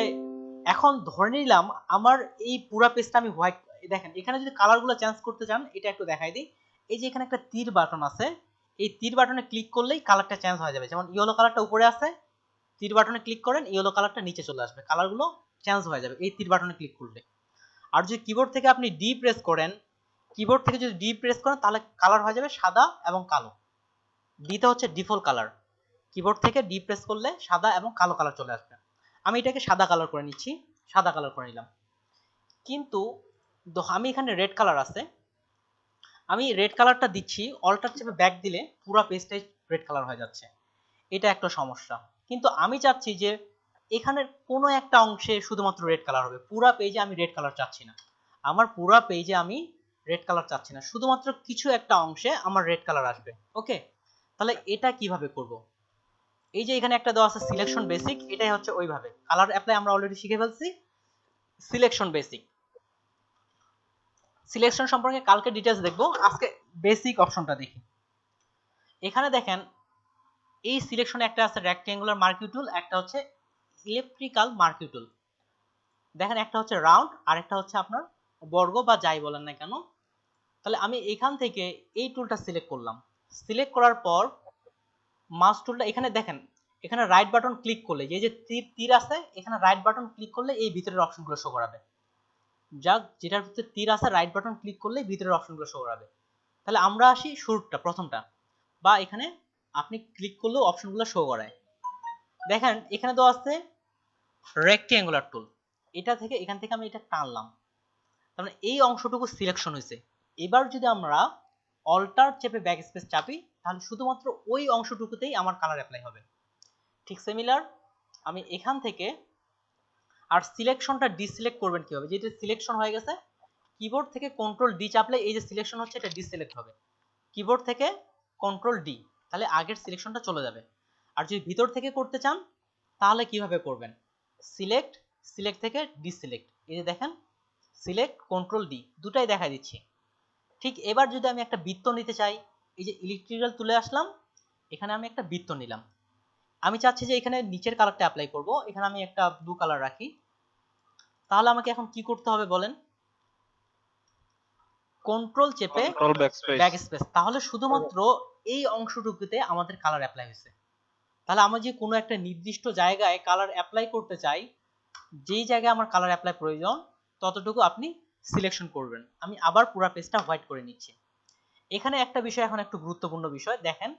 এখন ধরে নিলাম আমার এই পুরো পেজটা আমি হোয়াইট, দেখেন এখানে যদি কালারগুলো চেঞ্জ করতে চান এটা একটু দেখাই দিই। এই যে এখানে একটা তীর বাটন আছে, এই তীর বাটনে ক্লিক করলেই কালারটা চেঞ্জ হয়ে যাবে। যেমন ইয়েলো কালারটা উপরে আছে, তীর বাটনে ক্লিক করেন ইয়েলো কালারটা নিচে চলে আসবে, কালারগুলো চেঞ্জ হয়ে যাবে এই তীর বাটনে ক্লিক করলে। আর যদি কিবোর্ড থেকে আপনি ডি প্রেস করেন, কিবোর্ড থেকে যদি ডি প্রেস করেন তাহলে কালার হয়ে যাবে সাদা এবং কালো। ডিতে হচ্ছে ডিফল্ট কালার, কিবোর্ড থেকে ডি প্রেস করলে সাদা এবং কালো কালার চলে আসবে। আমি এটাকে সাদা কালার করে নিচ্ছি, সাদা কালার করে নিলাম। কিন্তু আমি এখানে রেড কালার আছে, আমি রেড কালারটা দিচ্ছি, অল্টার চেপে ব্যাক দিলে পুরো পেজটাই রেড কালার হয়ে যাচ্ছে, এটা একটা সমস্যা। কিন্তু আমি চাচ্ছি যে এখানের কোনো একটা অংশে শুধুমাত্র রেড কালার হবে, পুরো পেজে আমি রেড কালার চাচ্ছি না, আমার পুরো পেজে আমি রেড কালার চাচ্ছি না, শুধুমাত্র কিছু একটা অংশে আমার রেড কালার আসবে। ওকে, তাহলে এটা কিভাবে করব? এই যে এখানে একটা দেওয়া আছে সিলেকশন বেসিক, এটাই হচ্ছে ওইভাবে। কালার অ্যাপ্লাই আমরা অলরেডি শিখে ফেলছি। সিলেকশন বেসিক, সিলেকশন সম্পর্কে কালকে ডিটেইলস দেখবো, আজকে বেসিক অপশনটা দেখি। এখানে দেখেন এই সিলেকশনে একটা আছে রেক্ট্যাঙ্গুলার মার্কিং টুল, একটা হচ্ছে ইলেকট্রিক্যাল মার্কিং টুল। দেখেন একটা হচ্ছে রাউন্ড আর একটা হচ্ছে আপনার বর্গ বা যাই বলেন না কেন। তাহলে আমি এখান থেকে এই টুলটা সিলেক্ট করলাম, সিলেক্ট করার পর মাউস টুলটা এখানে দেখেন, এখানে রাইট বাটন ক্লিক করলে এই যে তীর আছে, এখানে রাইট বাটন ক্লিক করলে এই ভিতরের অপশনগুলো শো করাবে। যাক, যেটার ভিতরে তীর আছে রাইট বাটন ক্লিক করলে ভিতরের অপশনগুলো শো করাবে। তাহলে আমরা আসি শুরুটা, প্রথমটা, বা এখানে আপনি ক্লিক করলেও অপশনগুলো শো করায়। দেখেন এখানে তো আছে রেক্ট্যাঙ্গুলার টুল, এটা থেকে এখান থেকে আমি এটা টানলাম, তার মানে এই অংশটুকু সিলেকশন হয়েছে। এবার যদি আমরা অল্টার চেপে ব্যাক স্পেস চাপি তাহলে শুধুমাত্র ওই অংশটুকুতেই আমার কালার অ্যাপ্লাই হবে। ঠিক সিমিলার আমি এখান থেকে, আর সিলেকশনটা ডিসিলেক্ট করবেন কিভাবে, যেটা সিলেকশন হয়ে গেছে কিবোর্ড থেকে কন্ট্রোল ডি চাপলে এই যে সিলেকশন হচ্ছে এটা ডিসিলেক্ট হবে, কিবোর্ড থেকে কন্ট্রোল ডি, তাহলে আগের সিলেকশনটা চলে যাবে। আর যদি ভিতর থেকে করতে চান তাহলে কিভাবে করবেন, সিলেক্ট, সিলেক্ট থেকে ডিসিলেক্ট, এই যে দেখেন সিলেক্ট কন্ট্রোল ডি দুটাই দেখা দিচ্ছি। ঠিক এবার যদি আমি একটা বৃত্ত নিতে চাই, এই যে ইলেকট্রিক্যাল তুলে আসলাম, এখানে আমি একটা বৃত্ত নিলাম, আমি চাচ্ছি যে এখানে নিচের কালারটা অ্যাপ্লাই করব, এখানে আমি একটা ব্লু কালার রাখি। তাহলে আমাকে এখন কি করতে হবে বলেন, কন্ট্রোল চেপে ব্যাক স্পেস, তাহলে শুধুমাত্র এই অংশটুকুতে আমাদের কালার অ্যাপ্লাই হয়েছে। তাহলে আমরা যে কোনো একটা নির্দিষ্ট জায়গায় কালার অ্যাপ্লাই করতে চাই, যেই জায়গায় আমার কালার অ্যাপ্লাই প্রয়োজন ততটুকু আপনি সিলেকশন করবেন। আমি আবার পুরো পেজটা হোয়াইট করে নিচ্ছি। এখানে একটা বিষয় এখন একটু গুরুত্বপূর্ণ বিষয় দেখেন,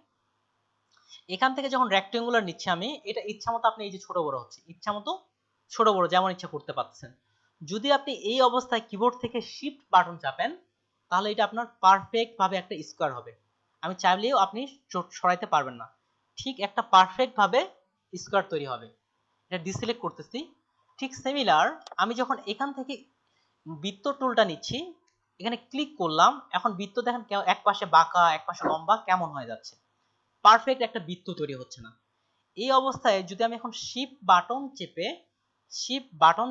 এখান থেকে যখন রেক্ট্যাঙ্গুলার নিচ্ছি আমি, এটা ইচ্ছামতো আপনি এই যে ছোট বড় হচ্ছে, ইচ্ছামতো ছোট বড় যেমন ইচ্ছা করতে পারছেন। যদি আপনি এই অবস্থায় কিবোর্ড থেকে শিফট বাটন চাপেন তাহলে এটা আপনার পারফেক্ট ভাবে একটা স্কয়ার হবে, আমি চাইলেও আপনি সরাইতে পারবেন না, ঠিক একটা পারফেক্ট ভাবে স্কয়ার তৈরি হবে। এটা ডিসিলেক্ট করতেছি। ঠিক সিমিলার আমি যখন এখান থেকে বৃত্ত টুলটা নিচ্ছি, এখানে ক্লিক করলাম, এখন বৃত্ত দেখেন এক পাশে বাঁকা এক পাশে লম্বা কেমন হয়ে যাচ্ছে, পারফেক্ট একটা বৃত্ত তৈরি হচ্ছে না। এই অবস্থায় যদি আমি এখন শিফট বাটন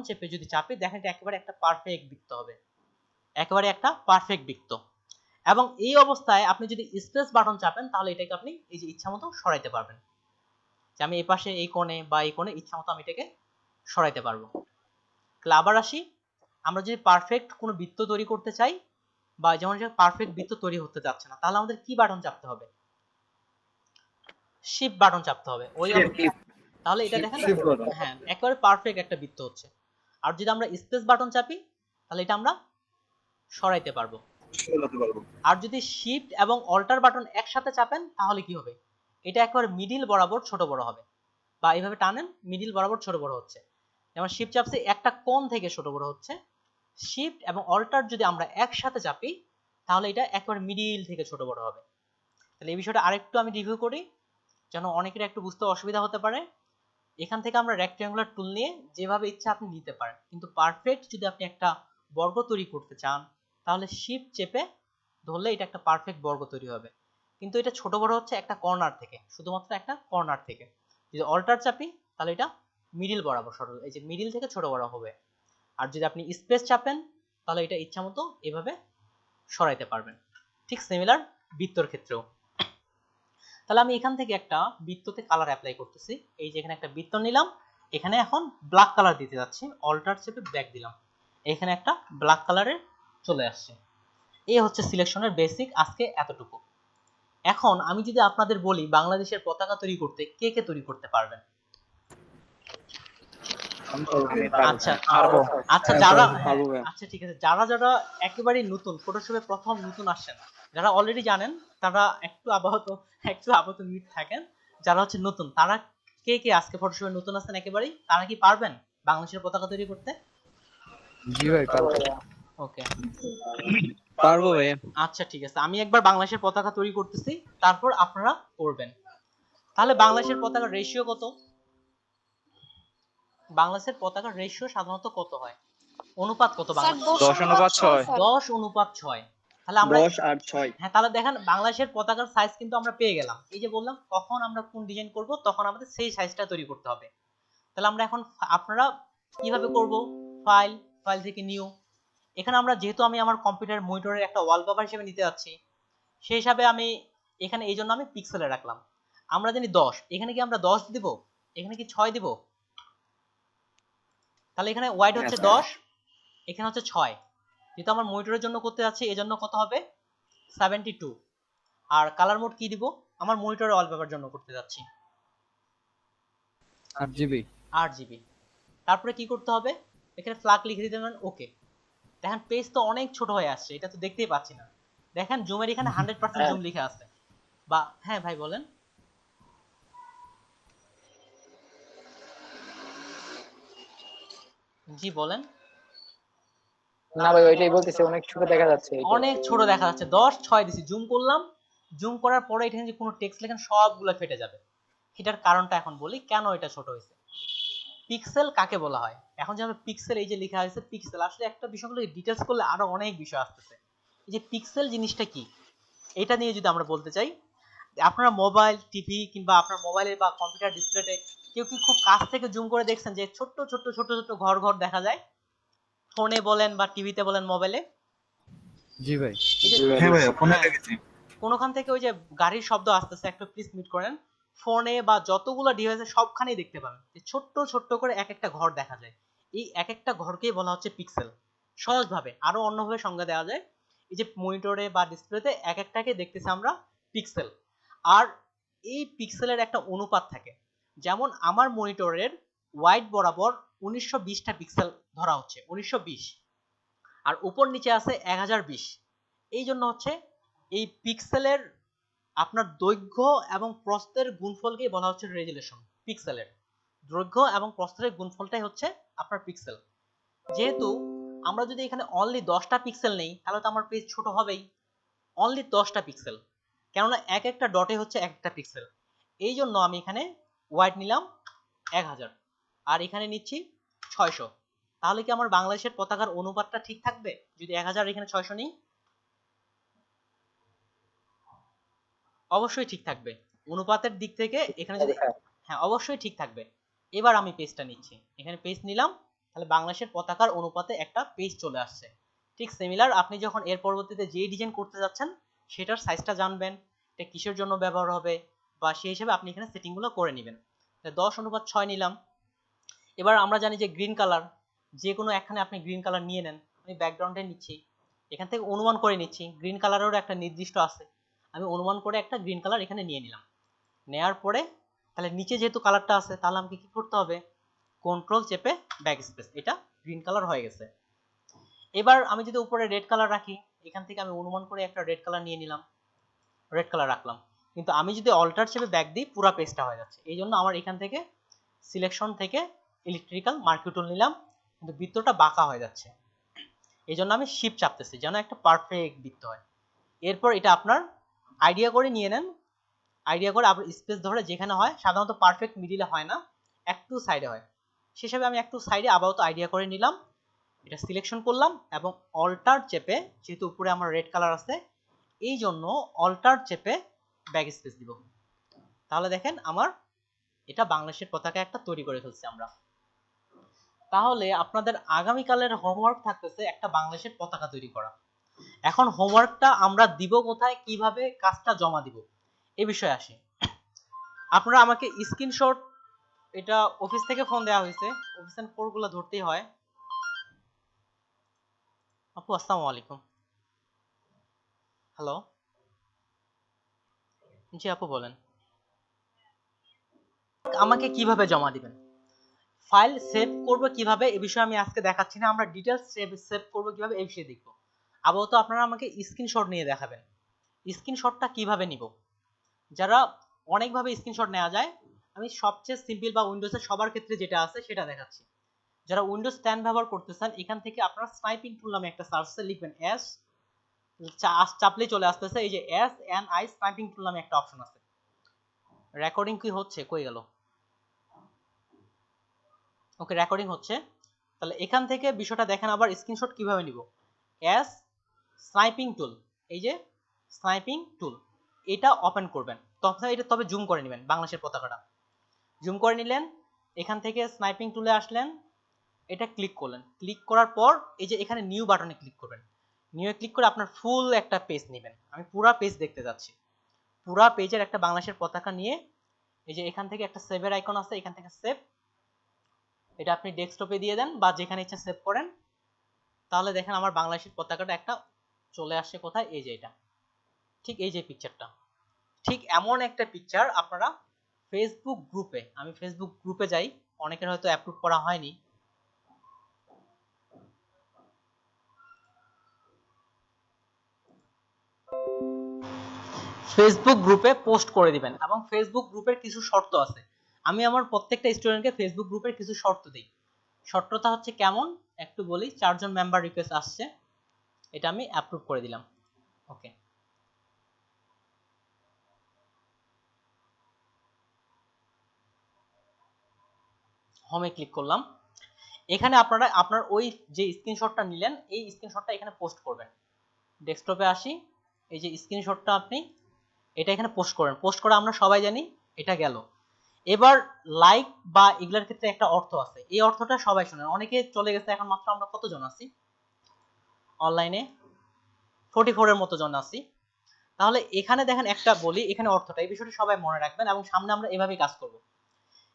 চেপে যদি চাপি, দেখেন এটা একেবারে একটা পারফেক্ট বৃত্ত হবে, একেবারে একটা পারফেক্ট বৃত্ত। এবং এই অবস্থায় আপনি যদি স্পেস বাটন চাপেন তাহলে এটাকে আপনি এই যে ইচ্ছামতো সরাইতে পারবেন, যে আমি এই পাশে এই কোণে বা এই কোণে ইচ্ছামতো আমি এটাকে সরাইতে পারবো। তাহলে আবার আসি, আমরা যদি পারফেক্ট কোনো বৃত্ত তৈরি করতে চাই বা যেমন পারফেক্ট বৃত্ত তৈরি হতে যাচ্ছে না, তাহলে আমাদের কি বাটন চাপতে হবে, শিফট বাটন চাপতে হবে। ওই তাহলে এটা দেখেন হ্যাঁ একেবারে পারফেক্ট একটা বৃত্ত হচ্ছে। আর যদি আমরা স্পেস বাটন চাপি তাহলে এটা আমরা সরাইতে পারবো। আর যদি শিফট এবং অল্টার বাটন একসাথে চাপেন তাহলে কি হবে, এটা একেবারে মিডিল বরাবর ছোট বড় হবে, বা এইভাবে টানেন মিডিল বরাবর ছোট বড় হচ্ছে। যেমন শিফট চাপছি একটা কোণ থেকে ছোট বড় হচ্ছে, শিফট এবং অল্টার যদি আমরা একসাথে চাপি তাহলে এটা একেবারে মিডিল থেকে ছোট বড় হবে। তাহলে এই বিষয়টা আরেকটু আমি রিভিউ করি যেন অনেকের একটু বুঝতে অসুবিধা হতে পারে। এখান থেকে আমরা রেক্ট্যাঙ্গুলার টুল নিয়ে যেভাবে ইচ্ছা আপনি নিতে পারেন, কিন্তু পারফেক্ট যদি আপনি একটা বর্গ তৈরি করতে চান তাহলে শিফট চেপে ধরলে এটা একটা পারফেক্ট বর্গ তৈরি হবে। কিন্তু এটা ছোট বড় হচ্ছে একটা কর্নার থেকে, শুধুমাত্র একটা কর্নার থেকে। যদি অল্টার চাপি তাহলে এটা মিডিল বরাবর সরল, এই যে মিডিল থেকে ছোট বড় হবে। আর যদি আপনি স্পেস চাপেন তাহলে এটা ইচ্ছামতো এভাবে সরাইতে পারবেন। ঠিক সিমিলার বৃত্তর ক্ষেত্রেও। তাহলে আমি এখান থেকে একটা বৃত্ততে কালার অ্যাপ্লাই করতেছি, এই যে এখানে একটা বৃত্ত নিলাম, এখানে এখন ব্ল্যাক কালার দিতে যাচ্ছি, অল্টার চেপে ব্যাক দিলাম, এখানে একটা ব্ল্যাক কালারের চলে আসছে। এই হচ্ছে সিলেকশনের বেসিক, আজকে এতটুকু। এখন আমি যদি আপনাদের বলি বাংলাদেশের পতাকা তৈরি করতে কে কে তৈরি করতে পারবেন? আচ্ছা আচ্ছা যারা আচ্ছা ঠিক আছে, যারা যারা একেবারে নতুন ফটোশপে প্রথম নতুন আসছেন, যারা অলরেডি জানেন তারা একটু আপাতত মিউট থাকেন, যারা হচ্ছে নতুন তারা কে কে আজকে ফটোশপে নতুন আছেন একেবারেই, তারা কি পারবেন বাংলাদেশের পতাকা তৈরি করতে? জি ভাই পারবো। ওকে, পারবো ভাইয়া। আচ্ছা ঠিক আছে, আমি একবার বাংলাদেশের পতাকা তৈরি করতেছি, তারপর আপনারা করবেন। তাহলে বাংলাদেশের পতাকার রেশিও কত? বাংলাদেশের পতাকার রেশিও সাধারণত কত হয়, অনুপাত কত বাংলাদেশ? 10:6। 10:6। তাহলে আমরা 10 আর 6। হ্যাঁ, তাহলে দেখেন বাংলাদেশের পতাকার সাইজ কিন্তু আমরা পেয়ে গেলাম। এই যে বললাম কখন আমরা কোন ডিজাইন করব তখন আমাদের সেই সাইজটা তৈরি করতে হবে। তাহলে আমরা এখন আপনারা কিভাবে করব, ফাইল থেকে নিউ, এখানে আমরা যেহেতু আমি আমার কম্পিউটার মনিটরের একটা ওয়ালপেপার হিসেবে নিতে যাচ্ছি, সেই হিসাবে আমি এখানে এই জন্য আমি পিক্সেলে রাখলাম। আমরা জানি 10, এখানে কি আমরা 10 দিব, এখানে কি 6 দিব? তাহলে এখানে ওয়াইড হচ্ছে 10, এখানে হচ্ছে 6। যেহেতু আমার মনিটরের জন্য করতে যাচ্ছি এজন্য কত হবে 72। আর কালার মোড কি দিব, আমার মনিটরের ওয়ালপেপার জন্য করতে যাচ্ছি 8GB। তারপরে কি করতে হবে, এখানে ফ্ল্যাগ লিখে দিতে হবে, ওকে। দেখেন পেজ তো অনেক ছোট হয়ে আসছে, এটা তো দেখতেই পাচ্ছি না। দেখেন জুমের এখানে 100% জুম লেখা আছে। বা হ্যাঁ ভাই বলেন। জি বলেন। না ভাই ওইটাই বলতেছি, অনেক ছোট দেখা যাচ্ছে। অনেক ছোট দেখা যাচ্ছে, 10:6 দিছি, জুম করলাম, জুম করার পরে এখানে যে কোনো টেক্সট লেখেন সবগুলো ফেটে যাবে। এটার কারণটা এখন বলি কেন এটা ছোট হয়েছে। পিক্সেল কাকে বলা হয়, এখন যে আমরা পিক্সেল এই যে লেখা হয়েছে পিক্সেল, আসলে একটা বিষয়গুলো ডিটেইলস করলে আরো অনেক বিষয় আসতেছে। এই যে পিক্সেল জিনিসটা কি, এটা নিয়ে যদি আমরা বলতে চাই, আপনারা মোবাইল, টিভি কিংবা আপনার মোবাইলে বা কম্পিউটার ডিসপ্লেতে কেউ কি খুব কাছ থেকে জুম করে দেখছেন যে ছোট্ট ছোট্ট ছোট ছোট ঘর ঘর দেখা যায়, ফোনে বলেন বা টিভিতে বলেন, মোবাইলে? জি ভাই। হ্যাঁ ভাই, ফোনে দেখেছি। কোনখান থেকে ওই যে গাড়ির শব্দ আসতেছে, একটু প্লিজ মিউট করেন। ফোনে বা যতগুলো ডিভাইসে সবখানেই দেখতে পাবেন যে ছোট্ট ছোট্ট করে এক একটা ঘর দেখা যায়। এই এক একটা ঘরকেই বলা হচ্ছে পিক্সেল। সহজভাবে আরো অন্যভাবে সংজ্ঞা দেওয়া যায়, এই যে মনিটরে বা ডিসপ্লেতে এক একটাকে দেখতেছি আমরা পিক্সেল। আর এই পিক্সেলের একটা অনুপাত থাকে, যেমন আমার মনিটরের ওয়াইড বরাবর 1920টা পিক্সেল ধরা হচ্ছে, 1920, আর উপর নিচে আছে 1020। এই জন্য হচ্ছে এই পিক্সেলের আপনার দৈর্ঘ্য এবং প্রস্থের গুণফলকেই বলা হচ্ছে রেজুলেশন। পিক্সেলের দৈর্ঘ্য এবং প্রস্থের গুণফলটাই হচ্ছে আপনার পিক্সেল। যেহেতু আমরা যদি এখানে অনলি 10টা পিক্সেল নেই তাহলে তো আমার পেজ ছোট হবেই, অনলি 10টা পিক্সেল, কেননা এক একটা ডটে হচ্ছে একটা পিক্সেল। এই জন্য আমি এখানে ওয়াইড নিলাম 1000 আর এখানে নিচ্ছি 600। তাহলে কি আমার বাংলাদেশের পতাকার অনুপাতটা ঠিক থাকবে যদি 1000 এখানে 600 নিই? অবশ্যই ঠিক থাকবে অনুপাতের দিক থেকে। এখানে যদি হ্যাঁ অবশ্যই ঠিক থাকবে। এবার আমি পেজটা নিচ্ছি, এখানে পেজ নিলাম, তাহলে বাংলাদেশের পতাকার অনুপাতে একটা পেজ চলে আসছে। ঠিক সিমিলার আপনি যখন এর পরবর্তীতে যে ডিজাইন করতে যাচ্ছেন সেটার সাইজটা জানবেন, এটা কিসের জন্য ব্যবহার হবে বা সেই হিসেবে আপনি এখানে সেটিংগুলো করে নেবেন। 10:6 নিলাম। এবার আমরা জানি যে গ্রিন কালার, যে কোনো একখানে আপনি গ্রিন কালার নিয়ে নেন, আমি ব্যাকগ্রাউন্ডে নিচ্ছি, এখান থেকে অনুমান করে নিচ্ছি গ্রিন কালারেরও একটা নির্দিষ্ট আছে, আমি অনুমান করে একটা গ্রিন কালার এখানে নিয়ে নিলাম। নেয়ার পরে তাহলে নিচে যেহেতু কালারটা আছে তাহলে আমাকে কি করতে হবে, কন্ট্রোল চেপে ব্যাক স্পেস, এটা গ্রিন কালার হয়ে গেছে। এবার আমি যদি উপরে রেড কালার রাখি, এখান থেকে আমি অনুমান করে একটা রেড কালার নিয়ে নিলাম, রেড কালার রাখলাম, কিন্তু আমি যদি অল্টার চেপে ব্যাক দিই পুরো পেজটা হয়ে যাচ্ছে। এই জন্য আমার এখান থেকে সিলেকশন থেকে ইলেকট্রিক্যাল মার্কিউ টুল নিলাম, কিন্তু বৃত্তটা বাঁকা হয়ে যাচ্ছে, এই জন্য আমি শিফট চাপতেছি যেন একটা পারফেক্ট বৃত্ত হয়। এরপর এটা আপনার আইডিয়া করে নিয়ে নেন, আইডিয়া করে আপনার স্পেস ধরে যেখানে হয়, সাধারণত পারফেক্ট মিডিলে হয় না, একটু সাইডে হয়, সেই হিসাবে আমি একটু সাইডে আপাতত আইডিয়া করে নিলাম, এটা সিলেকশন করলাম এবং অল্টার চেপে, যেহেতু উপরে আমার রেড কালার আছে এই জন্য অল্টার চেপে ব্যাক স্পেস দিব। তাহলে দেখেন আমার এটা বাংলাদেশের পতাকা একটা তৈরি করে ফেলছি আমরা। তাহলে আপনাদের আগামীকালের হোমওয়ার্ক থাকতেছে একটা বাংলাদেশের পতাকা তৈরি করা। এখন হোমওয়ার্কটা আমরা দিব কোথায়, কিভাবে কাজটা জমা দিব এই বিষয়ে আসি। আপনারা আমাকে স্ক্রিনশট, এটা অফিস থেকে ফোন দেওয়া হয়েছে, অফিসের ফোনগুলো ধরতেই হয়। আপু আসসালামু আলাইকুম। হ্যালো, জি আপু বলেন। আমাকে কিভাবে জমা দিবেন, ফাইল সেভ করব কিভাবে এই বিষয়ে আমি আজকে দেখাচ্ছি না, আমরা ডিটেইলস সেভ করব কিভাবে এই বিষয়ে দেখব। আপাতত আপনারা আমাকে স্ক্রিনশট নিয়ে দেখাবেন। স্ক্রিনশটটা কিভাবে নিব, যারা অনেকভাবে স্ক্রিনশট নেওয়া যায়, আমি সবচেয়ে সিম্পল বা উইন্ডোজের সবার ক্ষেত্রে যেটা আছে সেটা দেখাচ্ছি। যারা উইন্ডোজ 10 ব্যবহার করতেছেন এখান থেকে আপনারা স্নাইপিং টুল নামে একটা সার্চে লিখবেন এস চাপলেই চলে আসতেছে এই যে SNI স্নাইপিং টুল নামে একটা অপশন আছে। রেকর্ডিং কি হচ্ছে, কই গেল? ওকে রেকর্ডিং হচ্ছে। তাহলে এখান থেকে বিষয়টা দেখেন আবার স্ক্রিনশট কিভাবে নিব। এস স্নাইপিং টুল, এই যে স্নাইপিং টুল এটা ওপেন করবেন, তবে জুম করে নেবেন বাংলাদেশের পতাকাটা। জুম করে নিলেন, এখান থেকে স্নাইপিং টুলে আসলেন, এটা ক্লিক করলেন। ক্লিক করার পর এই যে এখানে নিউ বাটনে ক্লিক করবেন। নিউ ক্লিক করে আপনার ফুল একটা পেজ নেবেন। আমি পুরা পেজ দেখতে যাচ্ছি। পুরা পেজের একটা বাংলাদেশের পতাকা নিয়ে এই যে এখান থেকে একটা সেভের আইকন আছে, এখান থেকে সেভ, এটা আপনি ডেস্কটপে দিয়ে দেন বা যেখানে ইচ্ছা সেভ করেন। তাহলে দেখেন আমার বাংলাদেশের পতাকাটা একটা চলে আসছে কোথায়, এই যে এটা, ঠিক এই যে পিকচারটা, ঠিক এমন একটা পিকচার আপনারা ফেসবুক গ্রুপে, আমি ফেসবুক গ্রুপে যাই, অনেকের হয়তো অ্যাপ্রুভ করা হয়নি, ফেসবুক গ্রুপে পোস্ট করে দিবেন। এবং ফেসবুক গ্রুপের কিছু শর্ত আছে, আমি আমার প্রত্যেকটা স্টুডেন্টকে ফেসবুক গ্রুপের কিছু শর্ত দিই। শর্তটা হচ্ছে কেমন একটু বলি। 4 জন মেম্বার রিকোয়েস্ট আসছে, এটা আমি অ্যাপ্রুভ করে দিলাম। ওকে, হোমে ক্লিক করলাম। এখানে আপনারা আপনার ওই যে স্ক্রিনশটটা নিলেন এই স্ক্রিনশটটা এখানে পোস্ট করবেন। ডেস্কটপে আসি, এই যে স্ক্রিনশটটা আপনি এটা এখানে পোস্ট করেন। পোস্ট করে আমরা সবাই জানি এটা গেল। এবার লাইক বা এগুলোর ক্ষেত্রে একটা অর্থ আছে, এই অর্থটা সবাই শুনেন। অনেকে চলে গেছে, এখন মাত্র আমরা কতজন আছি অনলাইনে? 44 এর মতো জন আছি। তাহলে এখানে দেখেন একটা বলি, এখানে অর্থটা, এই বিষয়টা সবাই মনে রাখবেন এবং সামনে আমরা এভাবেই কাজ করব।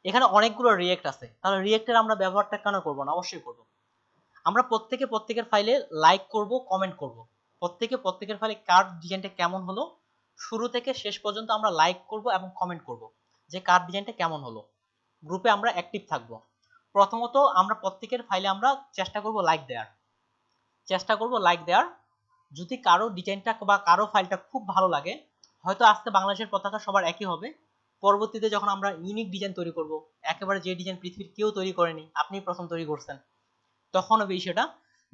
এখানে অনেকগুলো রিয়েক্ট আছে, তাহলে রিয়েক্টের আমরা ব্যবহারটা কেন করব না? অবশ্যই করব। আমরা প্রত্যেকের ফাইলে লাইক করব, কমেন্ট করব। প্রত্যেকের ফাইলে কার্ড ডিজাইনটা কেমন হলো শুরু থেকে শেষ পর্যন্ত আমরা লাইক করব এবং কমেন্ট করব যে কার্ড ডিজাইনটা কেমন হলো। গ্রুপে আমরা অ্যাক্টিভ থাকব। প্রথমত আমরা প্রত্যেকের ফাইলে আমরা চেষ্টা করব লাইক দেওয়ার। যদি কারো ডিজাইনটা বা কারো ফাইলটা খুব ভালো লাগে, হয়তো আজকে বাংলাদেশের পতাকা সবার একই হবে, পরবর্তীতে যখন আমরা ইউনিক ডিজাইন তৈরি করব, একেবারে যে ডিজাইন পৃথিবীর কেউ তৈরি করেনি, আপনি প্রথম তৈরি করছেন, তখন হবে সেটা।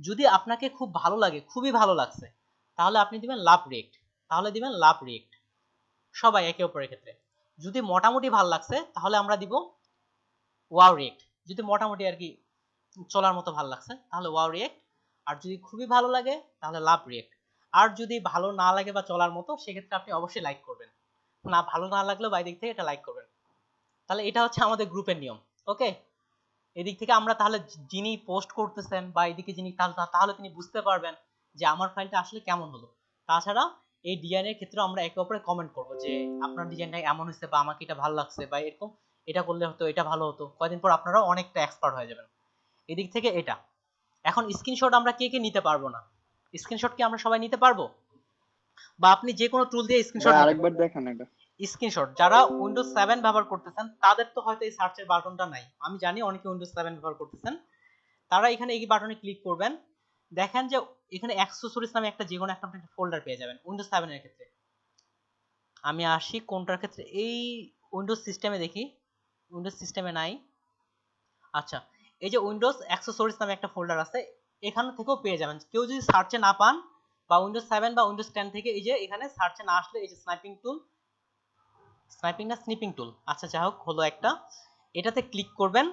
যদি আপনাকে খুব ভালো লাগে, খুবই ভালো লাগছে, তাহলে আপনি দিবেন লাভ রিয়েক্ট, সবাই একে অপরের ক্ষেত্রে। যদি মোটামুটি ভালো লাগছে তাহলে আমরা দিব ওয়াও রিয়েক্ট, যদি মোটামুটি আর কি চলার মতো ভালো লাগছে তাহলে ওয়াও রিয়েক্ট। আর যদি খুবই ভালো লাগে তাহলে লাভ রিয়েক্ট। আর যদি ভালো না লাগে বা চলার মতো, সেক্ষেত্রে আপনি অবশ্যই লাইক করবেন। না ভালো না লাগলেও বাইরে দিক থেকে এটা লাইক করবেন। তাহলে এটা হচ্ছে আমাদের গ্রুপের নিয়ম। ওকে, এদিক থেকে আমরা তাহলে যিনি পোস্ট করতেছেন বা এদিকে যিনি, তাহলে তিনি বুঝতে পারবেন যে আমার ফাইলটা আসলে কেমন হলো। তাছাড়া এই ডিজাইনের ক্ষেত্রে আমরা একে অপরে কমেন্ট করব যে আপনার ডিজাইনটা এমন হয়েছে বা আমাকে এটা ভালো লাগছে বা এরকম এটা করলে হতো, এটা ভালো হতো। কয়েকদিন পর আপনারা অনেকটা এক্সপার্ট হয়ে যাবেন। এদিক থেকে এটা। এখন স্ক্রিনশট আমরা কে কে নিতে পারবো না? স্ক্রিনশট কি আমরা সবাই নিতে পারবো? বা আপনি যে কোনো টুল দিয়ে স্ক্রিনশট আরেকবার দেখেন এটা। স্ক্রিনশট যারা উইন্ডোজ 7 ব্যবহার করতেছেন তাদের তো হয়তো এই সার্চের বাটনটা নাই, আমি জানি অনেকে উইন্ডোজ 7 ব্যবহার করতেছেন, তারা এখানে এই বাটনে ক্লিক করবেন। দেখেন যে এখানে অ্যাক্সেসরিজ নামে একটা যেকোনো একটা আপনি ফোল্ডার পেয়ে যাবেন উইন্ডোজ 7 এর ক্ষেত্রে। আমি আসি কোনটার ক্ষেত্রে, এই উইন্ডোজ সিস্টেমে দেখি, উইন্ডোজ সিস্টেমে নাই। আচ্ছা, এই যে উইন্ডোজ অ্যাক্সেসরিজ নামে একটা ফোল্ডার আছে, এখান থেকেও পেয়ে যাবেন। কেউ যদি সার্চে না পান বা উইন্ডোজ 7 বা উইন্ডোজ 10 থেকে এই যে এখানে সার্চে না আসলে এই যে স্নিপিং টুল, আচ্ছা যাই হোক হলো একটা, এটাতে ক্লিক করবেন।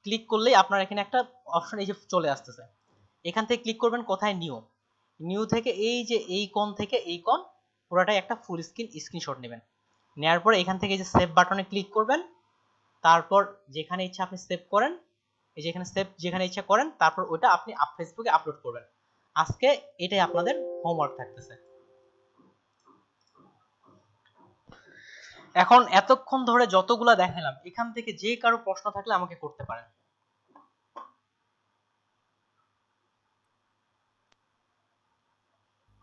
ক্লিক করলেই আপনার এখানে একটা অপশন এই যে চলে আসতেছে, এখান থেকে ক্লিক করবেন কোথায়, নিউ থেকে এই যে এই কোণ থেকে এই কোণ পুরোটাই একটা ফুল স্ক্রিনশট নেবেন। নেওয়ার পরে এখান থেকে এই যে সেভ বাটনে ক্লিক করবেন, তারপর যেখানে ইচ্ছা আপনি সেভ করেন, এই যে এখানে সেভ যেখানে ইচ্ছা করেন, তারপর ওটা আপনি ফেসবুকে আপলোড করবেন। আজকে এটাই আপনাদের হোমওয়ার্ক থাকতেছে। এখন এতক্ষণ ধরে যতগুলা দেখালাম, এখান থেকে যে কারো প্রশ্ন থাকলে আমাকে করতে পারেন।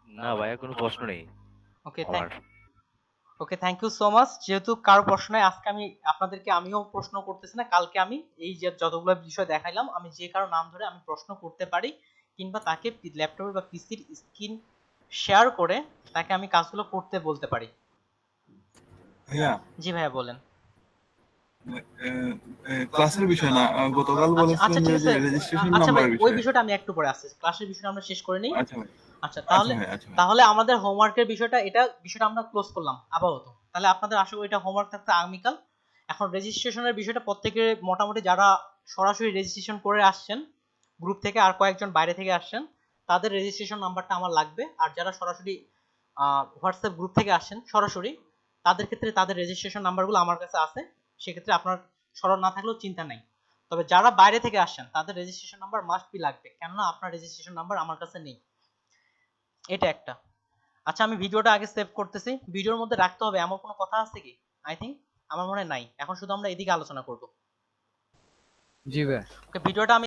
না ভাইয়া কোনো প্রশ্ন নেই। Okay thank you so much. যেহেতু কারো প্রশ্ন নাই, আজকে আমি আপনাদেরকে আমিও প্রশ্ন করতেছি না, কালকে আমি এই যে যতগুলো বিষয় দেখাইলাম, আমি যে কারো নাম ধরে আমি প্রশ্ন করতে পারি, কিংবা তাকে ল্যাপটপের বা পিসির স্ক্রিন শেয়ার করে তাকে আমি কাজগুলো করতে বলতে পারি। ভাইয়া, জি ভাইয়া বলেন। ক্লাসের বিষয় না, গতকাল আচ্ছা বলেছিলেন ঠিক যে আছে রেজিস্ট্রেশন আচ্ছা ভাই নাম্বার ওই বিষয়ে। বিষয়টা আমি একটু পরে আসছি, ক্লাসের বিষয়টা আমরা শেষ করে নিই। আচ্ছা ভাই, আচ্ছা তাহলে আচ্ছা ভাই। তাহলে আমাদের হোমওয়ার্কের বিষয়টা বিষয়টা আমরা ক্লোজ করলাম আপাতত। তাহলে আপনাদের আশা করি এটা হোমওয়ার্ক থাকতে আগামীকাল। এখন রেজিস্ট্রেশনের বিষয়টা প্রত্যেকের মোটামুটি যারা সরাসরি রেজিস্ট্রেশন করে আসছেন গ্রুপ থেকে আর কয়েকজন বাইরে থেকে আসছেন তাদের রেজিস্ট্রেশন নাম্বারটা আমার লাগবে। আর যারা সরাসরি হোয়াটসঅ্যাপ গ্রুপ থেকে আসছেন সরাসরি তাদের ক্ষেত্রে তাদের রেজিস্ট্রেশন নাম্বারগুলো আমার কাছে আছে, সেক্ষেত্রে আপনার স্মরণ না থাকলেও চিন্তা নেই। তবে যারা বাইরে থেকে আসছেন তাদের রেজিস্ট্রেশন নাম্বার মাস্ট বি লাগবে, কেননা আপনার রেজিস্ট্রেশন নাম্বার আমার কাছে নেই। এটা একটা। আচ্ছা আমি ভিডিওটা আগে সেভ করতেছি। ভিডিওর মধ্যে রাখতে হবে এমন কোনো কথা আছে কি? আই থিঙ্ক আমার মনে হয় নাই। এখন শুধু আমরা এদিকে আলোচনা করব। জি ভাই। ওকে ভিডিওটা আমি